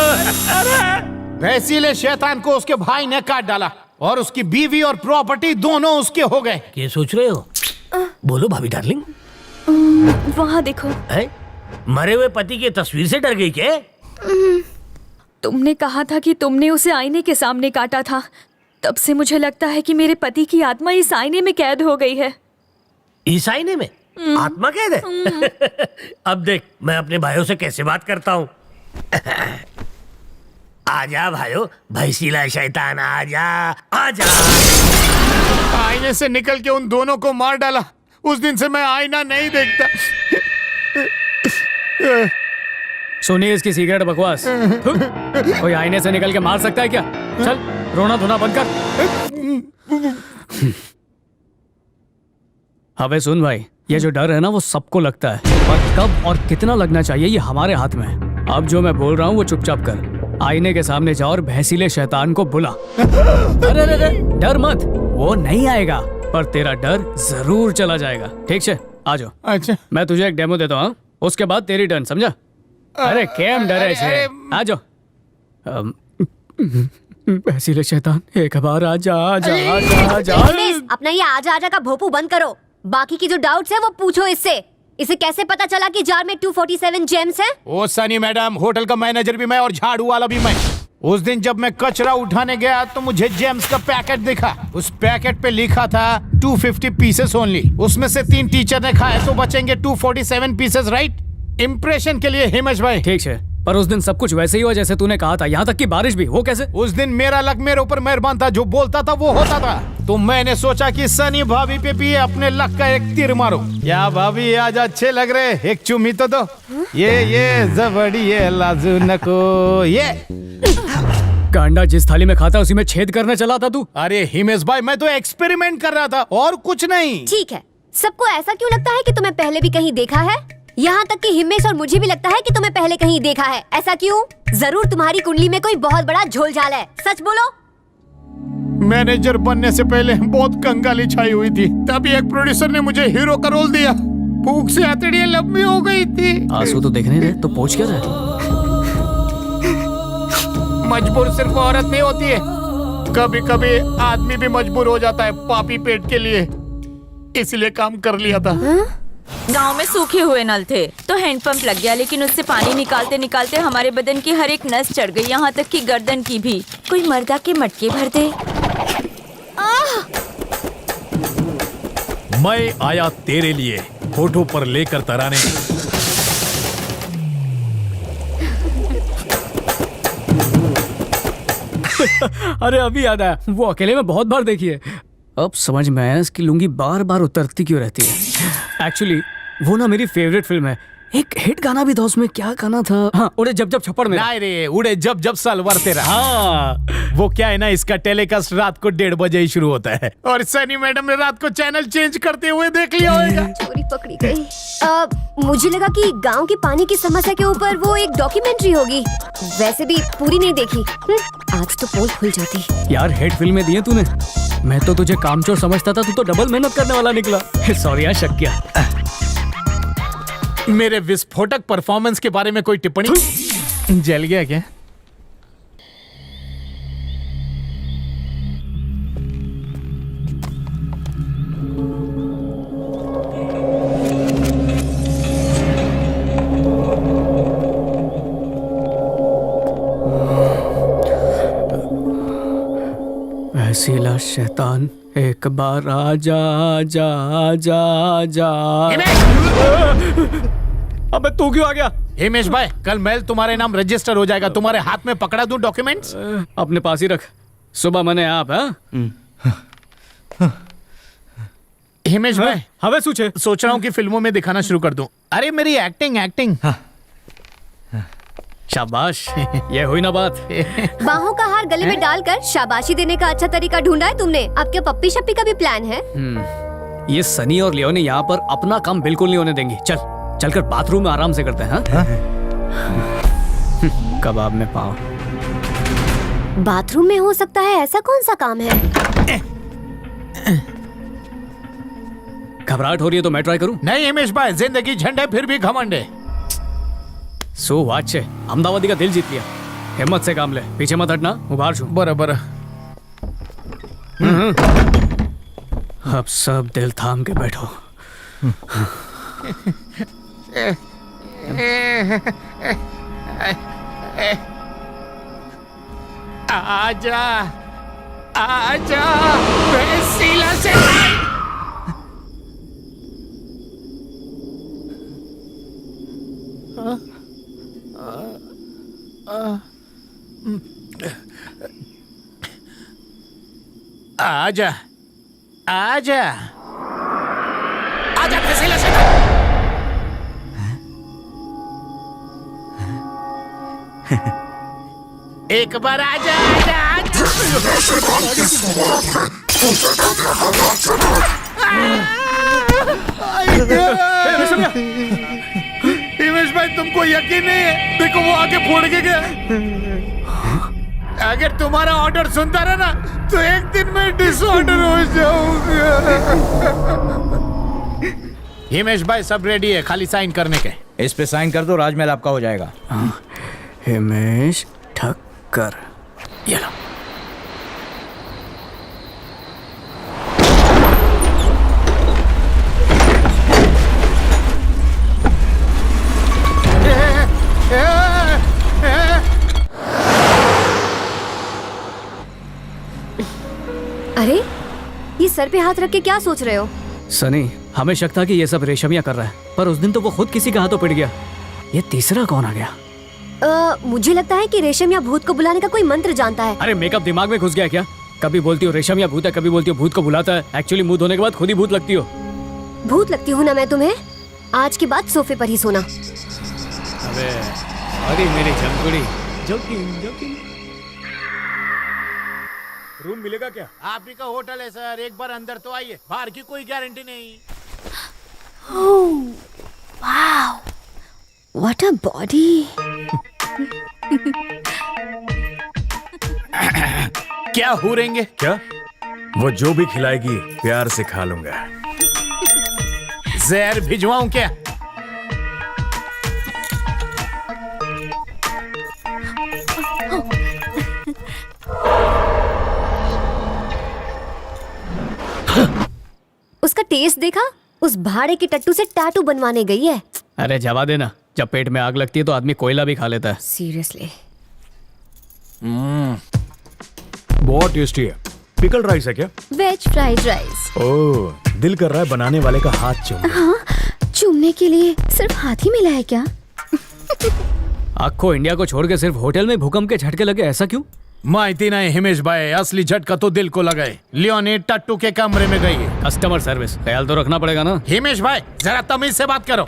वैसीले शैतान को उसके भाई ने काट डाला और उसकी बीवी और प्रॉपर्टी दोनों उसके हो गए। क्या सोच रहे हो? बोलो भाभी डार्लिंग। वहाँ देखो। है? मरे हुए पति की तस्वीर से डर गई क्या? तुमने कहा था कि तुमने उसे आईने के सामने काटा था, तब से मुझे लगता है कि मेरे पति की आत्मा इस आईने में कैद हो गई है। इस आईने में आत्मा कैद है? अब देख मैं अपने भाइयों से कैसे बात करता हूँ। आजा भाइयों, भैंसीला शैतान आजा आजा। आईने से निकल के उन दोनों को मार डाला। उस दिन से मैं आईना नहीं देखता। सुनिए इसकी सिगरेट बकवास। कोई आईने से निकल के मार सकता है क्या? चल रोना धोना बंद कर। अबे सुन भाई, ये जो डर है ना वो सबको लगता है, और कब और कितना लगना चाहिए ये हमारे हाथ में है। अब जो मैं बोल रहा हूँ वो चुपचाप कर। आईने के सामने जाओ और भैंसीले शैतान को बुला। अरे अरे डर मत, वो नहीं आएगा, पर तेरा डर जरूर चला जाएगा। ठीक है, आ जाओ। अच्छा, मैं तुझे एक डेमो देता हूँ, उसके बाद तेरी टर्न, समझा? अरे केम डरे छे, आ जाओ। भैंसीले शैतान, एक बार आजा आजा आजा आजा। अपना ये आजा आजा का भोपू बंद करो। बाकी की जो डाउट्स है वो पूछो इससे। इसे कैसे पता चला कि जार में 247 जेम्स हैं? ओ सनी मैडम, होटल का मैनेजर भी मैं और झाड़ू वाला भी मैं। उस दिन जब मैं कचरा उठाने गया तो मुझे जेम्स का पैकेट दिखा। उस पैकेट पे लिखा था 250 पीसेस ओनली। उसमें से 3 टीचर ने खाए तो बचेंगे 247 पीसेस, राइट? इम्प्रेशन के लिए हिमेश भाई। ठीक है, पर उस दिन सब कुछ वैसे ही हुआ जैसे तूने कहा था, यहाँ तक कि बारिश भी। वो कैसे? उस दिन मेरा लक मेरे ऊपर मेहरबान था, जो बोलता था वो होता था। तो मैंने सोचा कि सनी भाभी पे भी अपने लक का एक तीर मारो। क्या भाभी आज अच्छे लग रहे, एक चुम्मी तो दो। ये जबड़ी ये लाजू नको ये। गांडा जिस थाली में खाता उसी में छेद करने चला था तू। अरे हिमेश भाई, मैं तो एक्सपेरिमेंट कर रहा था और कुछ नहीं। ठीक है, सबको ऐसा क्यों लगता है कि तुम्हें पहले भी कहीं देखा है? यहाँ तक कि हिमेश और मुझे भी लगता है कि तुम्हें पहले कहीं देखा है। ऐसा क्यों? जरूर तुम्हारी कुंडली में कोई बहुत बड़ा झोलझाल है। सच बोलो। मैनेजर बनने से पहले बहुत कंगाली छाई हुई थी, तभी एक प्रोड्यूसर ने मुझे हीरो का रोल दिया। भूख से हथेलियां लंबी हो गई थी। आंसू तो देखने रहे, तो पूछ क्या रहे? मजबूर सिर्फ औरत नहीं होती है, कभी कभी आदमी भी मजबूर हो जाता है पापी पेट के लिए। इसलिए काम कर लिया था। गांव में सूखे हुए नल थे तो हैंडपंप लग गया, लेकिन उससे पानी निकालते निकालते हमारे बदन की हर एक नस चढ़ गई, यहाँ तक कि गर्दन की भी। कोई मर्दा के मटके भर दे। मैं आया तेरे लिए होठों पर लेकर तराने। अरे अभी याद आया, वो अकेले में बहुत बार देखी है। अब समझ में आया इसकी लुंगी बार बार उतरती क्यों रहती है। एक्चुअली वो ना मेरी फेवरेट फिल्म है। एक हिट गाना भी था उसमें, क्या गाना था? हाँ, उड़े जब जब छप्पड़ में। नहीं रे, उड़े जब जब सलवार तेरा। हाँ, वो क्या है ना, इसका टेलीकास्ट रात को 1:30 बजे ही शुरू होता है, और सनी मैडम ने रात को चैनल चेंज करते हुए देख लिया होगा। चोरी पकड़ी गई। मुझे लगा कि गांव की पानी की समस्या के ऊपर वो एक डॉक्यूमेंट्री होगी। वैसे भी पूरी नहीं देखी। आज तो पोल खुल जाती। यार हिट फिल्में दी है तूने। मैं तो तुझे कामचोर समझता था, तू तो डबल मेहनत करने वाला निकला। सॉरी यार, शक किया। मेरे विस्फोटक परफॉर्मेंस के बारे में कोई टिप्पणी? जल गया क्या? रसीला शैतान एक बार आजा आजा आजा आजा। अबे तू क्यों आ गया? हिमेश भाई, कल मेल तुम्हारे नाम रजिस्टर हो जाएगा। तुम्हारे हाथ में पकड़ा दूं डॉक्यूमेंट्स? अपने पास ही रख। सुबह मैंने आप हिमेश भाई, हवे सूचे सोच रहा हूँ कि फिल्मों में दिखाना शुरू कर दूं। अरे मेरी एक्टिंग। शाबाश, ये हुई ना बात। बाहों का हार गले में डालकर शाबाशी देने का अच्छा तरीका ढूंढा है तुमने। अब क्या पप्पी शप्पी का भी प्लान है? ये सनी और लियोनी यहाँ पर अपना काम बिल्कुल नहीं होने देंगी। चलकर बाथरूम में आराम से करते हैं। कबाब में पाँव। बाथरूम में हो सकता है, ऐसा कौन सा काम है? घबराहट हो रही है तो मैं ट्राई करूं? नहीं हिमेश भाई, जिंदगी झंड है फिर भी घमंड है। सो वाच है, अहमदाबादी का दिल जीत लिया। हिम्मत से काम ले, पीछे मत हटना, उभार छू। बराबर। अब सब दिल थाम के बैठो। आजा आजा रसीला से। आजा आजा आजा रसीला से। एक बार आजा आजा हिमेश भाई, तुमको यकीन नहीं है? देखो वो आके फोड़ के गया। अगर तुम्हारा ऑर्डर सुनता रहा ना तो एक दिन में डिसऑर्डर हो जाऊंगा। हिमेश भाई, सब रेडी है, खाली साइन करने के। इस पे साइन कर दो, राजमहल आपका हो जाएगा। हिमेश ठक्कर, ये लो। अरे ये सर पे हाथ रख के क्या सोच रहे हो? सनी, हमें शक था कि ये सब रेशमिया कर रहा है, पर उस दिन तो वो खुद किसी के हाथों पिट गया। ये तीसरा कौन आ गया? मुझे लगता है कि रेशम या भूत को बुलाने का कोई मंत्र जानता है। अरे मेकअप दिमाग में घुस गया क्या? कभी बोलती हो रेशम या भूत है, कभी बोलती हो भूत को बुलाता है। एक्चुअली मुंह धोने के बाद खुद ही भूत लगती हो। भूत लगती हूँ ना मैं तुम्हें? आज के बाद सोफे पर ही सोना। अरे मेरी झमकुड़ी। जोकिंग। रूम मिलेगा क्या? आप ही का होटल है सर, एक बार अंदर तो आइए, बाहर की कोई गारंटी नहीं। Wow, what a body. क्या हुरेंगे? क्या? वो जो भी खिलाएगी प्यार से खा लूंगा। जहर भिजवाऊं क्या? उसका टेस्ट देखा? उस भाड़े के टट्टू से टैटू बनवाने गई है। अरे जवा देना, जब पेट में आग लगती है तो आदमी कोयला भी खा लेता है। सीरियसली। बहुत टेस्टी है। पिकल राइस है क्या? Veg fried rice. ओह, दिल कर रहा है बनाने वाले का हाथ चूम। हाँ, चूमने के लिए सिर्फ हाथ ही मिला है क्या? आखो इंडिया को छोड़ के सिर्फ होटल में भूकंप के झटके लगे, ऐसा क्यों? माहिती नहीं हिमेश भाई, असली झटका तो दिल को लगा है। लियोनी टट्टू के कमरे में गई है। कस्टमर सर्विस ख्याल तो रखना पड़ेगा ना। हिमेश भाई, जरा तमीज से बात करो।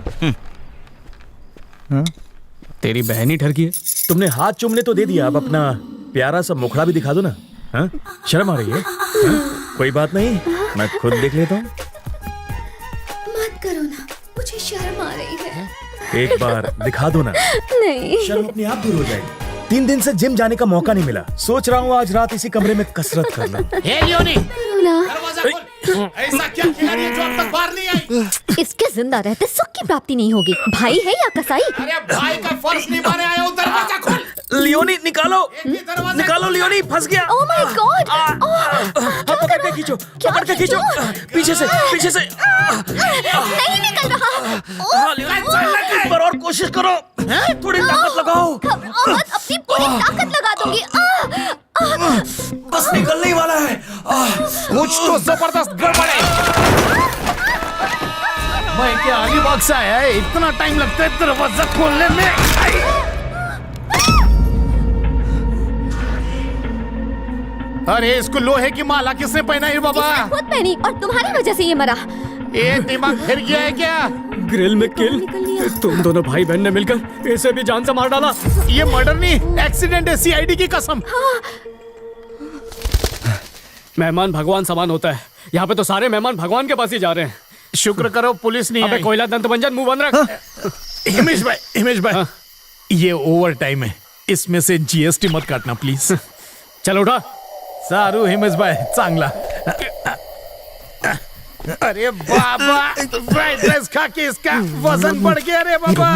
तेरी बहन ही ठरकी है। तुमने हाथ चूमने तो दे दिया, अब अपना प्यारा सा मुखड़ा भी दिखा दो ना। हाँ? शर्म आ रही है? हाँ? कोई बात नहीं, मैं खुद देख लेता हूँ। मत करो ना, मुझे शर्म आ रही है। एक बार दिखा दो ना। नहीं, शर्म अपने आप दूर हो जाएगी। 3 दिन से जिम जाने का मौका नहीं मिला, सोच रहा हूँ आज रात इसी कमरे में कसरत कर लूं। हे लियोनी, दरवाजा खोल। ऐसा क्या खिलाड़ी है जो अब तक बाहर नहीं आई? इसके जिंदा रहते सुख की प्राप्ति नहीं होगी। भाई है या कसाई? अरे भाई का फर्ज निभाने आया हूँ, दरवाजा खोल। लियोनी निकालो, निकालो लियोनी, फंस गया। Oh my God! पकड़ के खींचो, पकड़ के खींचो, पीछे से, पीछे से। नहीं निकल रहा। हाँ लियोनी, एक बार और कोशिश करो, थोड़ी ताकत लगाओ। अपनी पूरी ताकत लगा दूंगी। बस निकलने ही वाला है। कुछ तो जबरदस्त गड़बड़ है। मैं क्या अलीबाग से आया है, इतना टाइम लगता है दरवाजा खोलने में। अरे इसको लोहे की माला किसने पहनाई बाबा? खुद पहनी और तुम्हारी वजह से ये मरा। ये दिमाग फिर गया है क्या? ग्रिल में किल। तुम दोनों भाई बहन ने मिलकर इसे भी जान से मार डाला। ये मर्डर नहीं, एक्सीडेंट है, सीआईडी की कसम। मेहमान भगवान समान होता है, यहाँ पे तो सारे मेहमान भगवान के पास ही जा रहे हैं। शुक्र करो पुलिस नहीं अबे आई। कोयला दंतमंजन, मुंह बंद रख। हिमेश भाई, ये ओवर टाइम है, इसमें से जीएसटी मत काटना प्लीज। चल उठा। सारू हिमेश भाई, चांगला। अरे बाबा, फ्राइड राइस खा के इसका वजन बढ़ गया रे बाबा।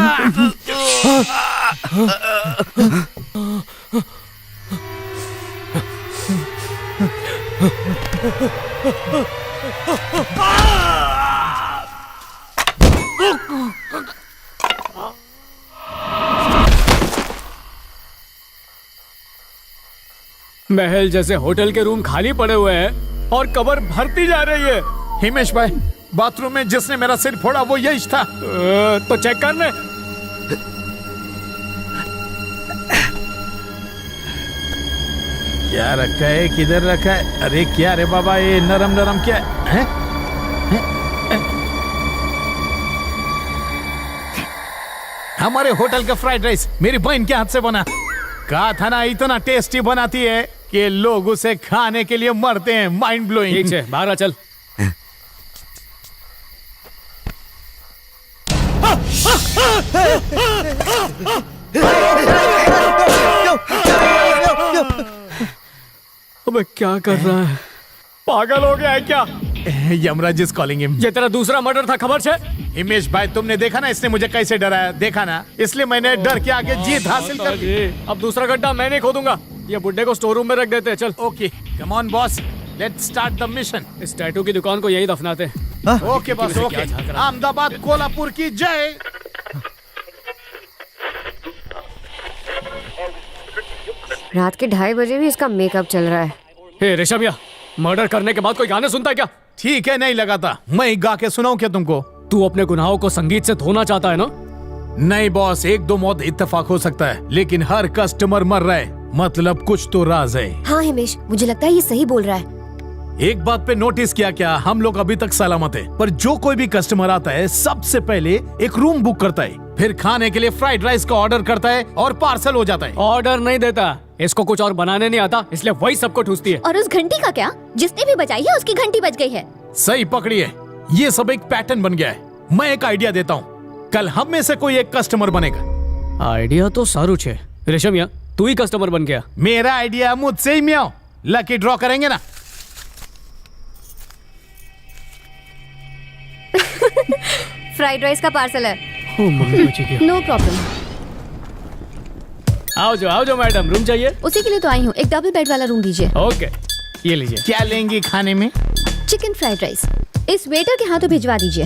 महल जैसे होटल के रूम खाली पड़े हुए हैं और कब्र भरती जा रही है। हिमेश भाई, बाथरूम में जिसने मेरा सिर फोड़ा वो यही था। तो चेक कर ले। क्या रखा है, किधर रखा है? अरे क्या रे बाबा, ये नरम नरम क्या है? हमारे होटल का फ्राइड राइस मेरी बहन के हाथ से बना। कहा था ना, इतना टेस्टी बनाती है कि लोग उसे खाने के लिए मरते हैं। Mind blowing. ठीक है, बाहर आ चल। अबे क्या कर रहा है? पागल हो गया है क्या? Yamraj is calling him. ये तेरा दूसरा मर्डर था, खबर है? हिमेश भाई, तुमने देखा ना इसने मुझे कैसे डराया, देखा ना, इसलिए मैंने डर के आगे जीत हासिल कर दी। अब दूसरा गड्ढा मैं नहीं खोदूंगा, ये बुड्ढे को स्टोर रूम में रख देते हैं। चल okay, come on boss, let's start the mission. इस टैटू की दुकान को यही दफनाते हैं। Okay boss, okay. Ahmedabad Kolhapur की जय। रात के 2:30 बजे भी इसका मेकअप चल रहा है। हे ऋषभ, मर्डर करने के बाद कोई गाने सुनता है क्या? ठीक है, नहीं लगाता। मैं गा के सुनाऊं क्या तुमको? तू अपने गुनाहों को संगीत से धोना चाहता है ना? नहीं बॉस, एक दो मौत इत्तेफाक हो सकता है, लेकिन हर कस्टमर मर रहा है, मतलब कुछ तो राज है। हाँ हिमेश, मुझे लगता है ये सही बोल रहा है। एक बात पे नोटिस किया क्या, हम लोग अभी तक सलामत है, पर जो कोई भी कस्टमर आता है सबसे पहले एक रूम बुक करता है, फिर खाने के लिए फ्राइड राइस का ऑर्डर करता है और पार्सल हो जाता है। ऑर्डर नहीं देता, इसको कुछ और बनाने नहीं आता, इसलिए वही सबको ठूसती है। और उस घंटी का क्या? जिसने भी बजाई है उसकी घंटी बज गई है। सही पकड़ी है, ये सब एक पैटर्न बन गया है। मैं एक आइडिया देता हूँ, कल हम में से कोई एक कस्टमर बनेगा। आइडिया तो सारू छे ऋषभ, तू ही कस्टमर बन गया। मेरा आइडिया मुझसे ही मियाओ। लकी ड्रॉ करेंगे ना? फ्राइड राइस का पार्सल है। No problem. आओ जो मैडम, रूम चाहिए? उसी के लिए तो आई हूँ, एक डबल बेड वाला रूम दीजिए। ओके, ये लीजिए। क्या लेंगी खाने में? Chicken fried rice. इस वेटर के हाथों भिजवा दीजिए।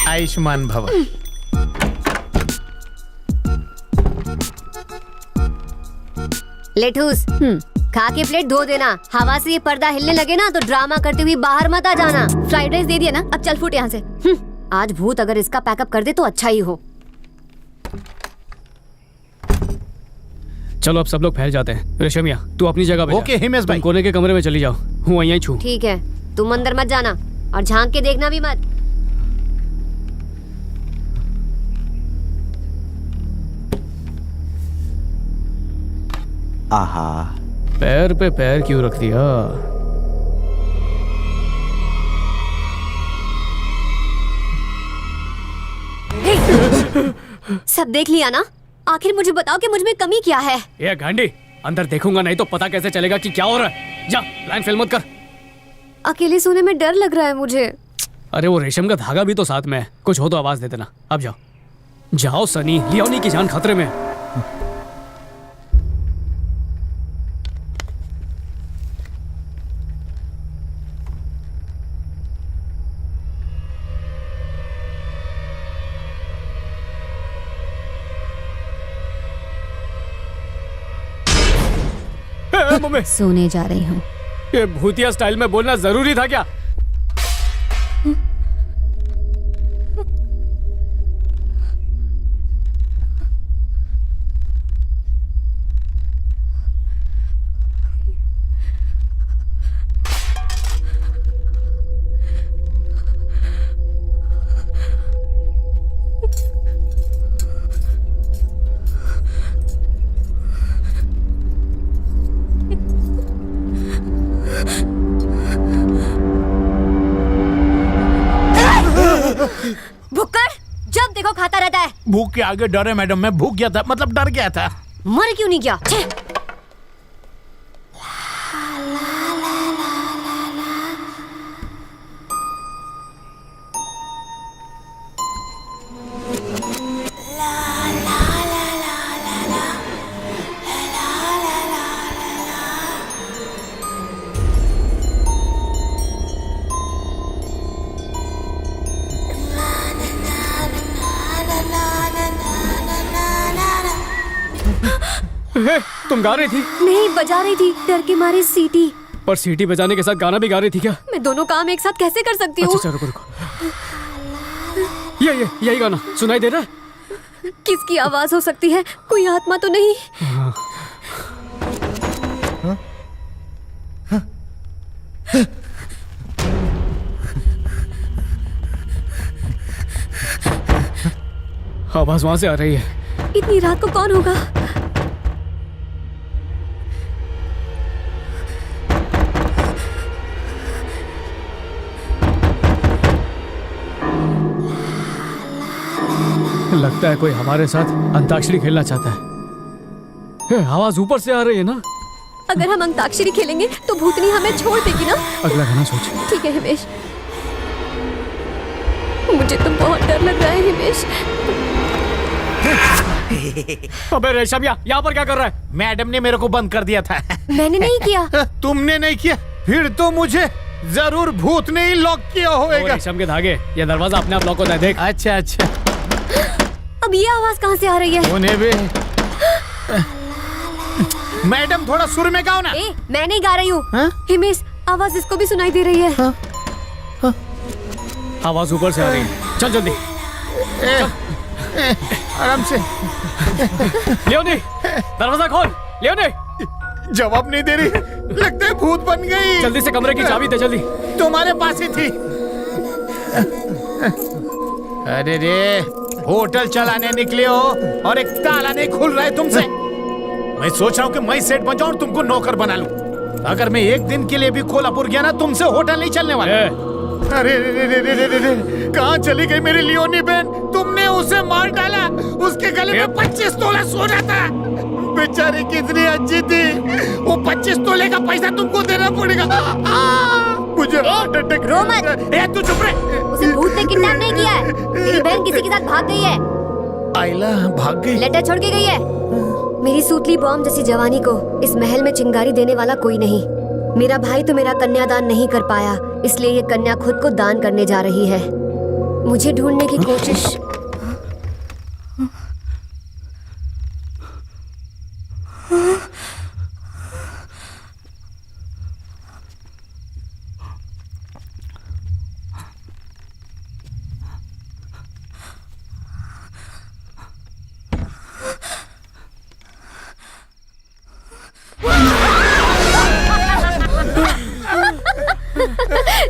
आयुष्मान भव। लेठूस, खा के प्लेट धो देना। हवा से ये पर्दा हिलने लगे ना तो ड्रामा करते हुए बाहर मत आ जाना। फ्राइड राइस दे दिया ना, अब चल फूट यहाँ से। आज भूत अगर इसका पैकअप कर दे तो अच्छा ही हो। चलो अब सब लोग फैल जाते हैं। रेशमिया, तू अपनी जगह पे जा। ओके हिमेश भाई। तुम कोने के कमरे में चली जाओ, हूँ यहीं छू। ठीक है, तुम अंदर मत जाना और झांक के देखना भी मत। आहा, पैर पे पैर क्यों रख दिया? सब देख लिया ना? आखिर मुझे बताओ कि मुझ में कमी क्या है? ये गांडी, अंदर देखूंगा नहीं तो पता कैसे चलेगा कि क्या हो रहा है? जा, लाइन फेल मत कर। अकेले सोने में डर लग रहा है मुझे। अरे वो रेशम का धागा भी तो साथ में है, कुछ हो तो आवाज दे देना। अब जाओ जाओ सनी, लियोनी की जान खतरे में। मम्मी सोने जा रही हूँ। ये भूतिया स्टाइल में बोलना जरूरी था क्या? भुक्कड़ जब देखो खाता रहता है। भूख के आगे डर है मैडम, मैं भूख गया था, मतलब डर गया था। मर क्यों नहीं गया? छे! तुम गा रही थी? नहीं, बजा रही थी, डर के मारे सीटी। पर सीटी बजाने के साथ गाना भी गा रही थी क्या? मैं दोनों काम एक साथ कैसे कर सकती हूँ? अच्छा रुको रुको, यही गाना सुनाई दे रहा है? किसकी आवाज हो सकती है? कोई आत्मा तो नहीं? आवाज वहां से आ रही है। इतनी रात को कौन होगा? लगता है कोई हमारे साथ अंताक्षरी खेलना चाहता है। आवाज ऊपर से आ रही है ना? अगर हम अंताक्षरी खेलेंगे तो भूतनी हमें छोड़ देगी ना? अगला गाना सोच। ठीक है हिमेश, मुझे तो बहुत डर लग रहा है हिमेश। अबे रेशम यहाँ पर क्या कर रहा है? मैडम ने मेरे को बंद कर दिया था। मैंने नहीं किया। तुमने नहीं किया? फिर तो मुझे जरूर भूत ने ही लॉक किया होगा। रेशम के धागे, ये दरवाजा अपने आप लॉक होता है, देख। अच्छा अच्छा। अब ये आवाज कहाँ से आ रही है? उन्हें भी। मैडम थोड़ा सुर में गाओ ना। मैं नहीं गा रही हूँ। हिमेश, आवाज इसको भी सुनाई दे रही है। आवाज ऊपर से आ रही है, चल जल्दी। आराम से। लियोनी, दरवाजा खोल। लियोनी, जवाब नहीं दे रही, लगता है भूत बन गई। जल्दी से कमरे की चाबी दे, जल्दी। तुम्हारे पास ही थी। अरे रे, होटल चलाने निकले हो और एक ताला नहीं खुल रहा है तुमसे। मैं सोच रहा हूँ कि मैं सेठ बन जाऊँ और तुमको नौकर बना लूं। अगर मैं एक दिन के लिए भी कोल्हापुर गया ना, तुमसे होटल नहीं चलने वाला। अरे रे रे रे रे रे रे, कहाँ चली गई मेरी लियोनी बहन? तुमने उसे मार डाला। उसके गले में 25 तोला सोना था। बेचारी कितनी अच्छी थी। वो 25 तोले का पैसा तुमको देना पड़ेगा। मुझे हार्ट अटैक। रो मत। तू चुप रहे। उसे भूत ने किडनैप नहीं किया है। मेरी बहन किसी के साथ भाग गई है। आइला भाग गई? लेटर छोड़ के गई है। मेरी सूतली बॉम्ब जैसी जवानी को इस महल में चिंगारी देने वाला कोई नहीं। मेरा भाई तो मेरा कन्यादान नहीं कर पाया, इसलिए ये कन्या खुद को दान करने जा रही है। मुझे ढूंढने की कोशिश।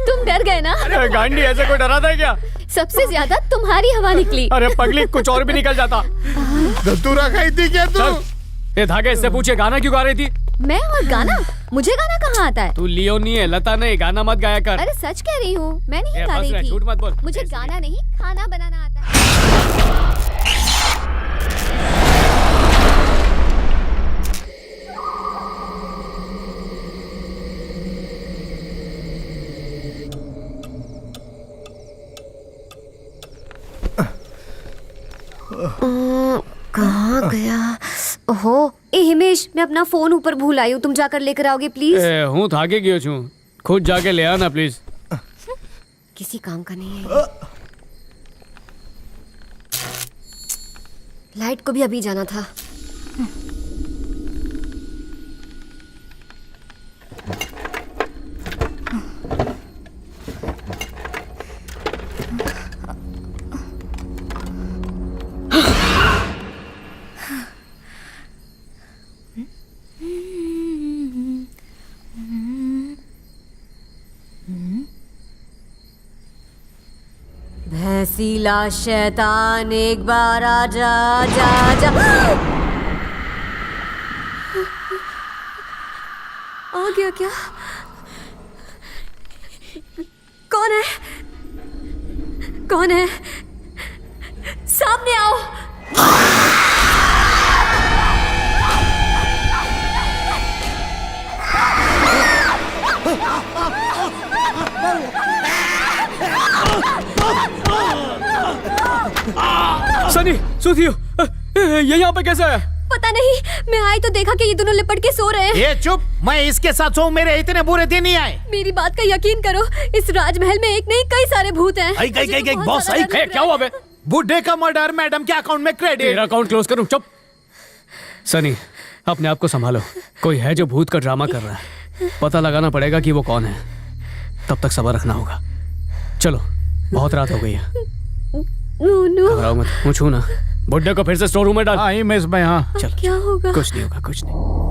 तुम डर गए ना? अरे गांडी, ऐसे कोई डराता है क्या? सबसे ज्यादा तुम्हारी हवा निकली। अरे पगली, कुछ और भी निकल जाता। धतूरा खाई थी क्या तू? ये धागे, इससे पूछे गाना क्यों गा रही थी? मैं और गाना? मुझे गाना कहाँ आता है? तू लियोनी है, लता नहीं, गाना मत गाया कर। अरे सच कह रही हूँ, मैं नहीं गा रही थी। झूठ मत बोल। मुझे गाना नहीं, खाना बनाना आता है। कहाँ गया? ओहो, ए हिमेश, मैं अपना फोन ऊपर भूल आई हूँ, तुम जाकर लेकर आओगे प्लीज? हूँ थाके गयो छू, खुद जाके ले आना प्लीज। किसी काम का नहीं है। लाइट को भी अभी जाना था। रसीला शैतान एक बार आजा आजा आजा। आ गया क्या? कौन है? कौन है? सामने आओ। सनी, सुधियो, ये यहाँ पे कैसे है? पता नहीं, मैं आई तो देखा कि ये दोनों लिपट के सो रहे हैं। ये चुप, मैं इसके साथ सोऊं, मेरे इतने बुरे दिन नहीं आए। मेरी बात का यकीन करो, इस राजमहल में एक नहीं कई सारे भूत हैं। बॉस आई, क्या हुआ बे? बुड्ढे का मर्डर, मैडम के अकाउंट में क्रेडिट। तेरा अकाउंट क्लोज करूं? चुप। सनी, अपने आप को संभालो, कोई है जो भूत का ड्रामा कर रहा है। पता लगाना पड़ेगा कि वो कौन है, तब तक सब्र रखना होगा। चलो, बहुत रात हो गई है। घबराओ मत, मुँह छू ना। बुड्ढे को फिर से स्टोर रूम में डाल। हाँ हिमेश भाई, हाँ। चलो, क्या होगा? कुछ नहीं होगा, कुछ नहीं।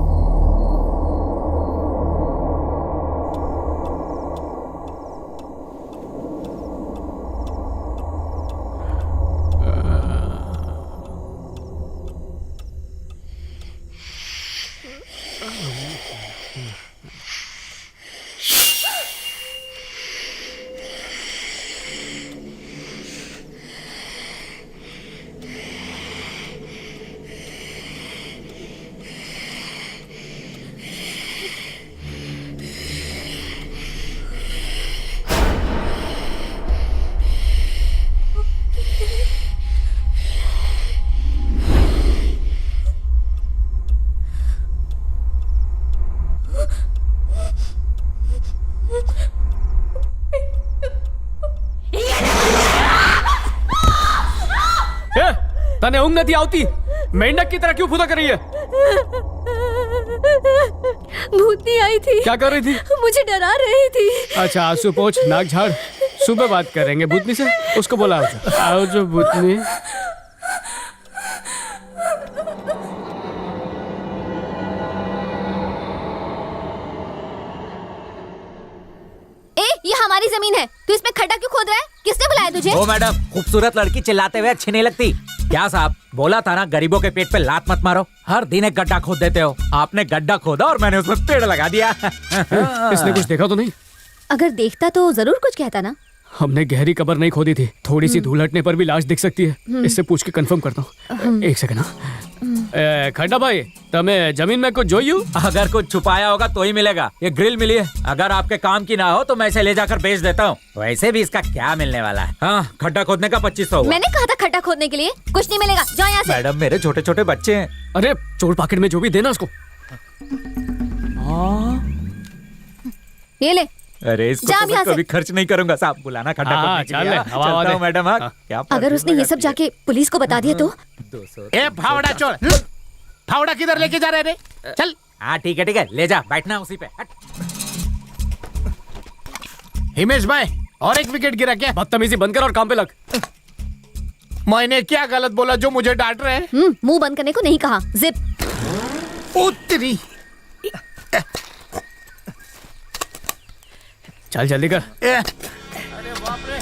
तने ऊँग नहीं आती, मेंढक की तरह क्यों फुदा कर रही है? भूतनी आई थी। क्या कर रही थी? मुझे डरा रही थी। अच्छा, आंसू पोंछ, नाक झाड़। सुबह बात करेंगे भूतनी से, उसको बोला आओ जो भूतनी। ये हमारी जमीन है, तू इसमें खड्डा क्यों खोद रहा है? किसने बुलाया तुझे? ओ मैडम, खूबसूरत लड़की चिल्लाते हुए अच्छी नहीं लगती क्या? साहब बोला था ना, गरीबों के पेट पे लात मत मारो। हर दिन एक गड्ढा खोद देते हो। आपने गड्ढा खोदा और मैंने उसमें पेड़ लगा दिया। इसने कुछ देखा तो नहीं? अगर देखता तो जरूर कुछ कहता ना। हमने गहरी कब्र नहीं खोदी थी, थोड़ी सी धूल हटने पर भी लाश दिख सकती है। इससे पूछ के कंफर्म करता हूँ। एक सेकंड। खड्डा भाई, तमे जमीन में कुछ जोयू? अगर कुछ छुपाया होगा तो ही मिलेगा। ये ग्रिल मिली है, अगर आपके काम की ना हो तो मैं इसे ले जाकर बेच देता हूँ। वैसे भी इसका क्या मिलने वाला है? हाँ, खड्डा खोदने का 2500 हुआ। मैंने कहा था खड्डा खोदने के लिए, कुछ नहीं मिलेगा, जाओ यहाँ से। मैडम, मेरे छोटे छोटे बच्चे हैं। अरे चोर पॉकेट में जो भी देना उसको। ये ले। अरे इसको तो मैं कभी खर्च नहीं करूंगा। साहब बुलाना खड्डा खोदने के लिए। चलता हूँ मैडम। हाँ, क्या अगर उसने ये सब जाके पुलिस को बता दिया तो? ए फावड़ा चोर, फावड़ा किधर लेके जा रहे रे? चल। हाँ ठीक है, ले जा, बैठना उसी पे। हिमेश भाई, और एक विकेट गिरा क्या? बदतमीजी बंद कर और काम पे लग। मैंने क्या गलत बोला जो मुझे डांट रहे हैं? मुंह बंद करने को नहीं कहा। जिप। उतरी। चल जल्दी कर। अरे बाप रे,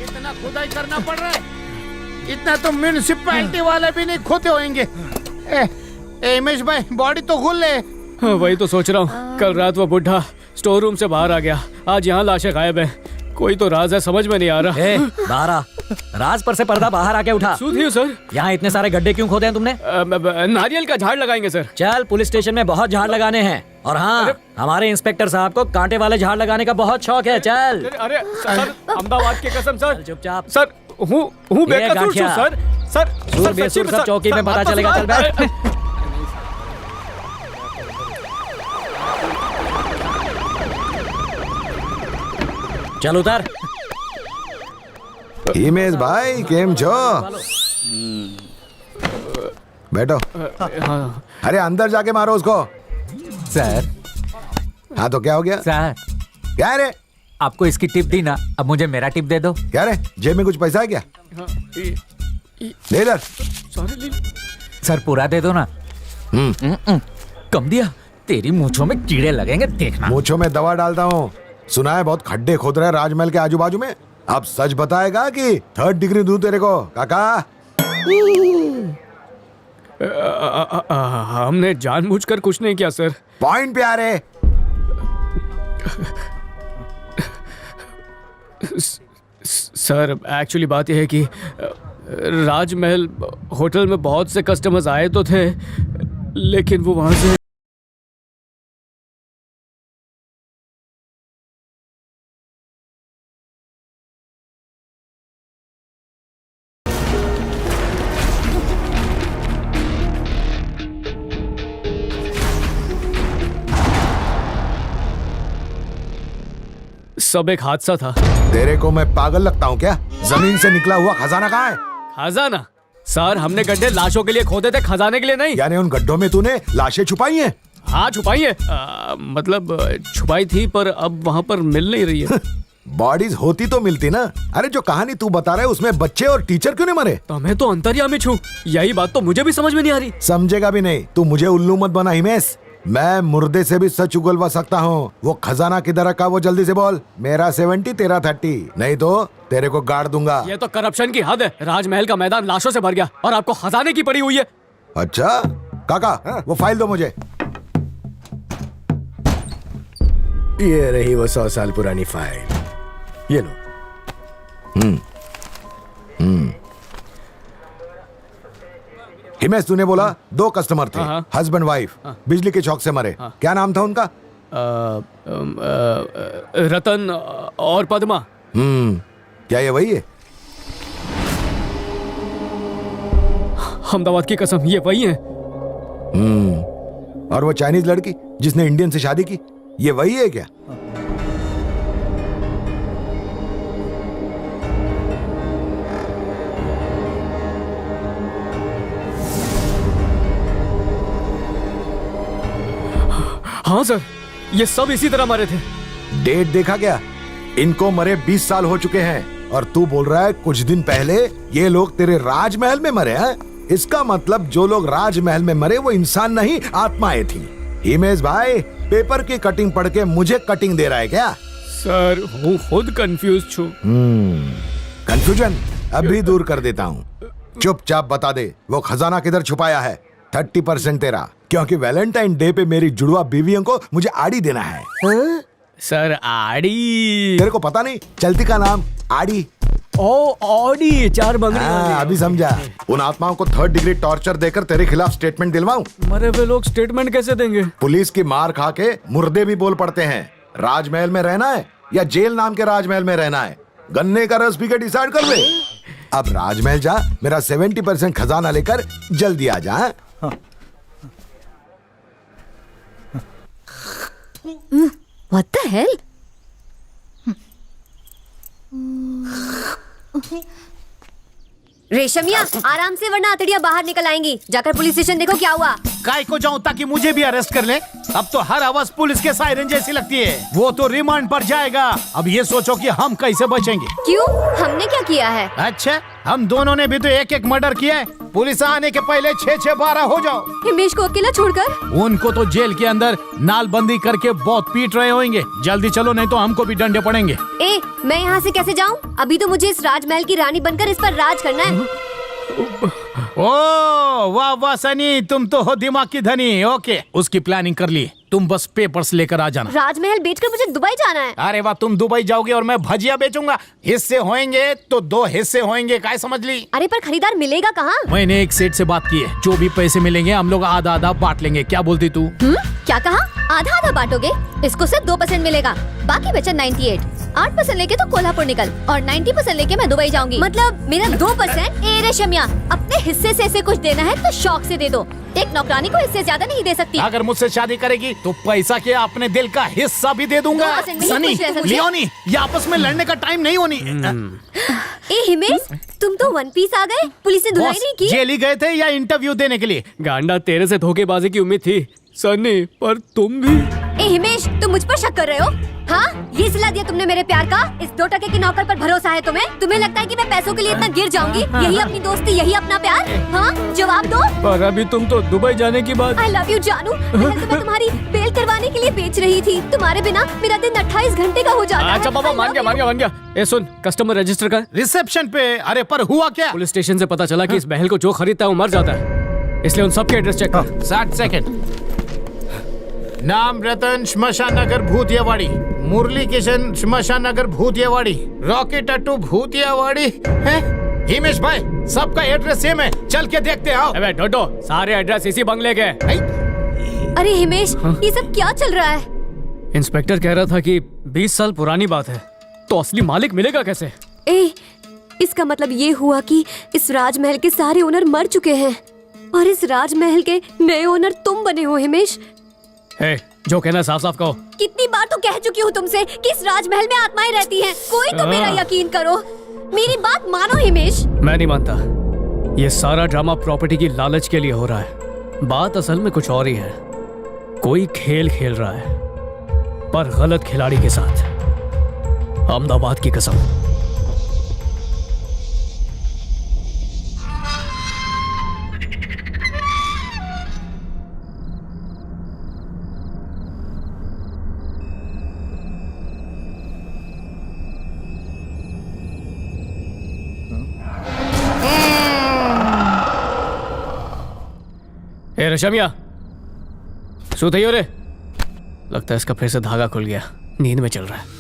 इतना खुदाई करना पड़ रहा है। इतना तो म्यूनिसिपैलिटी वाले भी नहीं खोते होंगे। हिमेश भाई, बॉडी तो खुल ले। हाँ, वही तो सोच रहा हूँ। कल रात वो बुढ़ा स्टोर रूम से बाहर आ गया, आज यहाँ लाशें गायब है। कोई तो राज है, समझ में नहीं आ रहा। बाहर आ। राज पर से पर्दा बाहर आके उठा। सुधियो सर, यहाँ इतने सारे गड्ढे क्यों खोदे हैं तुमने? नारियल का झाड़ लगाएंगे सर। चल, पुलिस स्टेशन में बहुत झाड़ लगाने हैं। और हाँ, हमारे इंस्पेक्टर साहब को कांटे वाले झाड़ लगाने का बहुत शौक है। चल। अरे सर, अहमदाबाद की कसम सर। चुपचाप। सर, हूँ बेकसूर छू सर। सर बेकसूर सब चौकी में पता चलेगा। चल बैठ। चल उतर। हिमेश भाई, केम छो? बैठो। अरे अंदर जाके मारो उसको। सर। हाँ तो क्या हो गया? सर, क्या रे? आपको इसकी टिप दी ना, अब मुझे मेरा टिप दे दो। क्या रे, जेब में कुछ पैसा है क्या? ले इधर। सर पूरा दे दो ना। कम दिया, तेरी मूंछों में कीड़े लगेंगे, देखना। मूंछों में दवा डालता हूँ। सुना है बहुत खड्डे खोद रहे राजमहल के आजू बाजू में। अब सच बताएगा कि 3rd डिग्री दूं तेरे को काका? हमने जानबूझकर कुछ नहीं किया सर। पॉइंट पे आ रहे। सर एक्चुअली बात यह है कि राजमहल होटल में बहुत से कस्टमर्स आए तो थे, लेकिन वो वहां से सब एक हादसा था। तेरे को मैं पागल लगता हूँ क्या? जमीन से निकला हुआ खजाना कहाँ है? खजाना? सर हमने गड्ढे लाशों के लिए खोदे थे, खजाने के लिए नहीं। यानी उन गड्ढों में तूने लाशें छुपाई हैं? हाँ छुपाई है, मतलब छुपाई थी पर अब वहाँ पर मिल नहीं रही है। बॉडीज होती तो मिलती ना। अरे जो कहानी तू बता रहा है उसमें बच्चे और टीचर क्यों नहीं मरे? तो मैं तो अंतर्यामी छू, यही बात तो मुझे भी समझ में नहीं आ रही। समझेगा भी नहीं। तू मुझे उल्लू मत बना हिमेश, मैं मुर्दे से भी सच उगलवा सकता हूँ। वो खजाना किधर रखा वो जल्दी से बोल। मेरा 70 तेरा 30, नहीं तो तेरे को गाड़ दूंगा। ये तो करप्शन की हद है। राजमहल का मैदान लाशों से भर गया और आपको खजाने की पड़ी हुई है। अच्छा काका वो फाइल दो मुझे। ये रही वो 100 साल पुरानी फाइल, ये लो। हिमेश तूने बोला 2 कस्टमर थे, हस्बैंड वाइफ, बिजली के शॉक से मरे। क्या नाम था उनका? रतन और पद्मा। क्या ये वही है? अहमदाबाद की कसम ये वही है। और वो चाइनीज लड़की जिसने इंडियन से शादी की, ये वही है क्या? हाँ सर, ये सब इसी तरह मरे थे। डेट देखा क्या? इनको मरे 20 साल हो चुके हैं और तू बोल रहा है कुछ दिन पहले ये लोग तेरे राजमहल में मरे हैं? इसका मतलब जो लोग राजमहल में मरे वो इंसान नहीं आत्माएं थी। हिमेश भाई पेपर की कटिंग पढ़ के मुझे कटिंग दे रहा है क्या? सर हूँ खुद कंफ्यूज छू। कंफ्यूजन अभी दूर कर देता हूँ। चुपचाप बता दे वो खजाना किधर छुपाया है। 30% तेरा, क्योंकि वैलेंटाइन डे पे मेरी जुड़वा बीवियों को मुझे आड़ी देना है। सर आड़ी? तेरे को पता नहीं चलती का नाम आड़ी? ओ ऑडी 4 बंगड़ी। अभी समझा। उन आत्माओं को 3rd डिग्री टॉर्चर देकर तेरे खिलाफ स्टेटमेंट दिलवाऊं? मरे हुए लोग स्टेटमेंट कैसे देंगे? पुलिस की मार खा के मुर्दे भी बोल पड़ते हैं। राजमहल में रहना है या जेल नाम के राजमहल में रहना है, गन्ने का रस पी के डिसाइड कर ले। अब राजमहल जा, मेरा 70% खजाना लेकर जल्दी आ जा। What the hell? रेशमिया आराम से वरना अतड़ियां बाहर निकल आएंगी। जाकर पुलिस स्टेशन देखो क्या हुआ। काय को जाऊं ताकि मुझे भी अरेस्ट कर ले? अब तो हर आवाज पुलिस के सायरन जैसी लगती है। वो तो रिमांड पर जाएगा। अब ये सोचो कि हम कैसे बचेंगे। क्यों? हमने क्या किया है? अच्छा हम दोनों ने भी तो एक मर्डर किया है। पुलिस आने के पहले 6-6-12 हो जाओ। हिमेश को अकेला छोड़कर? उनको तो जेल के अंदर नालबंदी करके बहुत पीट रहे होंगे। जल्दी चलो नहीं तो हमको भी डंडे पड़ेंगे। ए, मैं यहाँ से कैसे जाऊँ? अभी तो मुझे इस राजमहल की रानी बनकर इस पर राज करना है। ओ वाह वाह सनी, तुम तो हो दिमाग की धनी। ओके उसकी प्लानिंग कर ली। तुम बस पेपर्स लेकर आ जाना। राजमहल बेचकर मुझे दुबई जाना है। अरे वाह, तुम दुबई जाओगे और मैं भजिया बेचूंगा। हिस्से होंगे तो 2 हिस्से होंगे, काय समझ ली? अरे पर खरीदार मिलेगा कहाँ? मैंने एक सेठ से बात की है, जो भी पैसे मिलेंगे हम लोग आधा आधा बांट लेंगे। क्या बोलती तू? क्या कहा? आधा आधा बांटोगे? इसको सिर्फ 2% मिलेगा, बाकी बचा 98। 8% लेके तो कोल्हापुर निकल और 90% लेके मैं दुबई जाऊंगी। मतलब मेरा 2%? ए रेशमिया, अपने हिस्से से ऐसे कुछ देना है तो शौक से दे दो। एक नौकरानी को इससे ज्यादा नहीं दे सकती। अगर मुझसे शादी करेगी तो पैसा के अपने दिल का हिस्सा भी दे दूंगा। 2% नहीं सनी, खुश रह सकते। लियोनी, ये आपस में लड़ने का टाइम नहीं होनी। ए हिमेश, तुम तो वन पीस आ गए। पुलिस ने धुलाई नहीं की? जेल ही गए थे या इंटरव्यू देने के लिए? गांडा, तेरे से धोखेबाजी की उम्मीद थी सनी, पर तुम भी। ए हिमेश, तुम मुझ पर शक कर रहे हो? हाँ, ये सिला दिया तुमने मेरे प्यार का? इस 2 टके के नौकर पर भरोसा है तुम्हें? तुम्हें लगता है कि मैं पैसों के लिए इतना गिर जाऊंगी? यही अपनी दोस्ती, यही अपना प्यार? हाँ, जवाब दो। पर अभी तुम तो दुबई जाने की बात। आई लव यू जानू। पहले तो मैं तुम्हारी बेल करवाने के लिए बेच रही थी। तुम्हारे बिना मेरा दिन 28 घंटे का हो जाता है। अच्छा पापा, मान गया। ए सुन, कस्टमर रजिस्टर का रिसेप्शन पे। अरे पर हुआ क्या? पुलिस स्टेशन से पता चला कि इस महल को जो खरीदता है वो मर जाता है, इसलिए उन सबके एड्रेस चेक कर। 60 सेकंड। नाम रतन, श्मशान नगर भूतियावाड़ी। मुरली किशन, श्मशान नगर भूतियावाड़ी। रॉकी टट्टू भूतियावाड़ी है। हिमेश भाई, सबका एड्रेस सेम है, चल के देखते आओ। अबे डोडो, सारे एड्रेस इसी बंगले के। अरे हिमेश, ये सब क्या चल रहा है? इंस्पेक्टर कह रहा था कि 20 साल पुरानी बात है, तो असली मालिक मिलेगा कैसे? इसका मतलब ये हुआ कि इस राजमहल के सारे ओनर मर चुके हैं और इस राजमहल के नए ओनर तुम बने हो हिमेश। जो कहना साफ साफ कहो। कितनी बार तो कह चुकी हूँ तुमसे कि इस राजमहल में आत्माएं रहती हैं। कोई तो मेरा यकीन करो, मेरी बात मानो हिमेश। मैं नहीं मानता। ये सारा ड्रामा प्रॉपर्टी की लालच के लिए हो रहा है। बात असल में कुछ और ही है। कोई खेल खेल रहा है, पर गलत खिलाड़ी के साथ। अहमदाबाद की कसम। ए रशमिया, सोते ही हो रे? लगता है इसका फिर से धागा खुल गया, नींद में चल रहा है।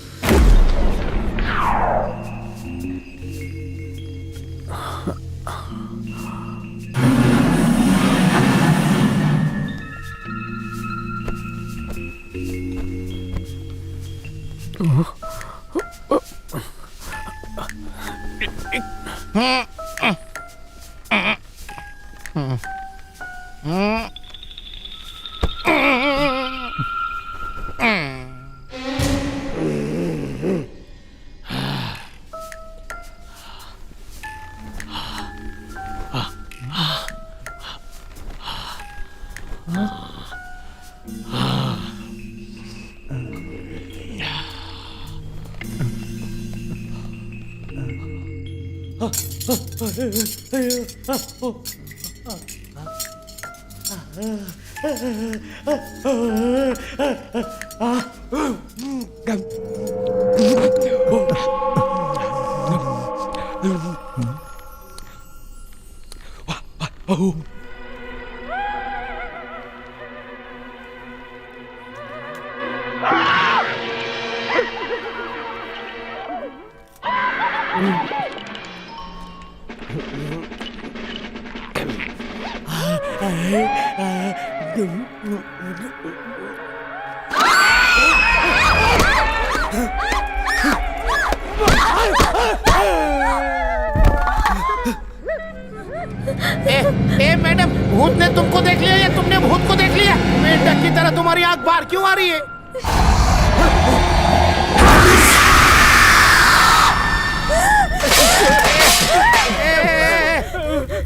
मैडम, भूत ने तुमको देख लिया या तुमने भूत को देख लिया? मेंढक की तरह तुम्हारी आंख बाहर क्यों आ रही है?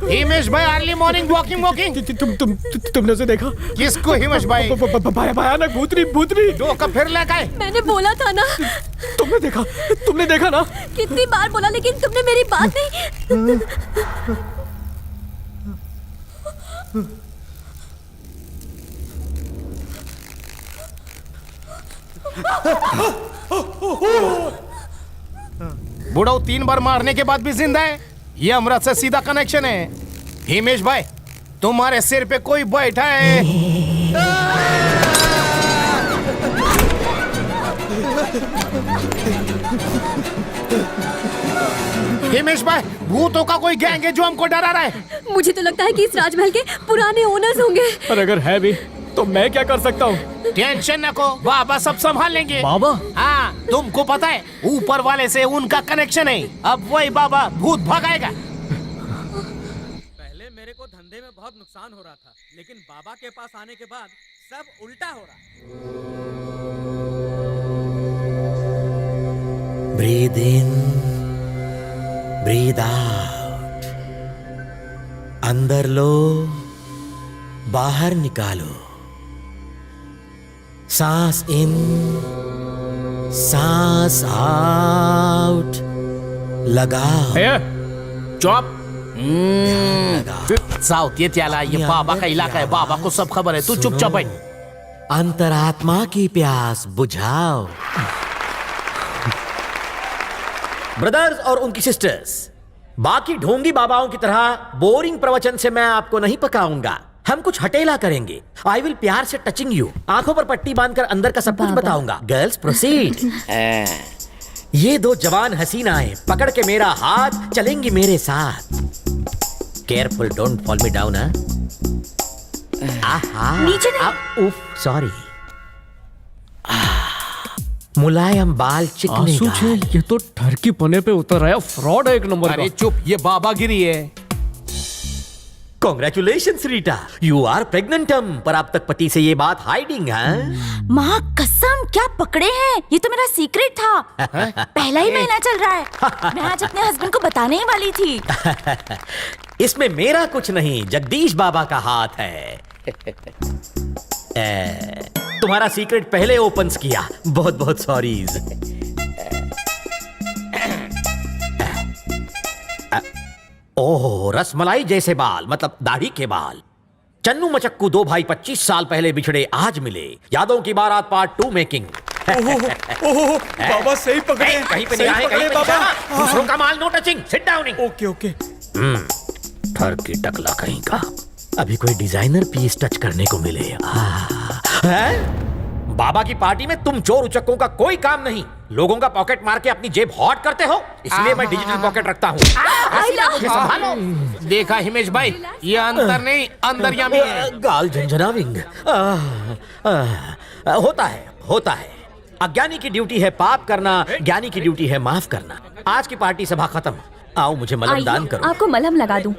हिमेश भाई, अर्ली मॉर्निंग वॉकिंग। तुमने उसे देखा? किसको हिमेश भाई? भयानक भूतनी। दो कब फिर लेकर आए? मैंने बोला था ना। तुमने देखा ना? कितनी बार बोला, लेकिन तुमने मेरी बात नहीं। बुढ़ाऊ 3 बार मारने के बाद भी जिंदा है। ये अमृत से सीधा कनेक्शन है। हिमेश भाई, तुम्हारे सिर पे कोई बैठा है। हिमेश भाई, भूतों का कोई गैंग है जो हमको डरा रहा है। मुझे तो लगता है कि इस राजमहल के पुराने ओनर्स होंगे। पर अगर है भी तो मैं क्या कर सकता हूँ? टेंशन न को, बाबा सब संभाल लेंगे। बाबा? हाँ, तुमको पता है ऊपर वाले से उनका कनेक्शन है। अब वही बाबा भूत भगाएगा। पहले मेरे को धंधे में बहुत नुकसान हो रहा था, लेकिन बाबा के पास आने के बाद सब उल्टा हो रहा। Breathe in, breathe out. अंदर लो, बाहर निकालो। सांस इन, सांस आउट। लगाओ। चुप। लगाओ। साउथ ये त्याला ये बाबा का इलाका है, बाबा को सब खबर है, तू चुपचाप बैठ। अंतरात्मा की प्यास बुझाओ। ब्रदर्स और उनकी सिस्टर्स, बाकी ढोंगी बाबाओं की तरह बोरिंग प्रवचन से मैं आपको नहीं पकाऊंगा। हम कुछ हटेला करेंगे। आई विल प्यार से टचिंग यू, आंखों पर पट्टी बांधकर अंदर का सब कुछ बताऊंगा। Girls proceed. ये दो जवान हसीनाएं पकड़ के मेरा हाथ चलेंगी मेरे साथ। Careful, don't fall me down. नीचे नहीं। उफ, सॉरी। मुलायम बाल, चिकने आंसू छे, गाल। ये तो ठरकी पने पे उतर आया। फ्रॉड है एक नंबर अरे का। चुप, ये बाबागिरी है। Congratulations, रीटा, यू आर प्रेग्नेंटम। पर अब तक पति से ये बात हाइडिंग है। माँ कसम, क्या पकड़े हैं? ये तो मेरा सीक्रेट था। पहला ही महीना चल रहा है। मैं आज अपने हस्बैंड को बताने ही वाली थी। इसमें मेरा कुछ नहीं, जगदीश बाबा का हाथ है। तुम्हारा सीक्रेट पहले ओपन किया, बहुत बहुत सॉरीज। ओह, रसमलाई जैसे बाल, मतलब दाढ़ी के बाल। चन्नू मचक्कू दो भाई 25 साल पहले बिछड़े, आज मिले। यादों की बारात पार्ट 2 मेकिंग। बाबा सही पकड़े, कहीं पे नहीं आए, कहीं पे नहीं। दूसरों का माल no touching, sit downing. Okay okay. ठरकी टकला कहीं का। अभी कोई डिजाइनर पीस टच करने को मिले। हैं? बाबा की पार्टी में तुम चोर उचक्कों का कोई काम नहीं। लोगों का पॉकेट मार के अपनी जेब हॉट करते हो, इसलिए मैं डिजिटल पॉकेट रखता हूँ। मुझे संभालो। देखा हिमेश भाई, ये अंतर नहीं अंतर्यामी है। गाल झंझनाविंग। होता है। अज्ञानी की ड्यूटी है पाप करना, ज्ञानी की ड्यूटी है माफ करना। आज की पार्टी सभा खत्म। आओ मुझे मलम दान करो। आपको मलहम लगा दूं।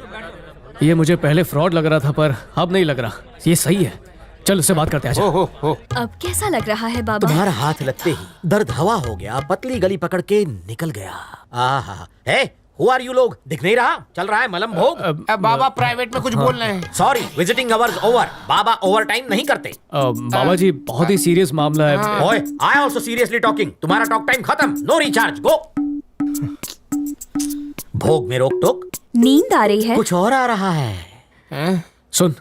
ये मुझे पहले फ्रॉड लग रहा था, पर अब नहीं लग रहा। ये सही है। चल उससे बात करते हैं। आजा। अब कैसा लग रहा है बाबा? तुम्हारा हाथ लगते ही दर्द हवा हो गया, पतली गली पकड़ के निकल गया। आहा, हे, हु आर यू लोग? दिख नहीं रहा? चल रहा है मलम भोग। बाबा प्राइवेट में कुछ बोल रहे हैं। Sorry, visiting hours over. बाबा ओवर टाइम नहीं करते। बाबा जी, बहुत ही सीरियस मामला है। ओए, आई आल्सो सीरियसली टॉकिंग। तुम्हारा टॉक टाइम खत्म, नो रिचार्ज, गो। भोग में रोक टोक। नींद आ रही है। कुछ और आ रहा है। सुन,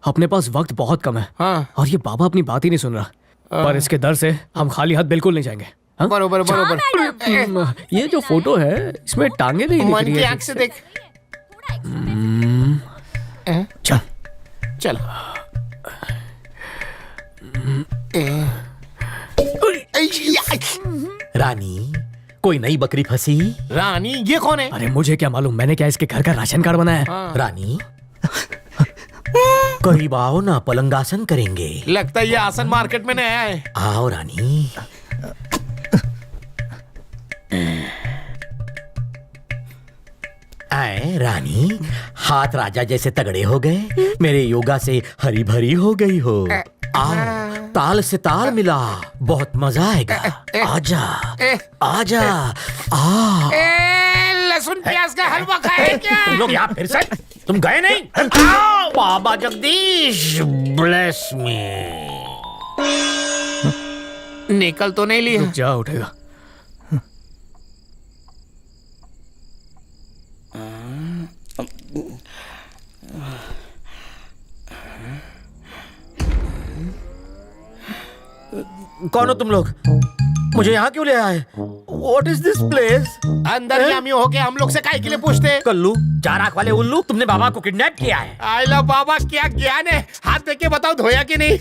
अपने पास वक्त बहुत कम है। और ये बाबा अपनी बात ही नहीं सुन रहा। पर इसके डर से हम खाली हाथ बिल्कुल नहीं जाएंगे। बरोबर बरोबर। ये जो फोटो है, इसमें टांगे नहीं दिख मन रही की है। आंख से देख। चल चल। रानी, कोई नई बकरी फंसी? रानी, ये कौन है? अरे मुझे क्या मालूम, मैंने क्या इसके घर का राशन कार्ड बनाया है? रानी, करीब आओ ना, पलंगासन करेंगे। लगता है ये आसन मार्केट में नया है। आओ रानी। आए रानी, हाथ राजा जैसे तगड़े हो गए। मेरे योगा से हरी भरी हो गई हो। आओ, ताल से ताल मिला, बहुत मजा आएगा। आजा आजा। आ लहसुन प्याज का हलवा खाए क्या? तुम लोग यहाँ फिर से? तुम गए नहीं? बाबा जगदीश ब्लेस मी। निकल तो नहीं ली? जा उठेगा। कौन हो तुम लोग? मुझे यहाँ क्यों ले आए? What is this place? अंदर यामी होके हम लोग से काहे के लिए पूछते? कल्लू, चार आंख वाले उल्लू, तुमने बाबा को किडनैप किया है। आइला बाबा, क्या ज्ञान है? हाथ देख के बताओ, धोया कि नहीं?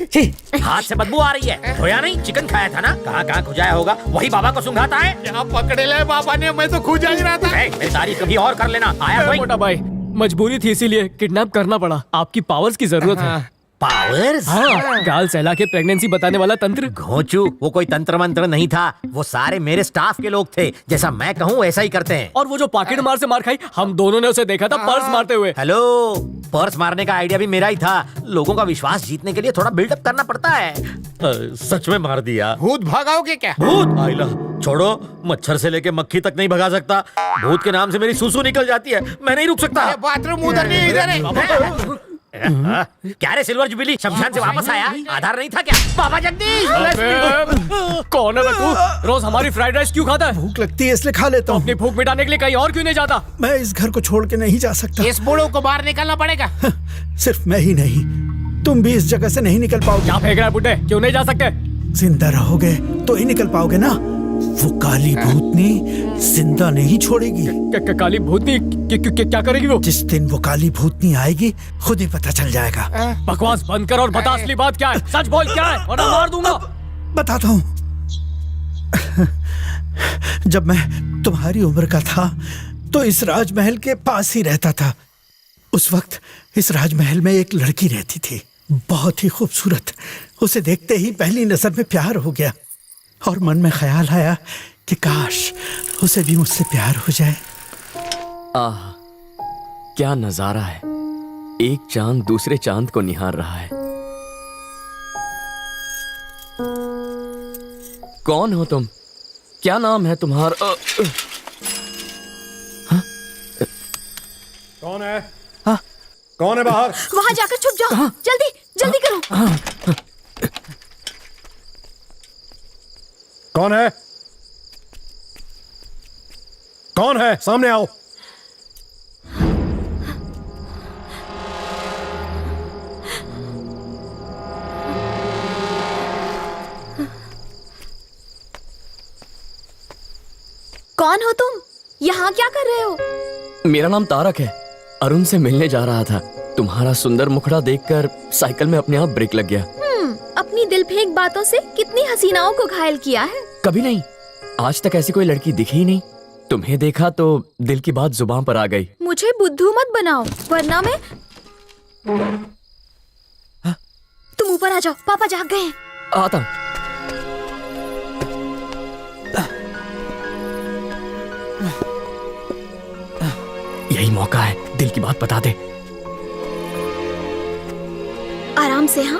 हाथ से बदबू आ रही है। धोया नहीं, चिकन खाया था ना। कहाँ कहाँ खुजाया होगा, वही बाबा को सुंघाता है। यहाँ पकड़े ले बाबा ने, मैं तो खुजा ही रहा था। मेरी तारीफ कभी और कर लेना। आया कोई? मोटा भाई, मजबूरी थी, इसीलिए किडनैप करना पड़ा। आपकी पावर्स की जरूरत है। पावर्स? हाँ, गाल सहला के प्रेगनेंसी बताने वाला तंत्र। घोंचू, वो कोई तंत्र मंत्र नहीं था। वो सारे मेरे स्टाफ के लोग थे। जैसा मैं कहूँ वैसा ही करते हैं। और वो जो पॉकेट मार से मार खाई, हम दोनों ने उसे देखा था पर्स मारते हुए। हेलो, पर्स मारने का आइडिया भी मेरा ही था। लोगों का विश्वास जीतने के लिए थोड़ा बिल्डअप करना पड़ता है। सच में मार दिया। भूत भगाओगे क्या? भूत? आइला, छोड़ो, मच्छर से लेके मक्खी तक नहीं भगा सकता। भूत के नाम से मेरी सुसु निकल जाती है, मैं नहीं रुक सकता। बाथरूम उधर नहीं, इधर है। क्या रे सिल्वर जुबिली शमशान से वापस आया? आधार नहीं था क्या? बाबा जगदीश कौन है बे तू? रोज हमारी फ्राइड राइस क्यों खाता है? भूख लगती है इसलिए खा लेता हूँ। अपनी भूख मिटाने के लिए कहीं और क्यों नहीं जाता? मैं इस घर को छोड़ के नहीं जा सकता। इस बूढ़ों को बाहर निकलना पड़ेगा। सिर्फ मैं ही नहीं, तुम भी इस जगह से नहीं निकल पाओगे। क्या फेंक रहा है बुड्ढे? क्यों नहीं जा सकते? जिंदा रहोगे तो ही निकल पाओगे ना। वो काली भूतनी जिंदा नहीं छोड़ेगी। काली भूतनी क्या करेगी वो? जिस दिन वो काली भूतनी आएगी खुद ही पता चल जाएगा। बकवास बंद कर और बता असली बात क्या है। सच बोल क्या है वरना मार दूंगा। बताता हूँ। जब मैं तुम्हारी उम्र का था तो इस राजमहल के पास ही रहता था। उस वक्त इस राजमहल में एक लड़की रहती थी, बहुत ही खूबसूरत। उसे देखते ही पहली नजर में प्यार हो गया और मन में ख्याल आया कि काश उसे भी मुझसे प्यार हो जाए। आह, क्या नजारा है। एक चांद दूसरे चांद को निहार रहा है। कौन हो तुम? क्या नाम है तुम्हारा? कौन है? हाँ? कौन है बाहर? वहां जाकर छुप जाओ। जल्दी जल्दी करो। कौन है? कौन है? सामने आओ। कौन हो तुम? यहाँ क्या कर रहे हो? मेरा नाम तारक है। अरुण से मिलने जा रहा था। तुम्हारा सुंदर मुखड़ा देखकर साइकिल में अपने आप ब्रेक लग गया। अपनी दिल फेंक बातों से कितनी हसीनाओं को घायल किया है। कभी नहीं, आज तक ऐसी कोई लड़की दिखी ही नहीं। तुम्हें देखा तो दिल की बात जुबान पर आ गई। मुझे बुद्धू मत बनाओ वरना मैं। तुम ऊपर आ जाओ, पापा जाग गए हैं। आता हूं। यही मौका है, दिल की बात बता दे। आराम से। हाँ,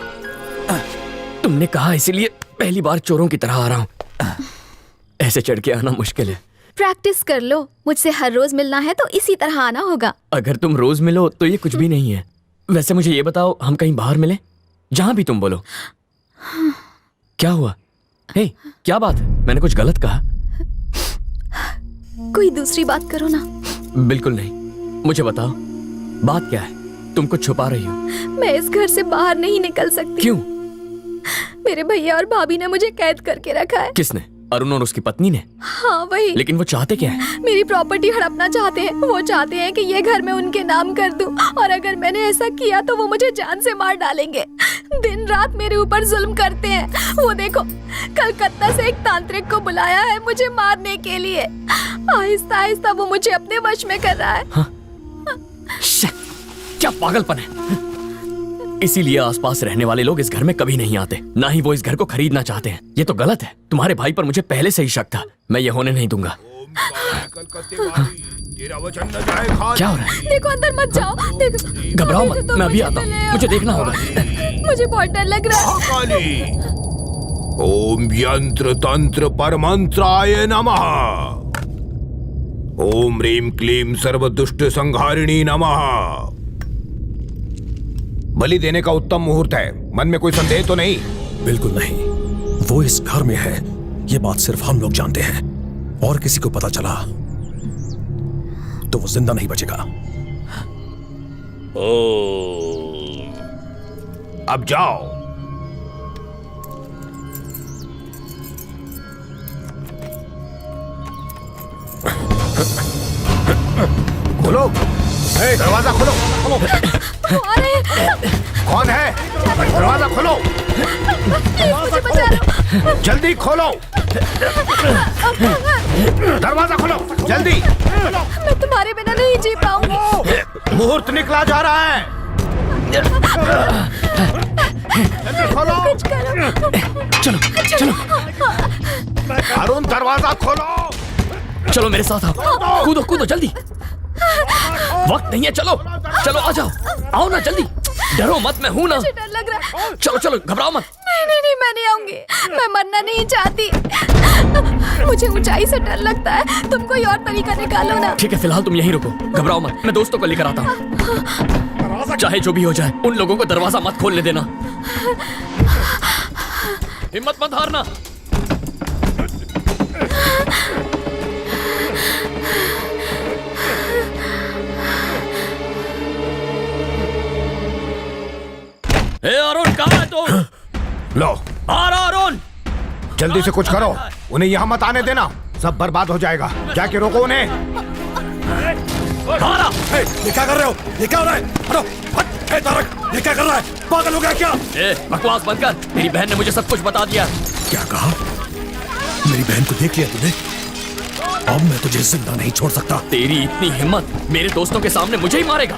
तुमने कहा इसीलिए पहली बार चोरों की तरह आ रहा हूं। ऐसे चढ़ के आना मुश्किल है। प्रैक्टिस कर लो। मुझसे हर रोज मिलना है तो इसी तरह आना होगा। अगर तुम रोज मिलो तो ये कुछ भी नहीं है। वैसे मुझे ये बताओ, हम कहीं बाहर मिले? जहां भी तुम बोलो। क्या हुआ? हे, क्या बात है? मैंने कुछ गलत कहा? कोई दूसरी बात करो ना। बिल्कुल नहीं। मुझे बताओ, बात क्या है? तुम कुछ छुपा रही हो। मैं इस घर से बाहर नहीं निकल सकती। क्यों? मेरे भैया और भाभी ने मुझे कैद करके रखा है। किसने? अरुण और उसकी पत्नी ने? हाँ वही। लेकिन वो चाहते क्या है? मेरी प्रॉपर्टी हड़पना चाहते हैं। वो चाहते हैं कि ये घर मैं उनके नाम कर दूं और अगर मैंने ऐसा किया तो वो मुझे जान से मार डालेंगे। दिन रात मेरे ऊपर जुल्म करते हैं। वो देखो, कलकत्ता से एक तांत्रिक को बुलाया है मुझे मारने के लिए। आहिस्ता आहिस्ता वो मुझे अपने वश में कर रहा है। हाँ? क्या पागलपन है। इसीलिए आसपास रहने वाले लोग इस घर में कभी नहीं आते, ना ही वो इस घर को खरीदना चाहते हैं। ये तो गलत है। तुम्हारे भाई पर मुझे पहले से ही शक था। मैं ये होने नहीं दूंगा। क्या हो रहा है? देखो, अंदर मत जाओ। देखो, घबराओ मत, मैं अभी आता हूँ। मुझे देखना होगा। मुझे बहुत डर लग रहा है। ओम यंत्र तंत्र परमंत्राय नमः। ओम ह्रीं क्लीं सर्वदुष्ट संहारिणी नमः। बलि देने का उत्तम मुहूर्त है। मन में कोई संदेह तो नहीं? बिल्कुल नहीं। वो इस घर में है, ये बात सिर्फ हम लोग जानते हैं। और किसी को पता चला तो वो जिंदा नहीं बचेगा। अब जाओ। खोलो, दरवाजा खोलो। कौन है? दरवाजा खोलो। मुझे बचा लो। जल्दी खोलो। दरवाजा खोलो, जल्दी। मैं तुम्हारे बिना नहीं जी पाऊंगी। मुहूर्त निकला जा रहा है। जल्दी खोलो। कुछ करो। चलो चलो। अरुण, दरवाजा खोलो। चलो मेरे साथ आओ। कूदो कूदो जल्दी। वक्त नहीं है। चलो चलो, आ जाओ। आओ ना जल्दी। डरो मत, मैं हूं ना। मुझे डर लग रहा है। चलो चलो, घबराओ मत। नहीं नहीं नहीं, मैं नहीं आऊंगी। मैं मरना नहीं चाहती। मुझे ऊंचाई से डर लगता है। तुम कोई और तरीका निकालो ना। ठीक है, फिलहाल तुम यहीं रुको। घबराओ मत, मैं दोस्तों को लेकर आता हूँ। चाहे जो भी हो जाए उन लोगों को दरवाजा मत खोलने देना। हिम्मत मत हारना। ए अरुण, कहाँ है तू? लो, आ रहा अरुण। जल्दी से कुछ करो, उन्हें यहाँ मत आने देना, सब बर्बाद हो जाएगा। जाके रोको उन्हें। ये क्या कर रहे हो? ये क्या हो रहा है? हटो, हट। तारक, ये क्या कर रहा है? पागल हो गया क्या? बकवास बंद कर। मेरी बहन ने मुझे सब कुछ बता दिया। क्या कहा? मेरी बहन को देख लिया तूने? अब मैं तुझे जिंदा नहीं छोड़ सकता। तेरी इतनी हिम्मत, मेरे दोस्तों के सामने मुझे ही मारेगा?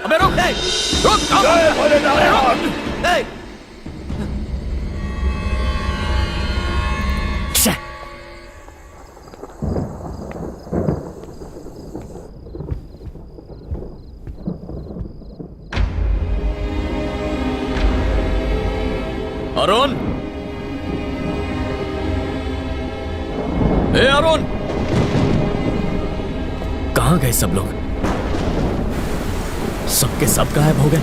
अबे रुक, अरुण, ए अरुण, कहाँ गए सब लोग? सबके सब गायब हो गए।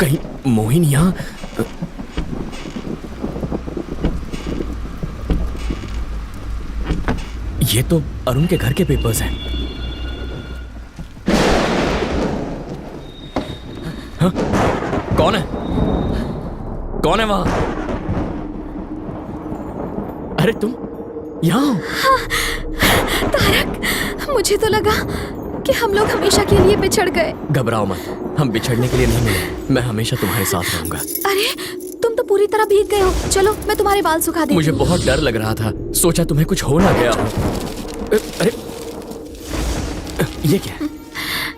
कहीं मोहिनी यहाँ? ये तो अरुण के घर के पेपर्स हैं। हाँ? कौन है? कौन है वहां? अरे तुम यहाँ? हाँ, तारक, मुझे तो लगा कि हम लोग हमेशा के लिए बिछड़ गए। घबराओ मत, हम बिछड़ने के लिए नहीं मिले। मैं हमेशा तुम्हारे साथ रहूंगा। अरे तुम तो पूरी तरह भीग गए हो। चलो मैं तुम्हारे बाल सुखा देती हूँ। मुझे बहुत डर लग रहा था, सोचा तुम्हें कुछ हो ना गया हो। अरे ये क्या है?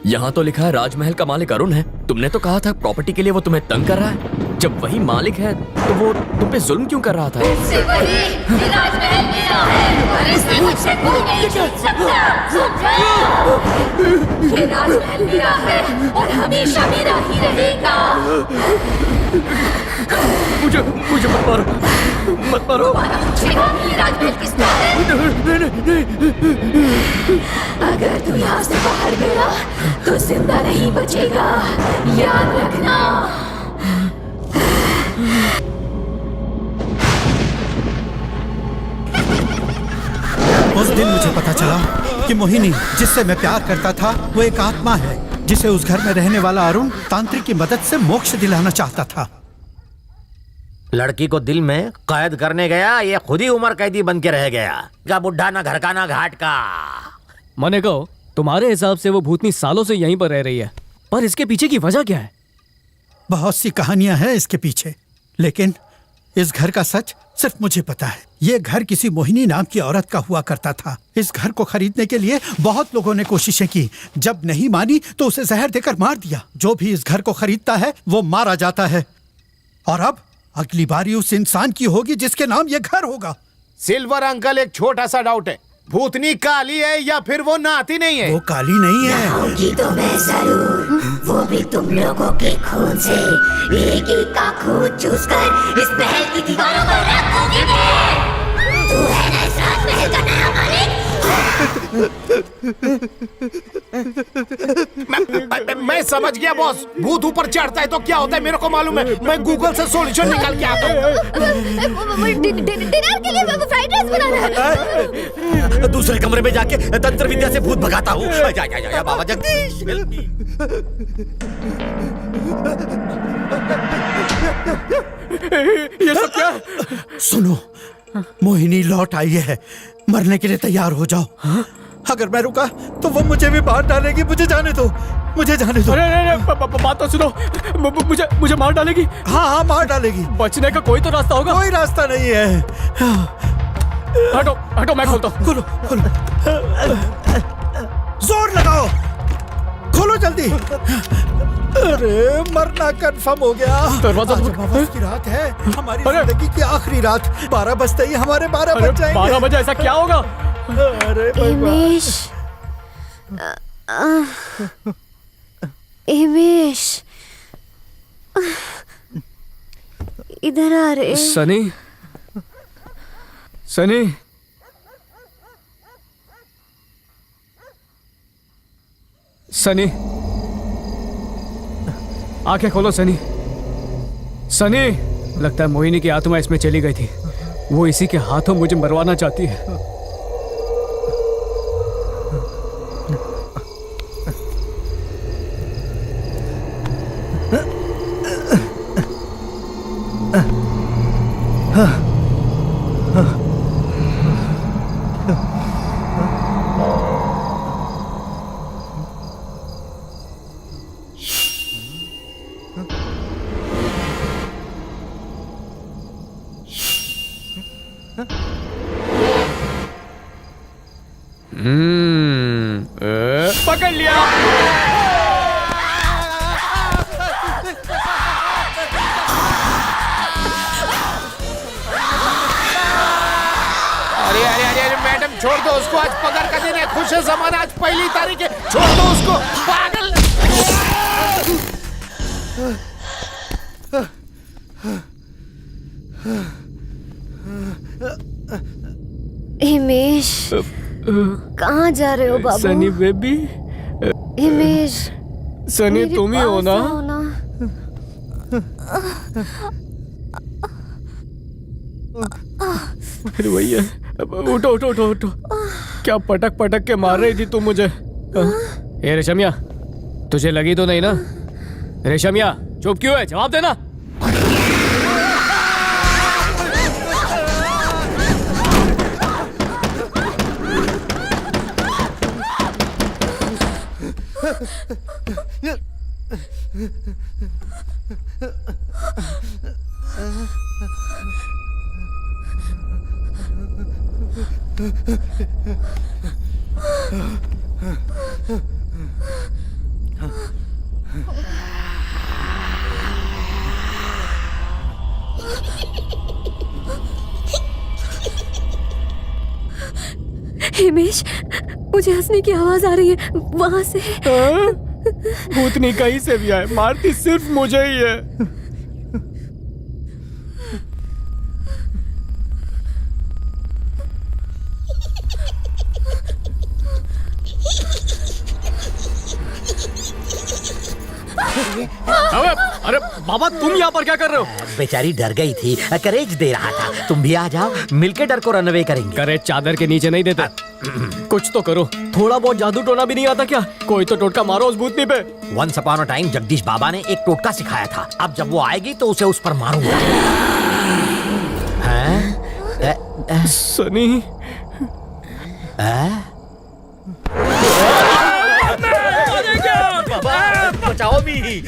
यहाँ तो लिखा है राजमहल का मालिक अरुण है। तुमने तो कहा था प्रॉपर्टी के लिए वो तुम्हें तंग कर रहा है। जब वही मालिक है तो वो तुम पे जुल्म क्यों कर रहा था? राजमहल मेरा है और इसमें मुझसे कोई नहीं छीन सकता। ये राजमहल मेरा है और हमेशा मेरा ही रहेगा। मुझे मत मारो, मत मारो। ये राजमहल किसका है? अगर तू यहाँ से बाहर गया तो जिंदा नहीं बचेगा, याद रखना। उस दिन मुझे पता चला कि मोहिनी जिससे मैं प्यार करता था वो एक आत्मा है जिसे उस घर में रहने वाला अरुण तांत्रिक की मदद से मोक्ष दिलाना चाहता था। लड़की को दिल में कैद करने गया, ये खुद ही उम्र कैदी बन के रह गया। का बुढ़ा ना घर का ना घाट का। मने कहो, तुम्हारे हिसाब से वो भूतनी सालों से यहीं पर रह रही है, पर इसके पीछे की वजह क्या है? बहुत सी कहानियां हैं इसके पीछे, लेकिन इस घर का सच सिर्फ मुझे पता है। ये घर किसी मोहिनी नाम की औरत का हुआ करता था। इस घर को खरीदने के लिए बहुत लोगों ने कोशिशें की। जब नहीं मानी तो उसे जहर देकर मार दिया। जो भी इस घर को खरीदता है वो मारा जाता है। और अब अगली बारी उस इंसान की होगी जिसके नाम ये घर होगा। सिल्वर अंकल, एक छोटा सा डाउट है, भूतनी काली है या फिर वो नाती नहीं है? वो काली नहीं है। होगी तो मैं जरूर, वो भी तुम लोगों के खून से। एक एक का खून चूस कर इस महल की दीवारों पर रखोगे मैं। तू है ना इस राजमहल का नया मालिक? मैं समझ गया बॉस, भूत ऊपर चढ़ता है तो क्या होता है मेरे को मालूम है। मैं गूगल से सॉल्यूशन निकाल के आता हूँ। डिनर के लिए फ्राइड राइस बनाना है। दूसरे कमरे में जाके तंत्र विद्या से भूत भगाता हूँ। जा बाबा जगदीश। ये सब क्या? सुनो, मोहिनी लौट आई है। मरने के लिए तैयार हो जाओ। अगर मैं रुका तो वो मुझे भी बाहर डालेगी। मुझे जाने दो, मुझे जाने दो। अरे बात तो सुनो, मुझे मार डालेगी। हाँ मार डालेगी। बचने का कोई तो रास्ता होगा। कोई रास्ता नहीं है। हटो मैं खोलता हूँ। खोलो। जोर लगाओ, खोलो जल्दी। अरे मरना कंफर्म हो गया। दरवाजा की रात है, हमारी जिंदगी की आखिरी रात। 12 बजते ही हमारे 12 बज जाएंगे। 12 बजे ऐसा क्या होगा? अरे हिमेश, हिमेश, इधर आ रे। सनी, सनी, आंखें खोलो सनी। लगता है मोहिनी की आत्मा इसमें चली गई थी। वो इसी के हाथों मुझे मरवाना चाहती है। पकड़ लिया। अरे मैडम छोड़ दो उसको, आज पगार का दिन है, खुश है जमाना, आज 1 तारीख है, छोड़ दो उसको पागल। हिमेश, कहाँ जा रहे हो बाबू? सनी बेबी। हिमेश, सनी तुम ही हो ना? फिर वही है। उठो। क्या पटक के मार रही थी तुम मुझे? ए रेशमिया, तुझे लगी तो नहीं ना? रेशमिया चुप क्यों है? जवाब देना। हिमेश, मुझे हंसने की आवाज आ रही है वहां से। भूतनी कहीं से भी आए, मारती सिर्फ मुझे ही है। अरे बाबा, तुम यहाँ पर क्या कर रहे हो? बेचारी डर गई थी, करेज दे रहा था। तुम भी आ जाओ, मिलके डर को रनअवे करेंगे। करेज चादर के नीचे नहीं देता। कुछ तो करो, थोड़ा बहुत जादू टोना भी नहीं आता क्या? कोई तो टोटका मारो उस भूतनी पे। Once upon a time Jagdish बाबा ने एक टोटका सिखाया था। अब जब वो आएगी तो उसे उस पर मारूंगा। सनी, बचाओ भी।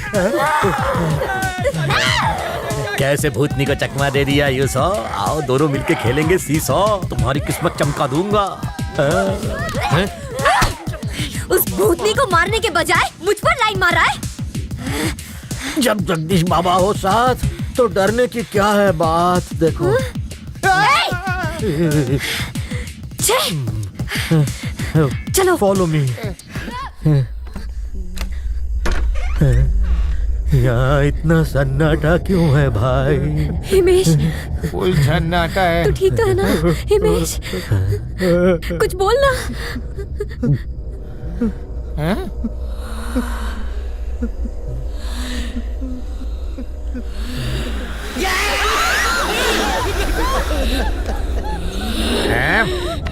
कैसे भूतनी को चकमा दे दिया यूसो? आओ दोनों मिलके खेलेंगे सीसो, तुम्हारी किस्मत चमका दूंगा। उस भूतनी को मारने के बजाय मुझ पर लाइन मार रहा है। जब जगदीश बाबा हो साथ तो डरने की क्या है बात। देखो चलो फॉलो मी। यहाँ इतना सन्नाटा क्यों है भाई? हिमेश, फुल सन्नाटा है। तू ठीक तो है ना हिमेश? कुछ बोलना।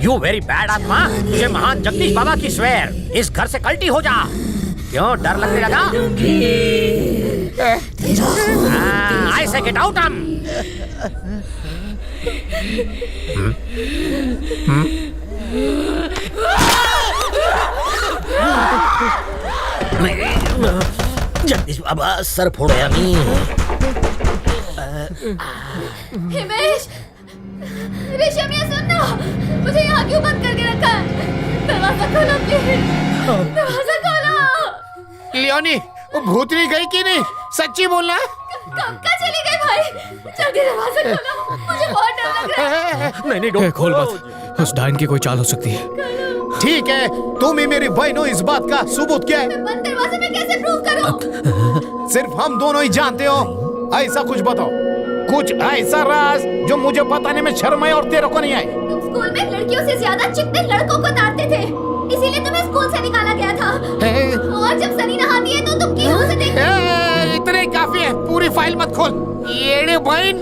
यू वेरी बैड आत्मा, तुझे महान जगदीश बाबा की स्वेर, इस घर से कल्टी हो जा। क्यों डर लगने लगा? आई से गेट आउट। जगदीश बाबा सर फोड़ो या नहीं? हिमेश, ऋषभ ये सुनना, मुझे यहाँ क्यों बंद करके रखा है? दरवाजा खोलो प्लीज, दरवाजा खोलो। लियोनी, वो भूतनी गई कि नहीं? सच्ची बोलना। कब का चली गई भाई? जल्दी दरवाजा खोलो, मुझे बहुत डर लग रहा है। नहीं खोल मत, उस डायन की कोई चाल हो सकती है। ठीक है, तुम ही मेरी बहन हो, इस बात का सबूत क्या है? मैं बंद दरवाजे में कैसे प्रूव करूं? सिर्फ हम दोनों ही जानते हो। ऐसा कुछ बताओ, कुछ ऐसा राज जो मुझे बताने में शर्म है और तेरे को नहीं आए। तुम स्कूल में लड़कियों से ज्यादा चिकने लड़कों को ताड़ते थे, इसीलिए तुम्हें स्कूल से निकाला गया था। और जब सनी नहाती है तो तुम क्यों उसे देखते हो? इतना ही काफी है, पूरी फाइल मत खोल। ये बहन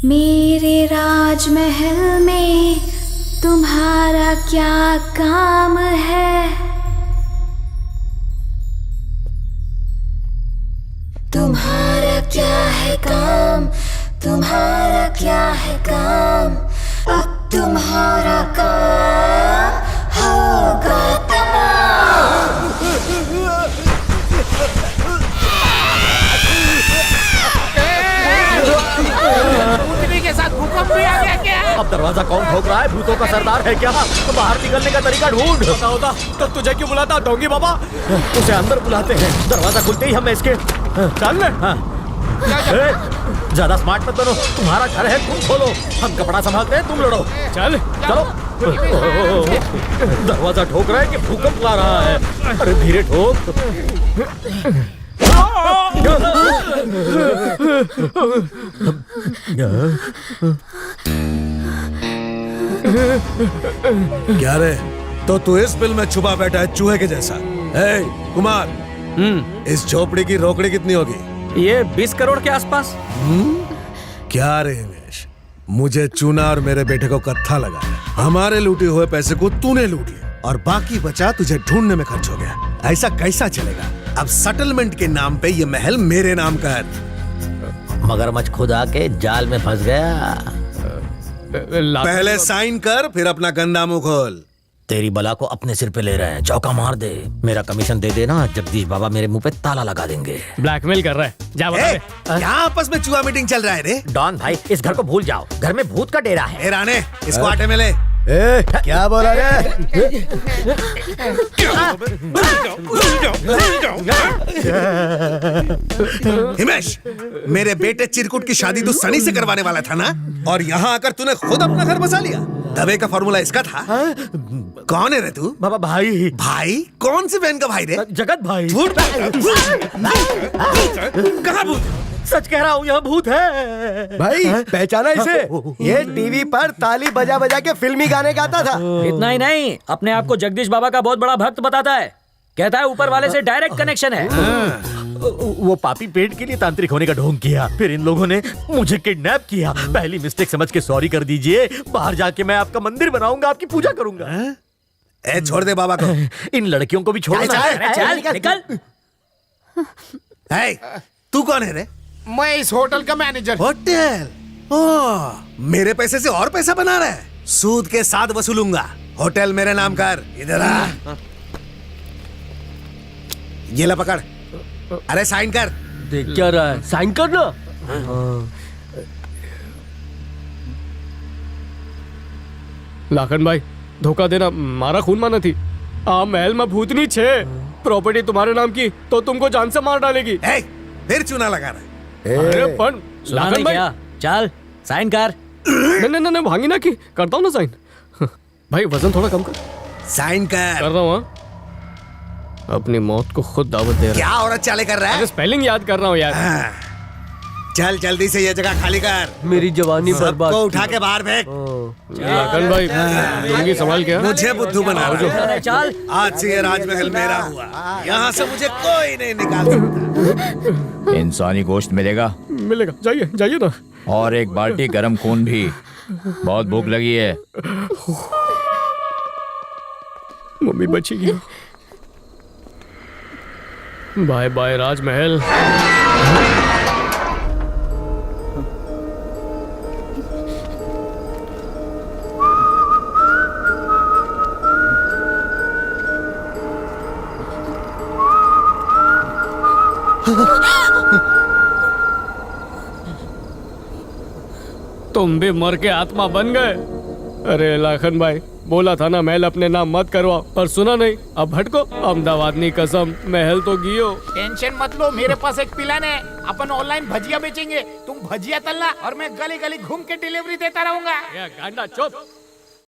मेरे राजमहल में तुम्हारा क्या काम है? तुम्हारा क्या है काम? तुम्हारा क्या है काम? अब तुम्हारा काम होगा के साथ भूकंप भी आ गया क्या? अब दरवाजा कौन ठोक रहा है? भूतों का सरदार है क्या? तो बाहर निकलने का तरीका ढूंढ। होता तो तुझे क्यों बुलाता डोंगी बाबा? उसे अंदर बुलाते हैं, दरवाजा खुलते ही हम इसके चल ले। हाँ। ज्यादा स्मार्ट मत बनो, तुम्हारा घर है, तुम खोलो, हम कपड़ा संभालते हैं, तुम लड़ो। चल चलो। दरवाजा ठोक रहा है कि भूकंप ला रहा है? अरे धीरे ठोक। क्या रे, तो तू इस बिल में छुपा बैठा है चूहे के जैसा? ए, कुमार, इस झोपड़ी की रोकड़ी कितनी होगी? ये 20 करोड़ के आसपास। क्या रे हिमेश, मुझे चूना और मेरे बेटे को कत्था लगा। हमारे लूटे हुए पैसे को तूने लूट लिया और बाकी बचा तुझे ढूंढने में खर्च हो गया। ऐसा कैसा चलेगा? अब सेटलमेंट के नाम पे ये महल मेरे नाम का है। मगरमच्छ खुद आके जाल में फंस गया। पहले साइन कर, फिर अपना गंदा मुंह खोल। तेरी बला को अपने सिर पे ले रहे हैं, चौका मार दे। मेरा कमीशन दे देना, जगदीश बाबा मेरे मुंह पे ताला लगा देंगे। ब्लैकमेल कर रहा है, जा बता दे। क्या आपस में चुहा मीटिंग चल रहा है रे? डॉन भाई, इस घर को भूल जाओ, घर में भूत का डेरा है। राणे, इसको आटे में ले। क्या बोला रे? हिमेश, मेरे बेटे चिरकुट की शादी तो सनी से करवाने वाला था ना, और यहाँ आकर तूने खुद अपना घर बसा लिया। दबे का फॉर्मूला इसका था। कौन है रे तू? बाबा भाई। भाई? कौन सी बहन का भाई रे? जगत भाई। कहाँ भूत? सच कह रहा हूँ, यहाँ भूत है। भाई पहचाना इसे? ये टीवी पर ताली बजा बजा के फिल्मी गाने गाता था। इतना ही नहीं, अपने आप को जगदीश बाबा का बहुत बड़ा भक्त बताता है। कहता है ऊपर वाले से डायरेक्ट कनेक्शन है। वो पापी पेट के लिए तांत्रिक होने का ढोंग किया, फिर इन लोगों ने मुझे किडनैप किया। पहली मिस्टेक समझ के सॉरी कर दीजिए। बाहर जाके मैं आपका मंदिर बनाऊंगा, आपकी पूजा करूंगा। ए, छोड़ दे बाबा को। इन लड़कियों को भी छोड़। चल निकल। तू कौन है रे? मैं इस होटल का मैनेजर। होटल? ओह, मेरे पैसे से और पैसा बना रहा है? सूद के साथ वसूलूंगा। होटल मेरे नाम कर। इधर आ। ये ला पकड़। अरे साइन कर। देख क्या रहा है? साइन करना। लाखन भाई, धोखा देना मारा खून माना थी। आ महल में भूतनी छे, प्रॉपर्टी तुम्हारे नाम की तो तुमको जान से मार डालेगी। फिर चूना लगा रहा है। अरे पण लाखन भाई, चल साइन कर। नहीं भांगी ना की, करता हूँ ना साइन। भाई वजन थोड़ा कम कर। साइन कर रहा हूँ। अपनी मौत को खुद दावत दे रहा है। क्या औरत चाले कर रहा है? स्पेलिंग याद कर रहा हूँ यार। चल जल्दी से ये जगह खाली कर। मेरी जवानी बर्बाद। को उठा के बाहर फेंक। लाखन भाई, जिंदगी संभाल के। मुझे बुद्धू बना रहा है। चल, आज से ये राजमहल मेरा हुआ। यहाँ से मुझे कोई नहीं निकाल सकता। इंसानी गोश्त मिलेगा? मिलेगा, जाइए जाइए ना। और एक बाल्टी गरम खून भी। बहुत भूख लगी है। मम्मी बची गई। बाय बाय राजमहल। तुम भी मर के आत्मा बन गए। अरे लाखन भाई, बोला था ना महल अपने नाम मत करवाओ, पर सुना नहीं। अब भटको, अहमदाबाद नी कसम, महल तो गियो। टेंशन मत लो, मेरे पास एक प्लान है। अपन ऑनलाइन भजिया बेचेंगे, तुम भजिया तलना और मैं गली गली घूम के डिलीवरी देता रहूंगा। गांडा चुप।